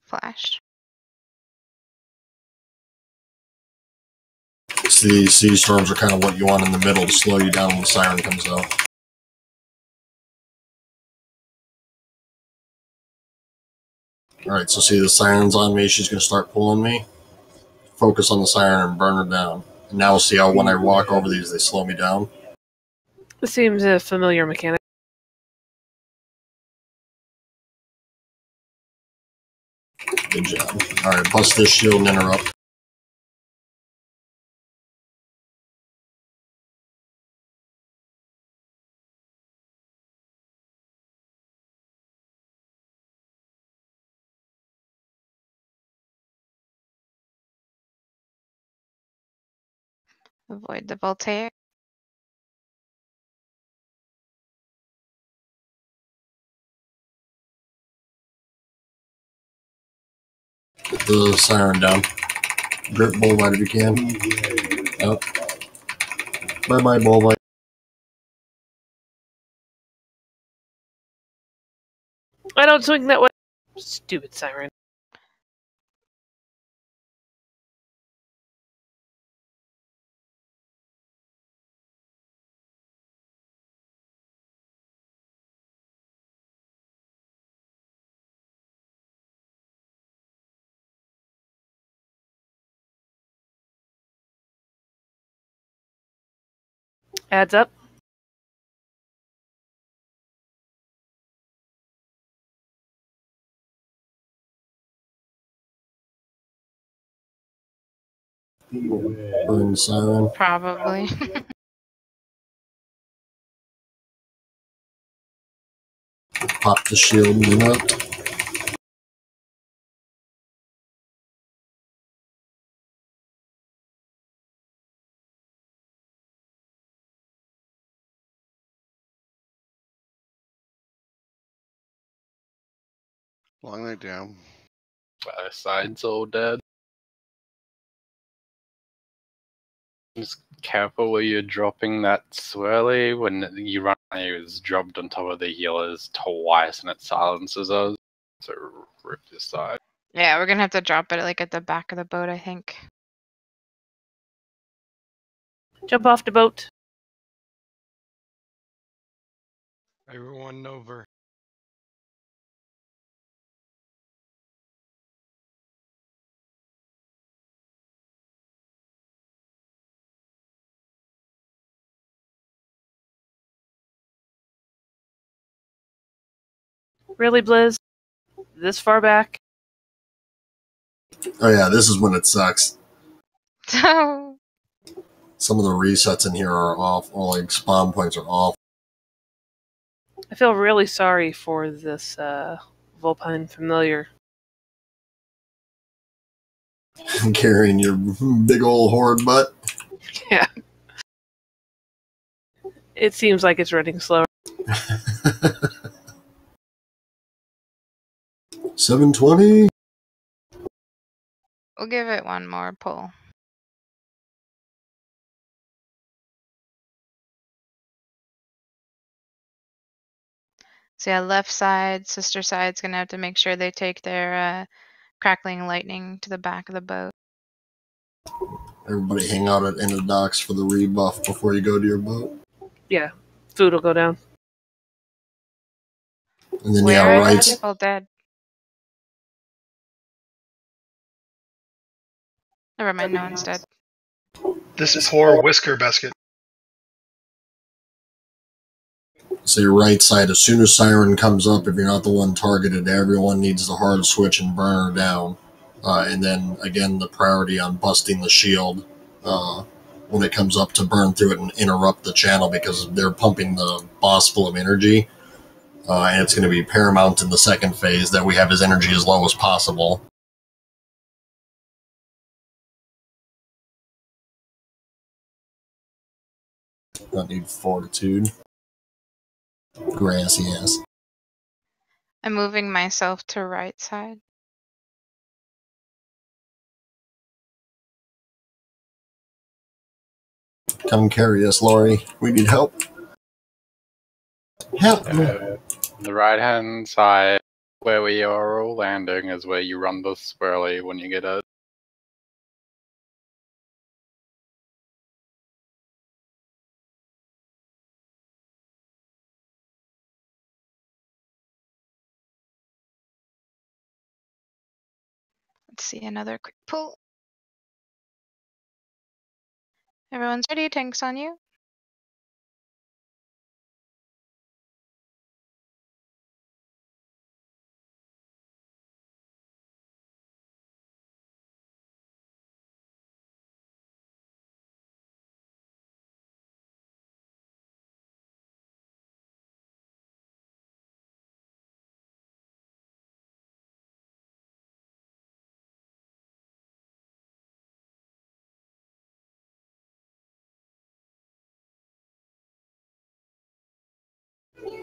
Flash. So these sea storms are kind of what you want in the middle to slow you down when the siren comes out. Alright, so see the siren's on me, she's going to start pulling me. Focus on the siren and burn her down. And now see how when I walk over these, they slow me down. This seems a familiar mechanic. Good job. Alright, bust this shield and interrupt. Avoid the voltaic. Get the siren down. Grip Bullbite if you can. Yep. Bye-bye, Bullbite. I don't swing that way. Stupid siren. Adds up. Burn the siren. Probably. Pop the shield and interrupt. Long night down. Side's all dead. Just careful where you're dropping that swirly. When you run, it's dropped on top of the healers twice and it silences us. So rip this side. Yeah, we're gonna have to drop it like at the back of the boat, I think. Jump off the boat. Everyone over. Really, Blizz? This far back? Oh yeah, this is when it sucks. So Some of the resets in here are off, or like spawn points are off. I feel really sorry for this Vulpine familiar. Carrying your big old horde butt. Yeah. It seems like it's running slower. 720. we'll give it one more pull. So yeah, left side, sister side's gonna have to make sure they take their crackling lightning to the back of the boat. Everybody hang out at end of docks for the rebuff before you go to your boat. Yeah, food will go down. And then Where yeah, are right. the people dead? Never mind, no one's dead. This poor Whisker Biscuit. So your right side, as soon as Siren comes up, if you're not the one targeted, everyone needs the hard switch and burn her down. And then, again, the priority on busting the shield when it comes up to burn through it and interrupt the channel because they're pumping the boss full of energy. And it's going to be paramount in the second phase that we have his energy as low as possible. I need fortitude. Grassy ass. I'm moving myself to right side. Come carry us, Lori. We need help. Help! The right-hand side, where we are all landing, is where you run the swirly when you get it. Let's see, another quick pull. Everyone's ready, tanks on you.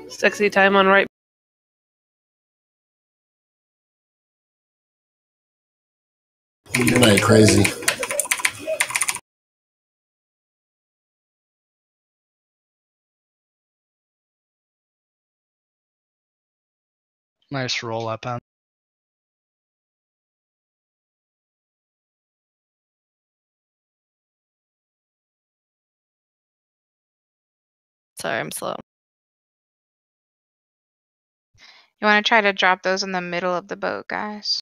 Sexy time on right. Good night, crazy. Nice roll up, man. Sorry, I'm slow. You want to try to drop those in the middle of the boat, guys.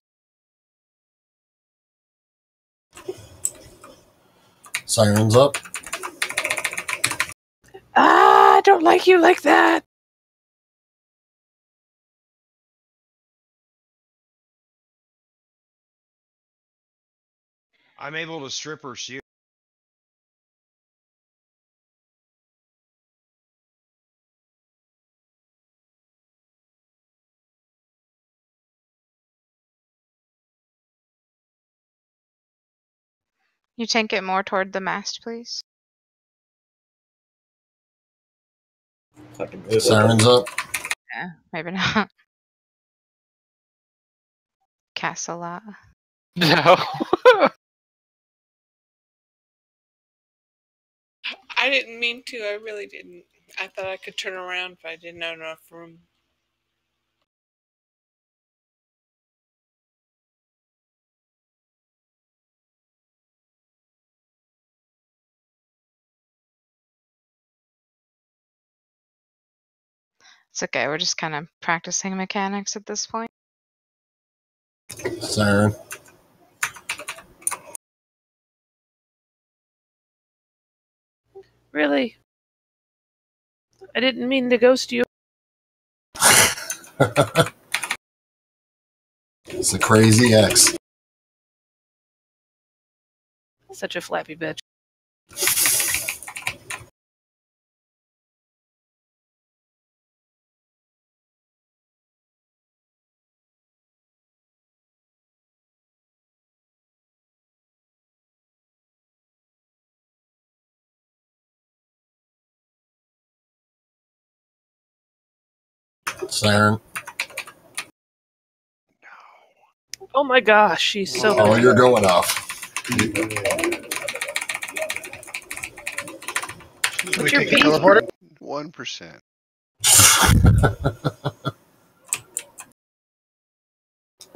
Sirens up. Ah, I don't like you like that. I'm able to strip her shield. You tank it more toward the mast, please. Sirens up. Yeah, maybe not. Cast a lot. No. I didn't mean to. I really didn't. I thought I could turn around if I didn't have enough room. It's okay, we're just kind of practicing mechanics at this point. Siren. Really? I didn't mean to ghost you. It's a crazy X. Such a flappy bitch. Siren. Oh my gosh, she's so Oh, you're going off. What's your beat? 1%.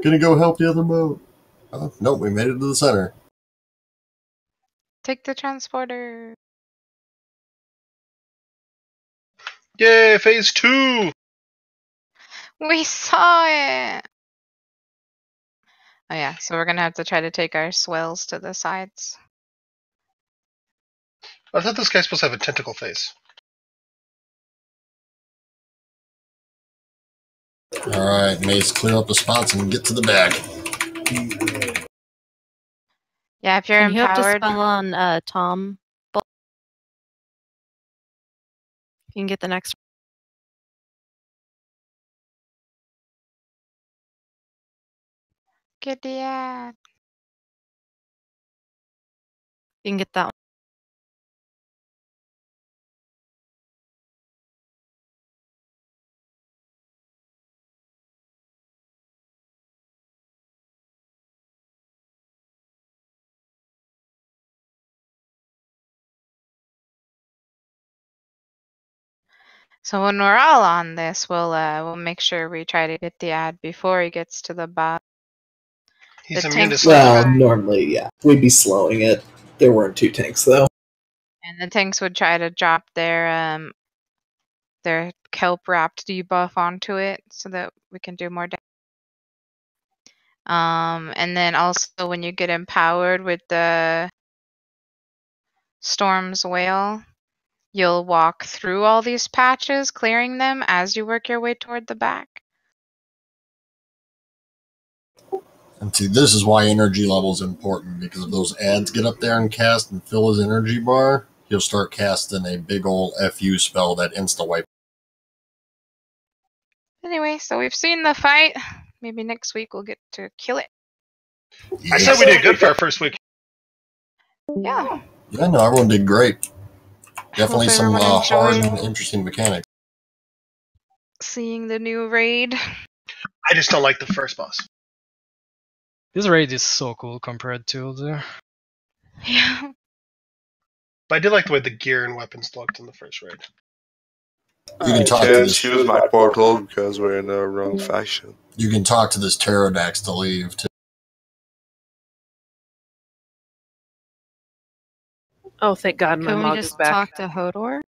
Gonna go help the other boat. Oh, nope, we made it to the center. Take the transporter. Yay, phase 2! We saw it! Oh yeah, so we're gonna have to try to take our swells to the sides. I thought this guy's supposed to have a tentacle face. Alright, Mace, clear up the spots and get to the back. Yeah, if you're Can you have to empowered. spell on Tom? You can get the next. Get the ad. You can get that one. So when we're all on this, we'll make sure we try to get the ad before he gets to the bot. He's The immune to tanks sleep. would Well, try, normally, yeah. We'd be slowing it. There weren't 2 tanks, though. and the tanks would try to drop their kelp wrapped debuff onto it so that we can do more damage. And then also when you get empowered with the Storm's Whale, you'll walk through all these patches, clearing them as you work your way toward the back. And see, this is why energy level is important, because if those ads get up there and cast and fill his energy bar, he'll start casting a big old FU spell that insta-wipe. Anyway, so we've seen the fight. Maybe next week we'll get to kill it. I said we did good for our first week. Yeah. Yeah, no, everyone did great. Definitely Hope some everyone hard enjoyed and interesting mechanics. seeing the new raid. I just don't like the first boss. This raid is so cool compared to the. Yeah. But I did like the way the gear and weapons looked in the first raid. You can talk to Can't this. use my portal because we're in the wrong faction. You can talk to this Pterodax to leave too. Oh, thank God, my Can we mug is just back. talk to Hodor?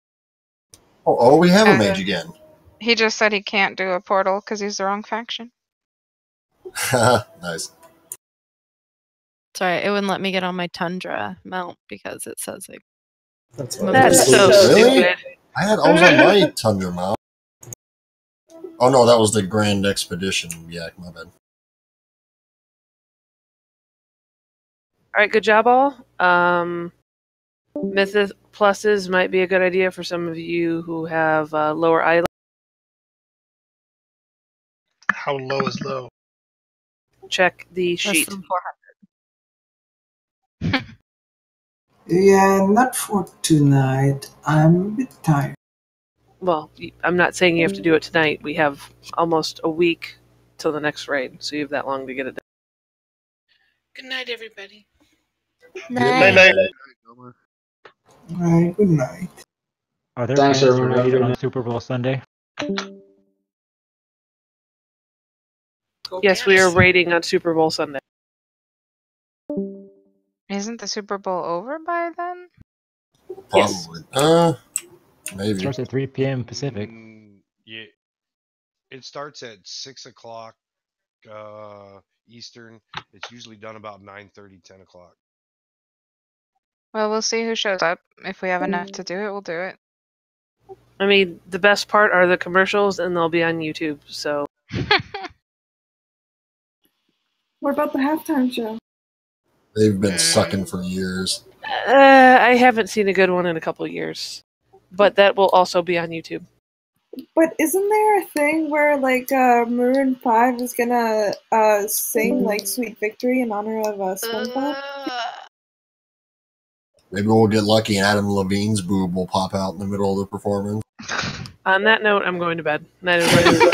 Oh, we have a mage again. He just said he can't do a portal because he's the wrong faction. Nice. Sorry, it wouldn't let me get on my Tundra mount because it says like. That's so Really? stupid. I was on my Tundra mount. Oh no, that was the Grand Expedition. Yeah, my bad. All right, good job, all. Mythic pluses might be a good idea for some of you who have lower eye. How low is low? Check the Less sheet. than 400. Yeah, not for tonight. I'm a bit tired. Well, I'm not saying you have to do it tonight. We have almost a week till the next raid, so you have that long to get it done. Good night, everybody. Night night. Alright, good night. Are there Thanks, plans to everyone. Have a raid good on night. Super Bowl Sunday? Yes, we are raiding on Super Bowl Sunday. Isn't the Super Bowl over by then? Probably. Maybe. Starts at 3 p.m. Pacific. Yeah, it starts at 6 o'clock Eastern. It's usually done about 9:30, 10 o'clock. Well, we'll see who shows up. If we have enough to do it, we'll do it. I mean, the best part are the commercials, and they'll be on YouTube. So What about the halftime show? They've been sucking for years. I haven't seen a good one in a couple of years, but that will also be on YouTube. But isn't there a thing where like Maroon 5 is gonna sing like Sweet Victory in honor of SpongeBob? Maybe we'll get lucky and Adam Levine's boob will pop out in the middle of the performance. On that note, I'm going to bed. Night, everybody.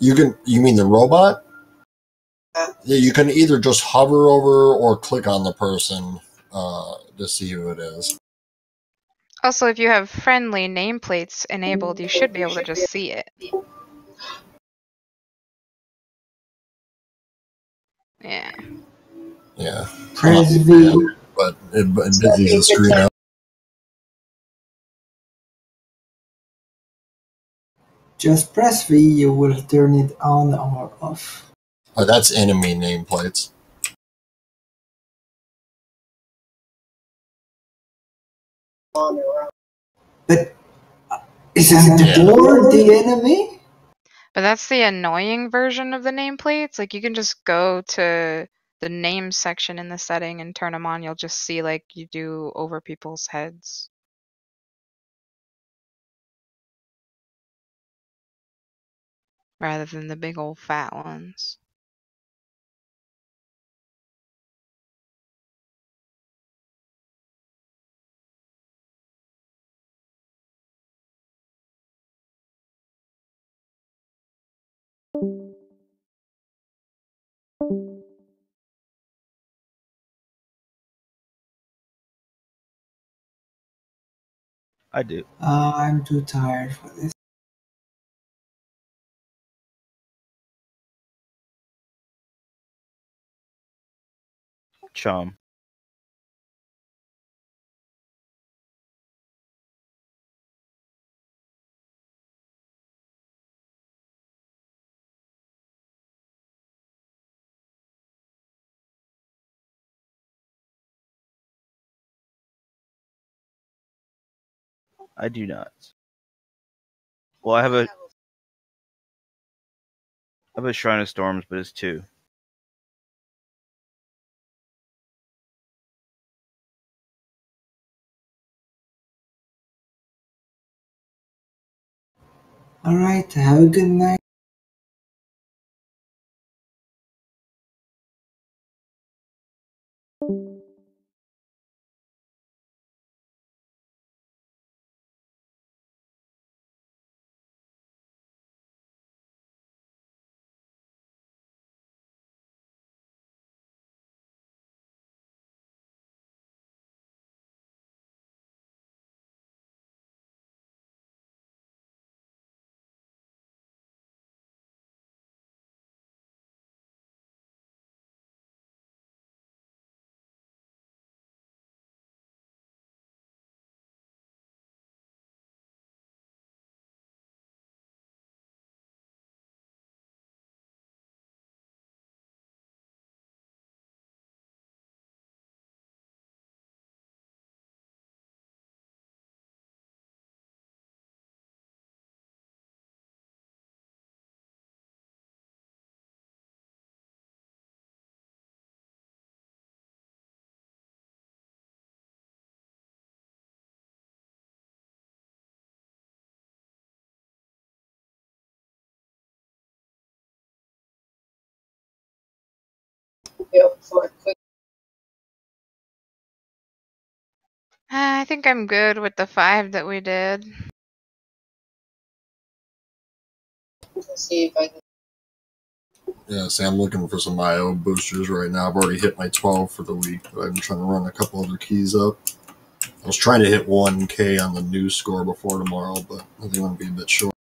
You mean the robot? Yeah, you can either just hover over or click on the person to see who it is. Also, if you have friendly nameplates enabled, you should be able to just see it. Yeah. Yeah. Press V. But it busies the screen out. Just press V, you will turn it on or off. Oh, that's enemy nameplates. But isn't the board the enemy? But that's the annoying version of the nameplates. Like, you can just go to the name section in the setting and turn them on. You'll just see like you do over people's heads. Rather than the big old fat ones. I do. I'm too tired for this. Chum. I do not. Well, I have a Shrine of Storms, but it's 2. Alright, have a good night. I think I'm good with the 5 that we did. Yeah, see, I'm looking for some IO boosters right now. I've already hit my 12 for the week, but I'm trying to run a couple other keys up. I was trying to hit 1K on the new score before tomorrow, but I think I'm going to be a bit short.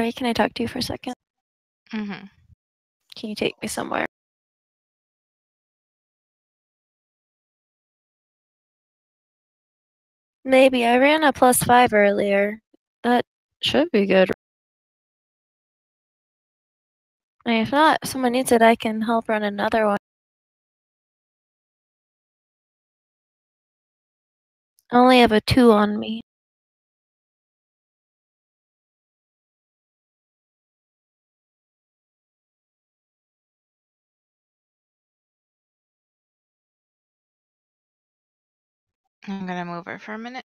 Sorry, can I talk to you for a second? Mm-hmm. Can you take me somewhere? Maybe. I ran a +5 earlier. That should be good. And if not, if someone needs it, I can help run another one. I only have a 2 on me. I'm gonna move her for a minute.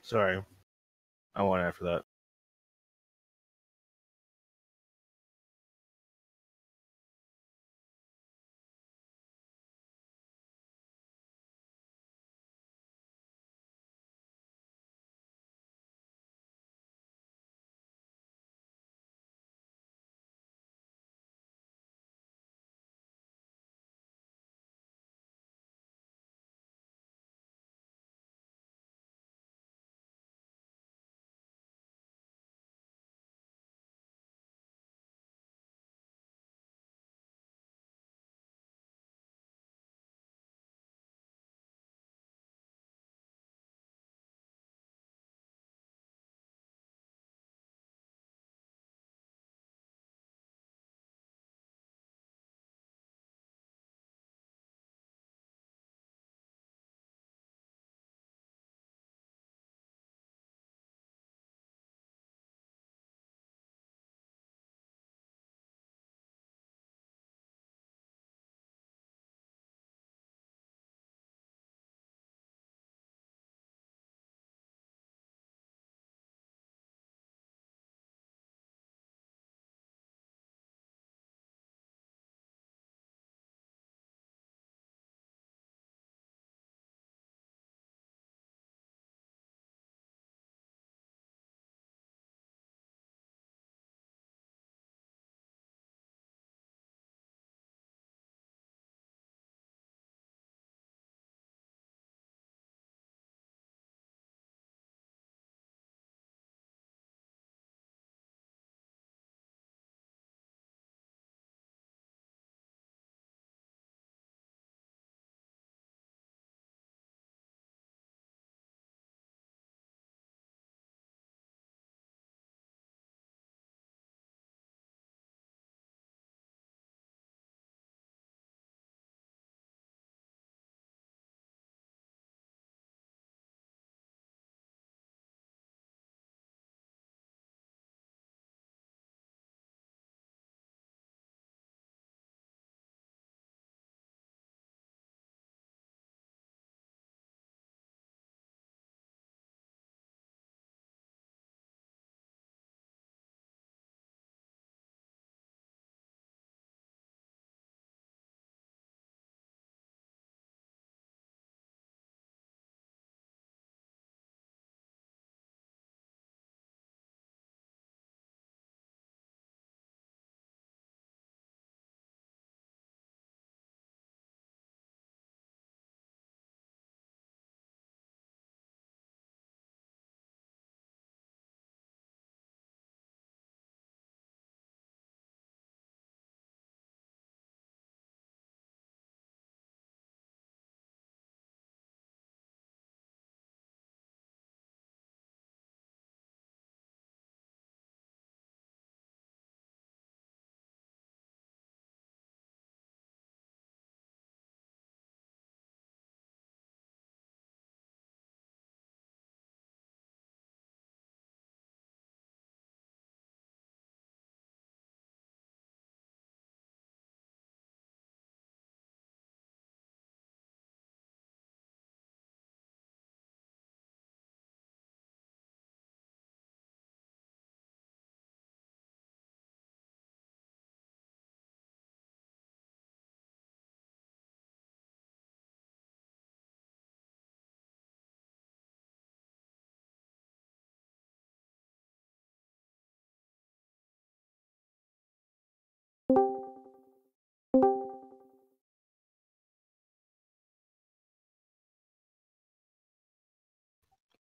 Sorry. I want after that.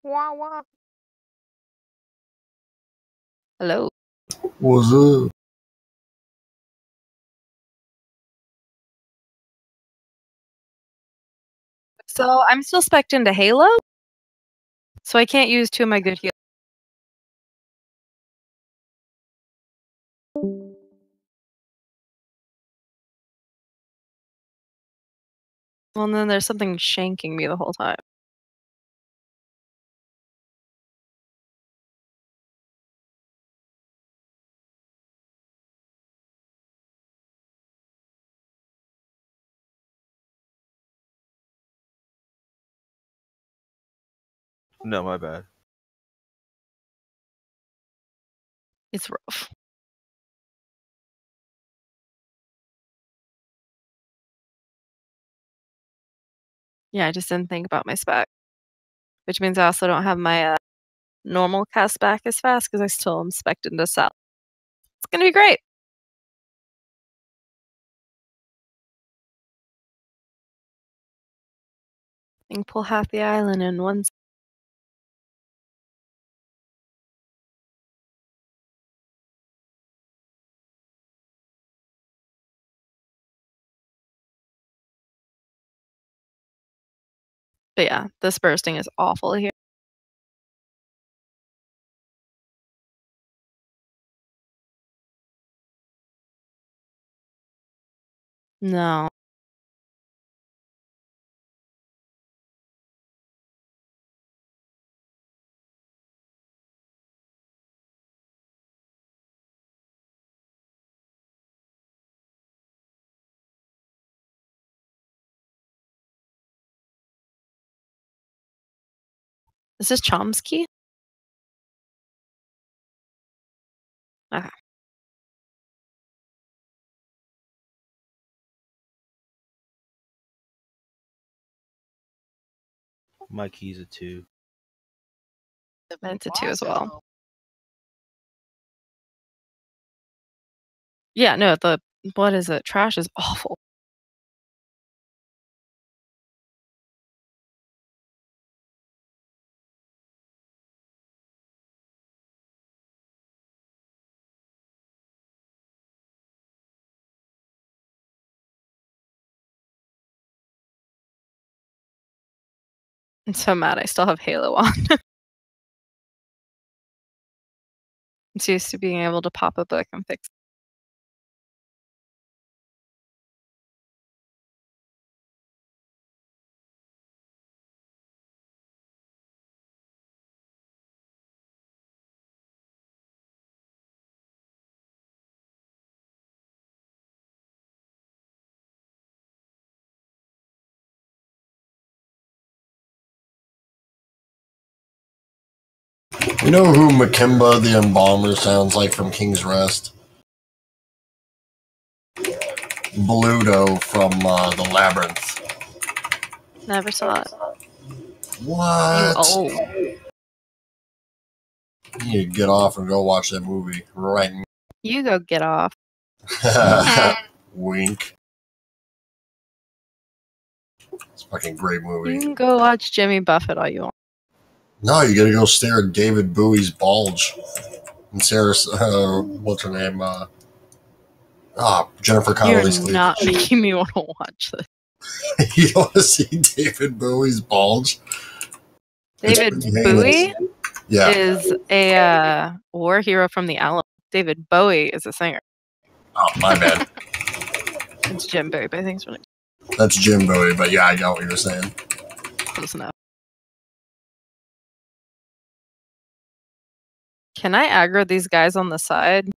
Wah wah. Hello. What's up? So I'm still spec'd into Halo, so I can't use two of my good heals. Well, and then there's something shanking me the whole time. No, my bad. It's rough. Yeah, I just didn't think about my spec, which means I also don't have my normal cast back as fast because I still am spec'd into Sal. It's gonna be great. I can pull half the island in one. But yeah, this bursting is awful here. No. Is this Chomsky? Okay. My key's a 2. And it's a 2 as well. Yeah, no, what is it? Trash is awful. I'm so mad I still have Halo on. It's used to being able to pop a book and fix. You know who Makimba the Embalmer sounds like from King's Rest? Bluto from The Labyrinth. Never saw it. What? Oh. You need to get off and go watch that movie right now. You go get off. Wink. It's a fucking great You movie. can go watch Jimmy Buffett all you want. No, you gotta go stare at David Bowie's bulge. And Sarah, what's her name? Jennifer Connelly's You're not making me want to watch this. You want to see David Bowie's bulge? David It's Bowie Yeah. is a war hero from the Alamo. David Bowie is a singer. Oh, my bad. It's Jim Bowie, but I think it's really That's Jim Bowie, but yeah, I got what you're saying. close enough. Can I aggro these guys on the side?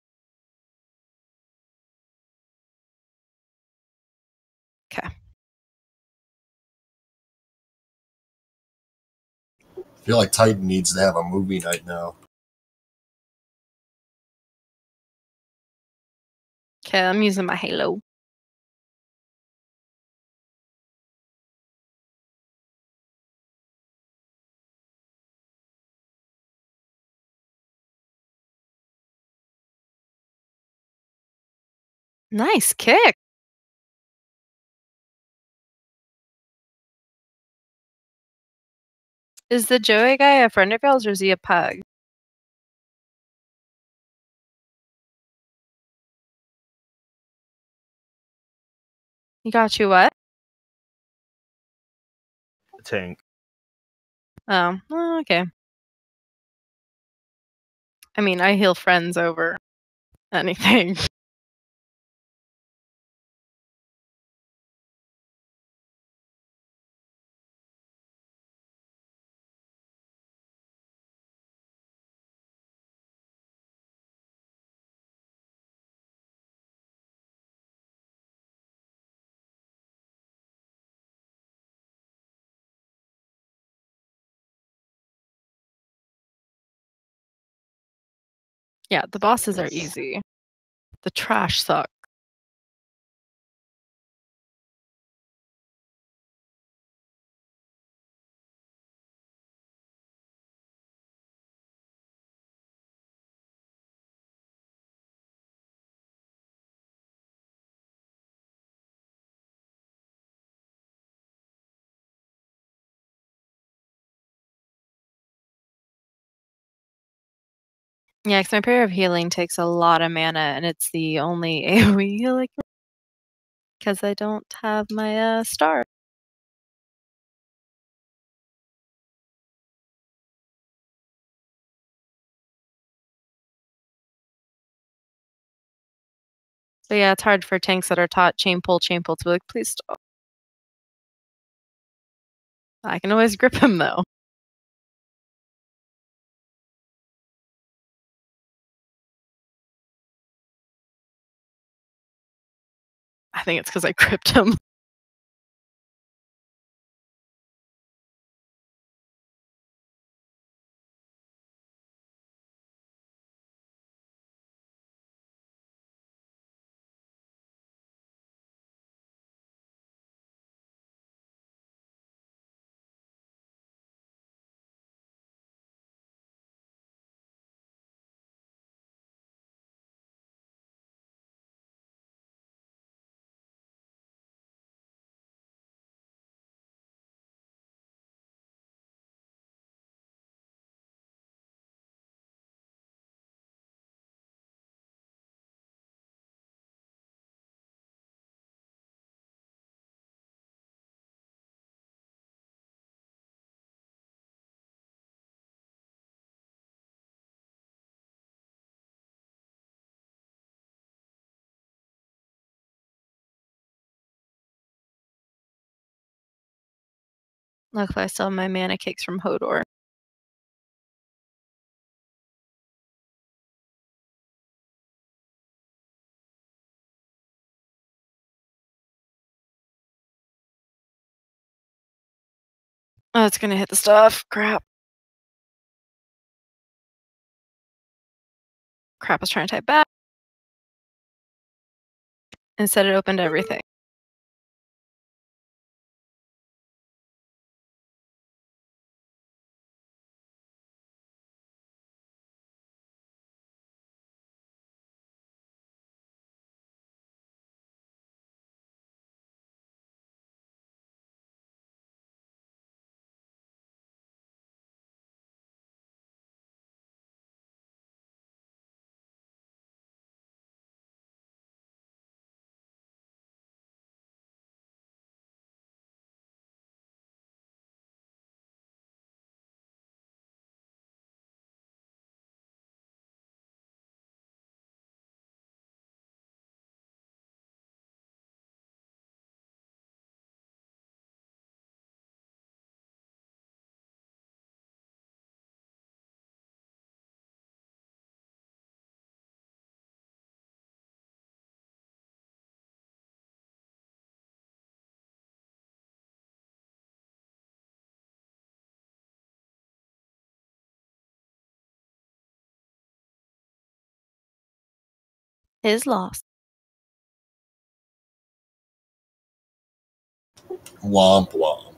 Okay. I feel like Titan needs to have a movie night now. Okay, I'm using my Halo. Nice kick. Is the Joey guy a friend of yours or is he a pug? He got you what? A tank. Oh, okay. I mean, I heal friends over anything. Yeah, the bosses are easy. The trash sucks. Yeah, 'cause my prayer of healing takes a lot of mana, and it's the only AoE healing because I don't have my star. So yeah, it's hard for tanks that are taught chain pull to be like, please stop. I can always grip him though. I think it's because I gripped him. Luckily, I still have my mana cakes from Hodor. Oh, it's gonna hit the stuff. Crap. Crap, I was trying to type back. Instead, it opened everything. His loss. Womp womp.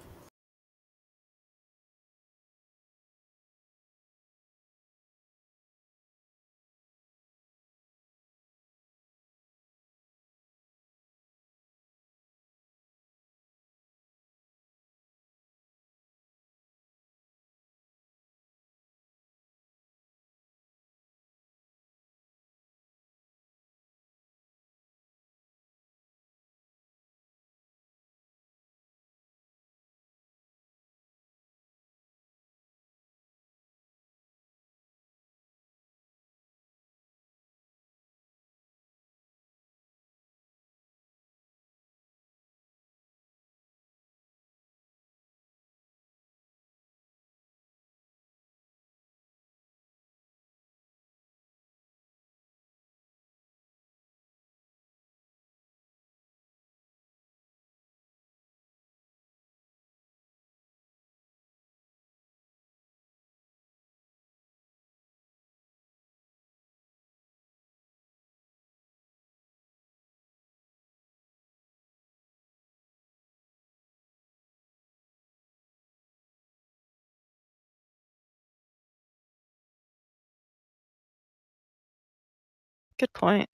Good point.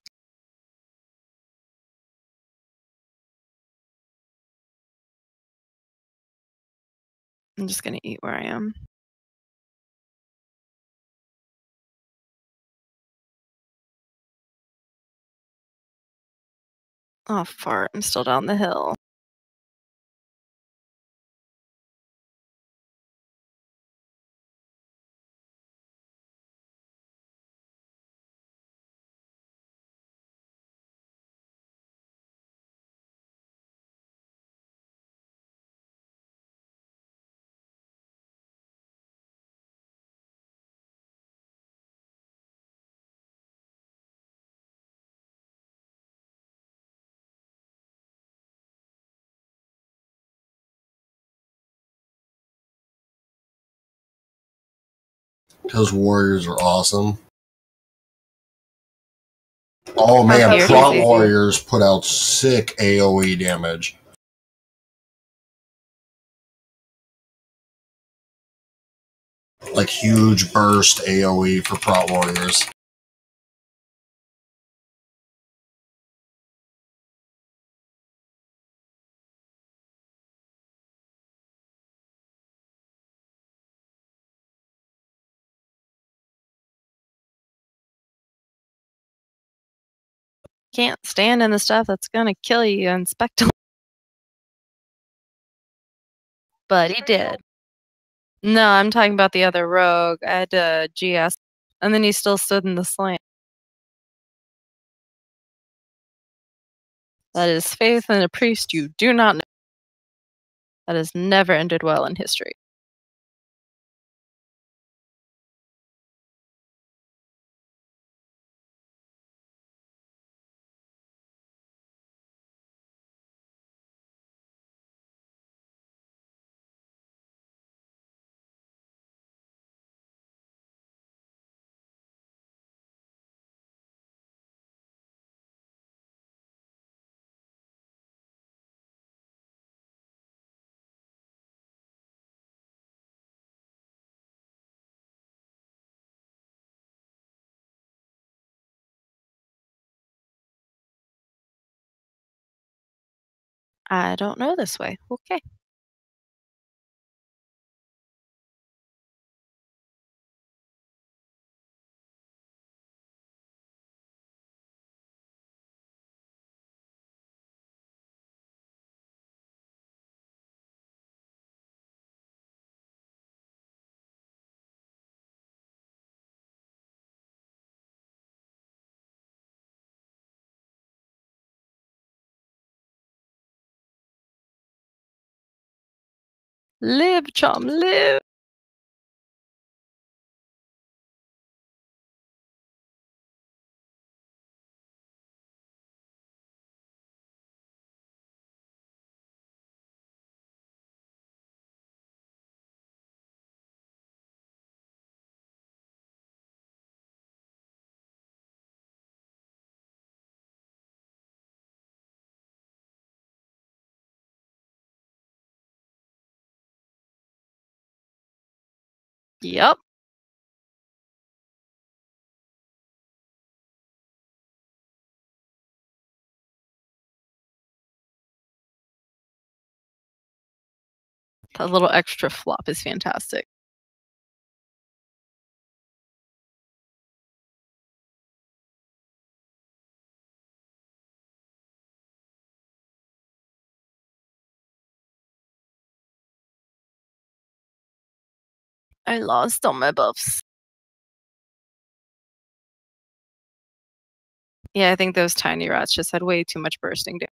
I'm just gonna eat where I am. Oh, fart. I'm still down the hill. Because warriors are awesome. Oh How's man, yours prot easy? warriors put out sick AoE damage. Like huge burst AoE for prot warriors. Can't stand in the stuff that's gonna kill you in Spectral. But he did. No, I'm talking about the other rogue. I had to GS, and then he still stood in the slant. That is faith in a priest you do not know. That has never ended well in history. I don't know this way. Okay. Live, chum, live. Yep. That little extra flop is fantastic. I lost all my buffs. Yeah, I think those tiny rats just had way too much bursting damage.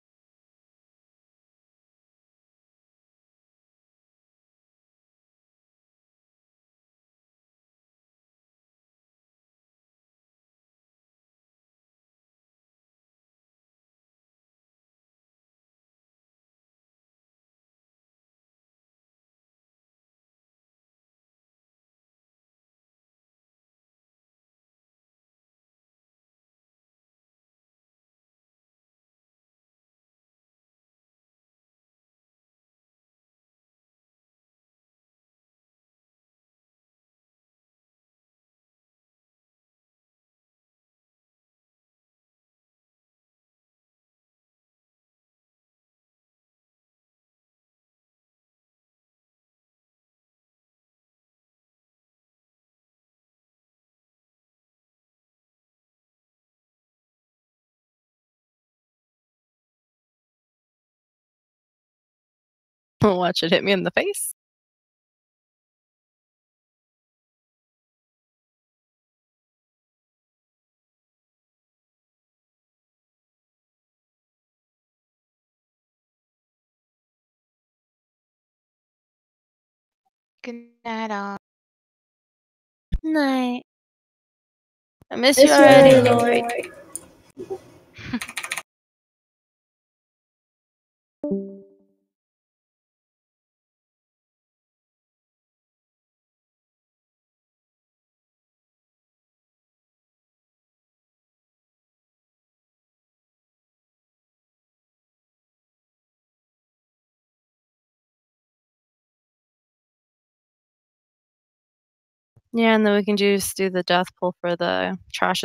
Watch it hit me in the face. Good night, all. Night. I miss you Miss you already, already, Lloyd. Yeah, and then we can just do the death pull for the trash.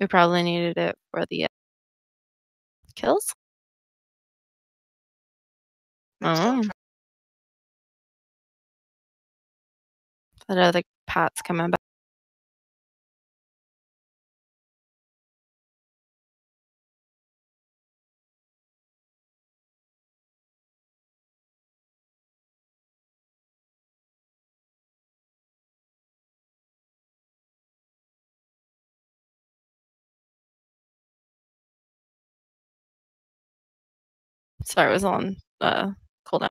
We probably needed it for the kills. Oh. That other Pat's coming back. Sorry, it was on cooldown.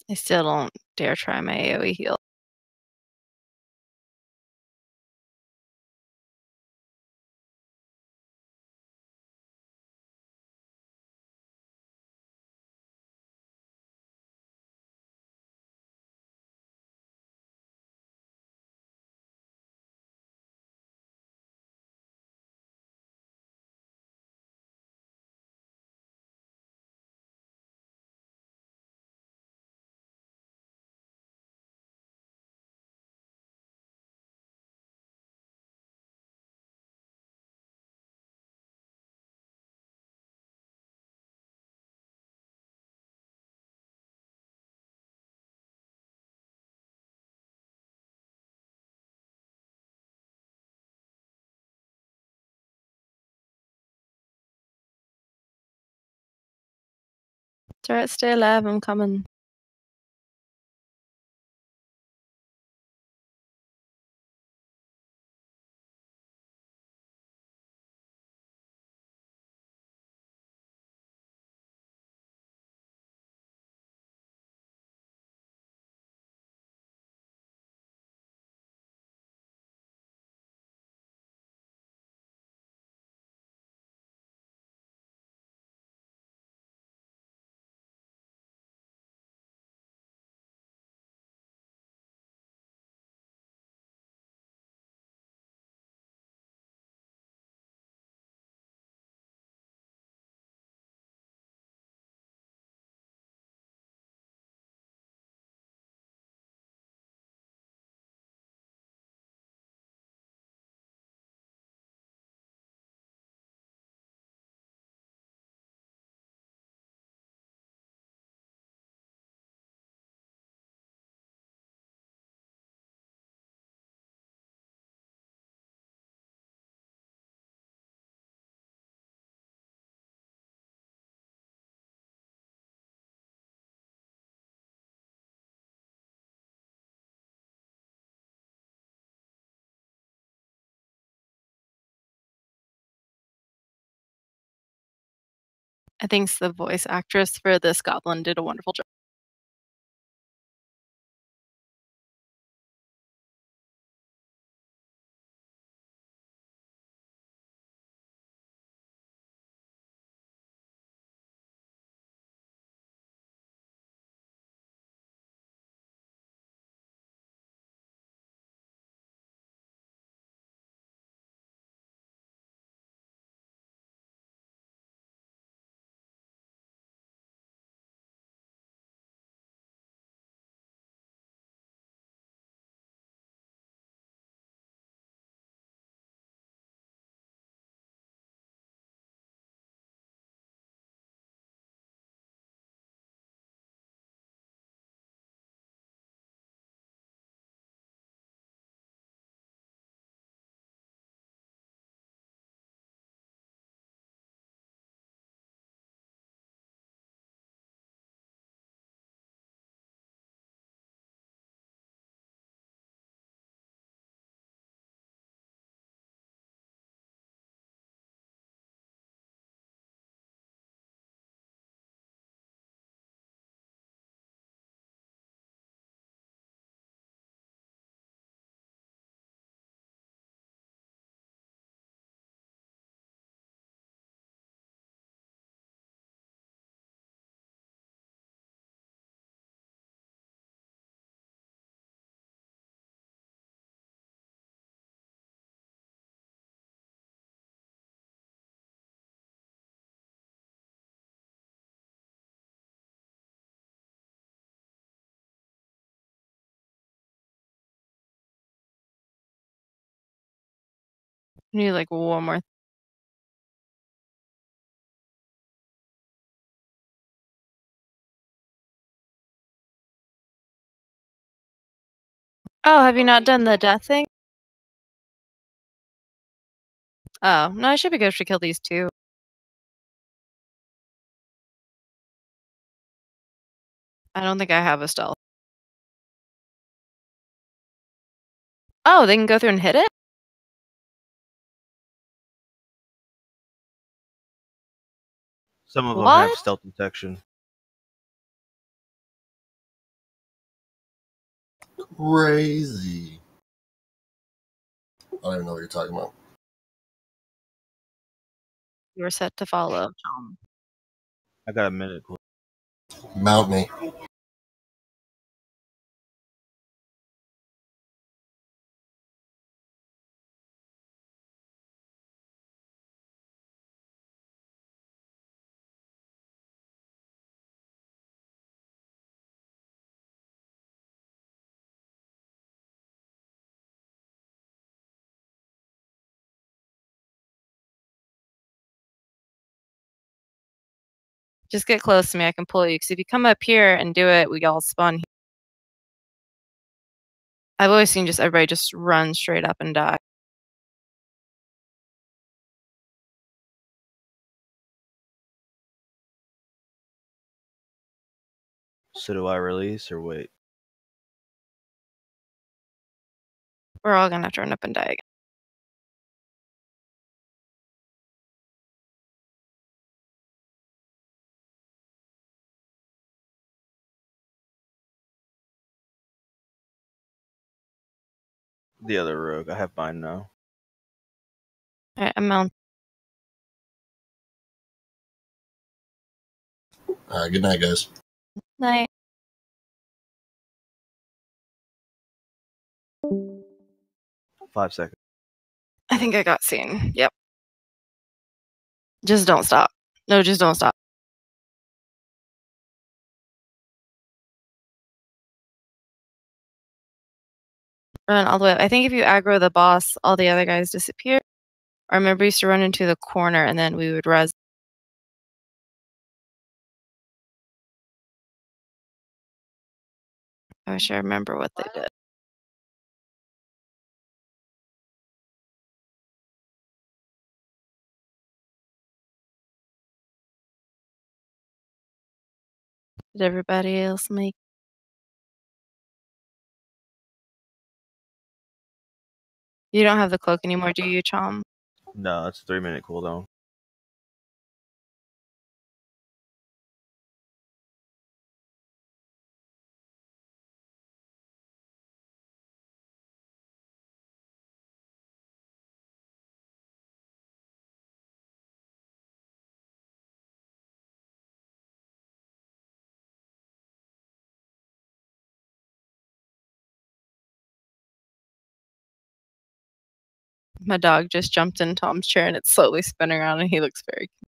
I still don't dare try my AoE heal. It's alright, stay alive, I'm coming. I think the voice actress for this goblin did a wonderful job. I need like one more. Oh, have you not done the death thing? Oh, no, I should be good to kill these two. I don't think I have a stealth. Oh, they can go through and hit it? Some of them have What? stealth detection. Crazy. I don't even know what you're talking about. You are set to follow. I got a minute. Mount me. Just get close to me. I can pull you. Because if you come up here and do it, we all spawn here. I've always seen just everybody just run straight up and die. So do I release or wait? We're all gonna have to run up and die again. The other rogue. I have mine now. Alright, I'm out. All right, good night, guys. Night. Five seconds. I think I got seen. Yep. Just don't stop. No, just don't stop. Run all the way up. I think if you aggro the boss, all the other guys disappear. I remember we used to run into the corner and then we would res. I wish I remember what they did. Did everybody else make? You don't have the cloak anymore, do you, Chom? No, it's a 3-minute cooldown. My dog just jumped in Tom's chair and it's slowly spinning around and he looks very cute.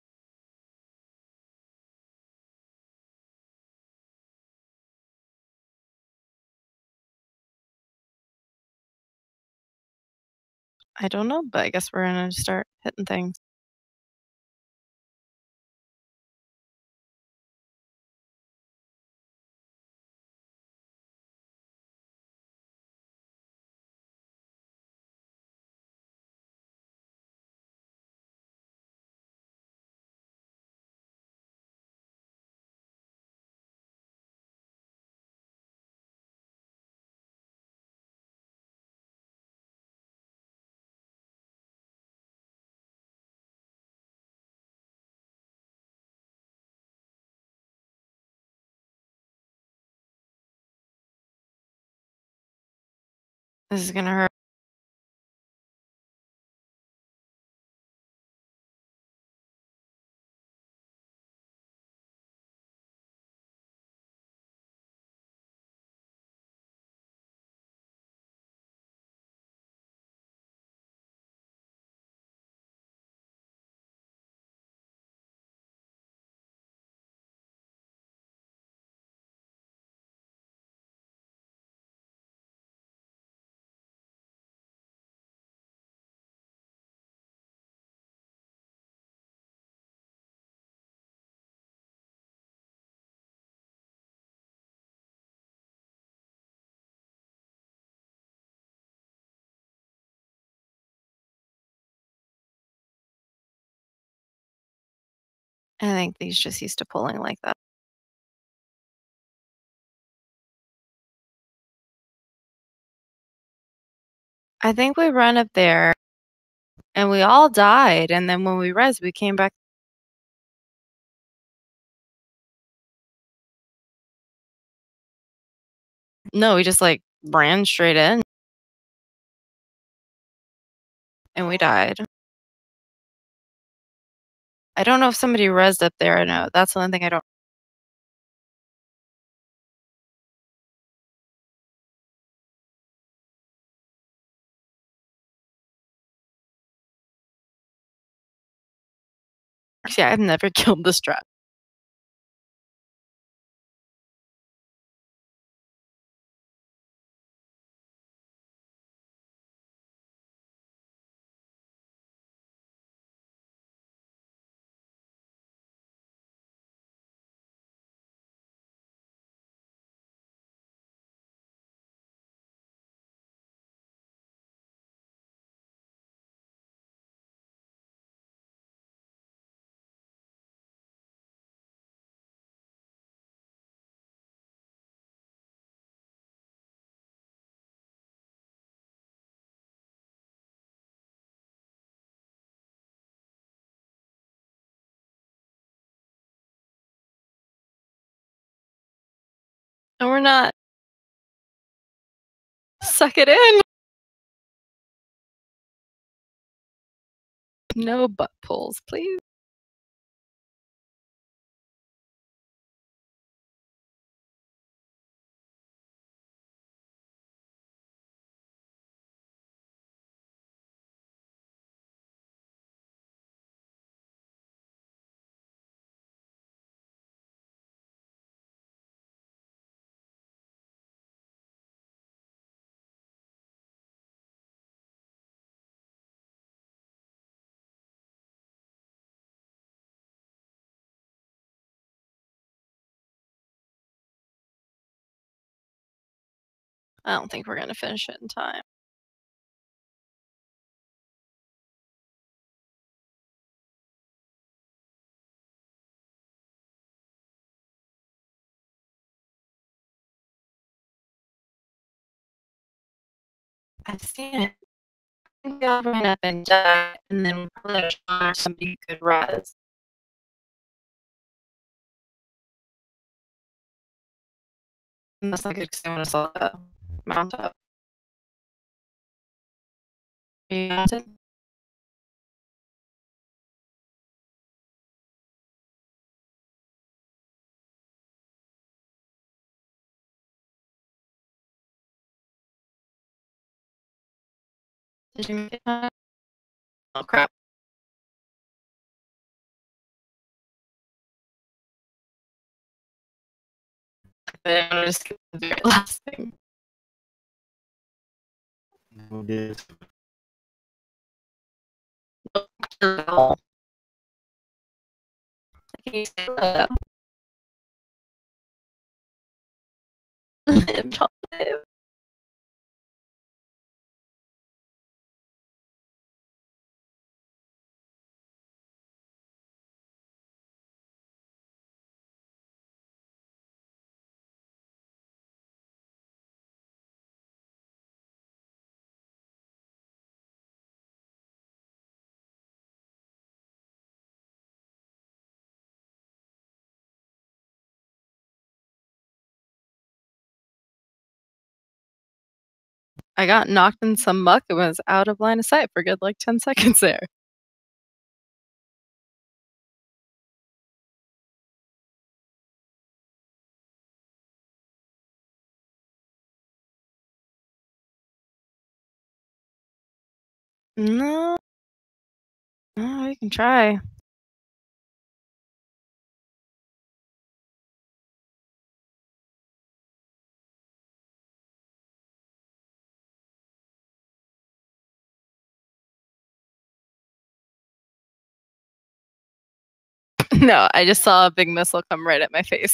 I don't know, but I guess we're gonna start hitting things. This is gonna hurt. I think he's just used to pulling like that. I think we run up there and we all died, and then when we res, we came back. No, we just like ran straight in. And we died. I don't know if somebody rezzed up there. I know. That's the one thing I don't. See, I've never killed this trap. No, we're not. Suck it in. No butt pulls, please. I don't think we're gonna finish it in time. I've seen it. I think we all ran up and died, and then we probably had a shot or somebody could res. Unless I could someone saw the mount up. Are you mounted? Did you make it? Oh crap. Then I'm gonna just skip the very last thing. Who did? No. Can you say hello? I'm talking. I got knocked in some muck and was out of line of sight for a good like 10 seconds there. No. Oh, you can try. No, I just saw a big missile come right at my face.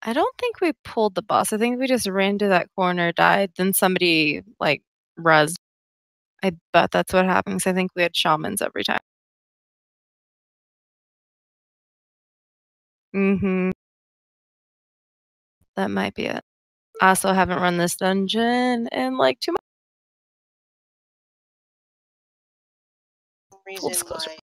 I don't think we pulled the boss. I think we just ran to that corner, died, then somebody like rezzed. I bet that's what happens. I think we had shamans every time. Mhm. That might be it. I also haven't run this dungeon in like 2 months. Full Reason disclosure. why.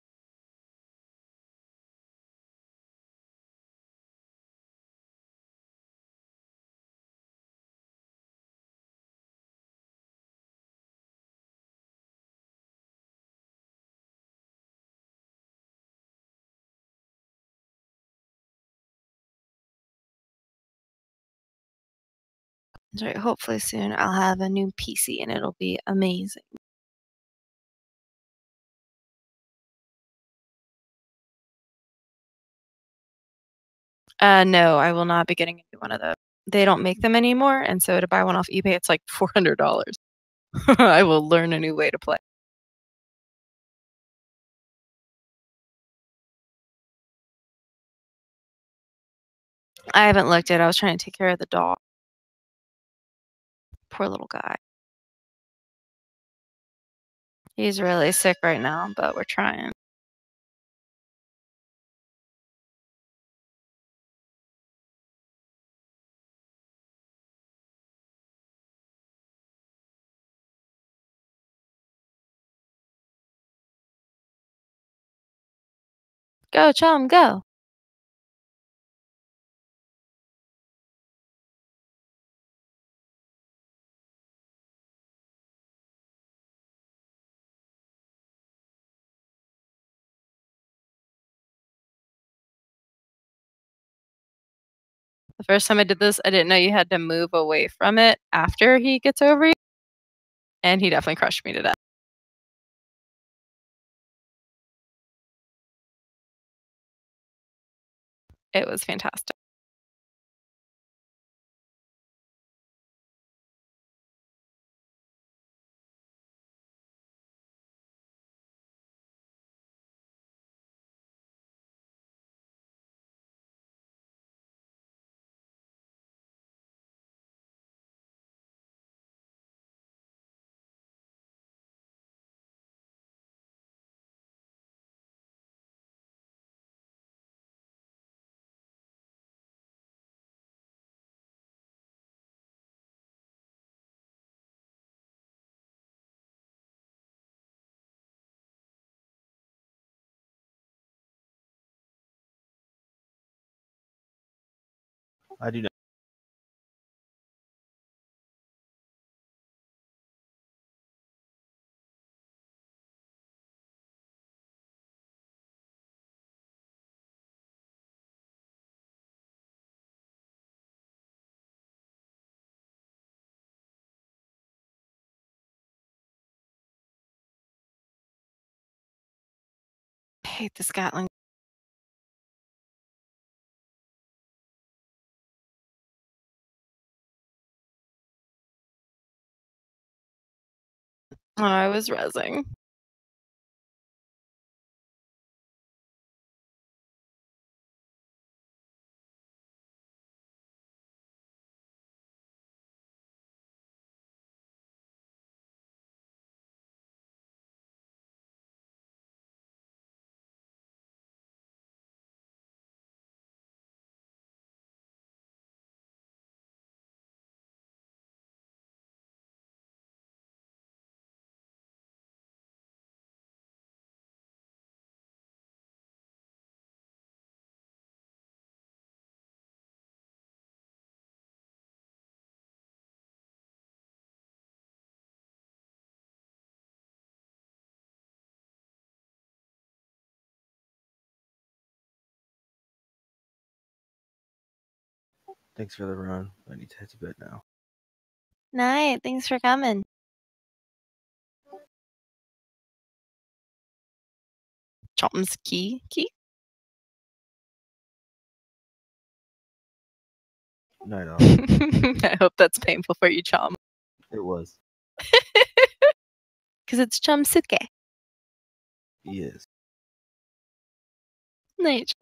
Right, hopefully soon I'll have a new PC and it'll be amazing. No, I will not be getting a new one of those. They don't make them anymore, and so to buy one off eBay, it's like $400. I will learn a new way to play. I haven't looked at it. I was trying to take care of the dog. Poor little guy. He's really sick right now, but we're trying. Go, chum, go. The first time I did this, I didn't know you had to move away from it after he gets over you, and he definitely crushed me to death. It was fantastic. I do not. hate this Gatling. Oh, I was rezzing. Thanks for the run. I need to head to bed now. Night. Thanks for coming. Chom's key. Night off. I hope that's painful for you, Chom. It was. Because it's Chomsuke. He is. Night.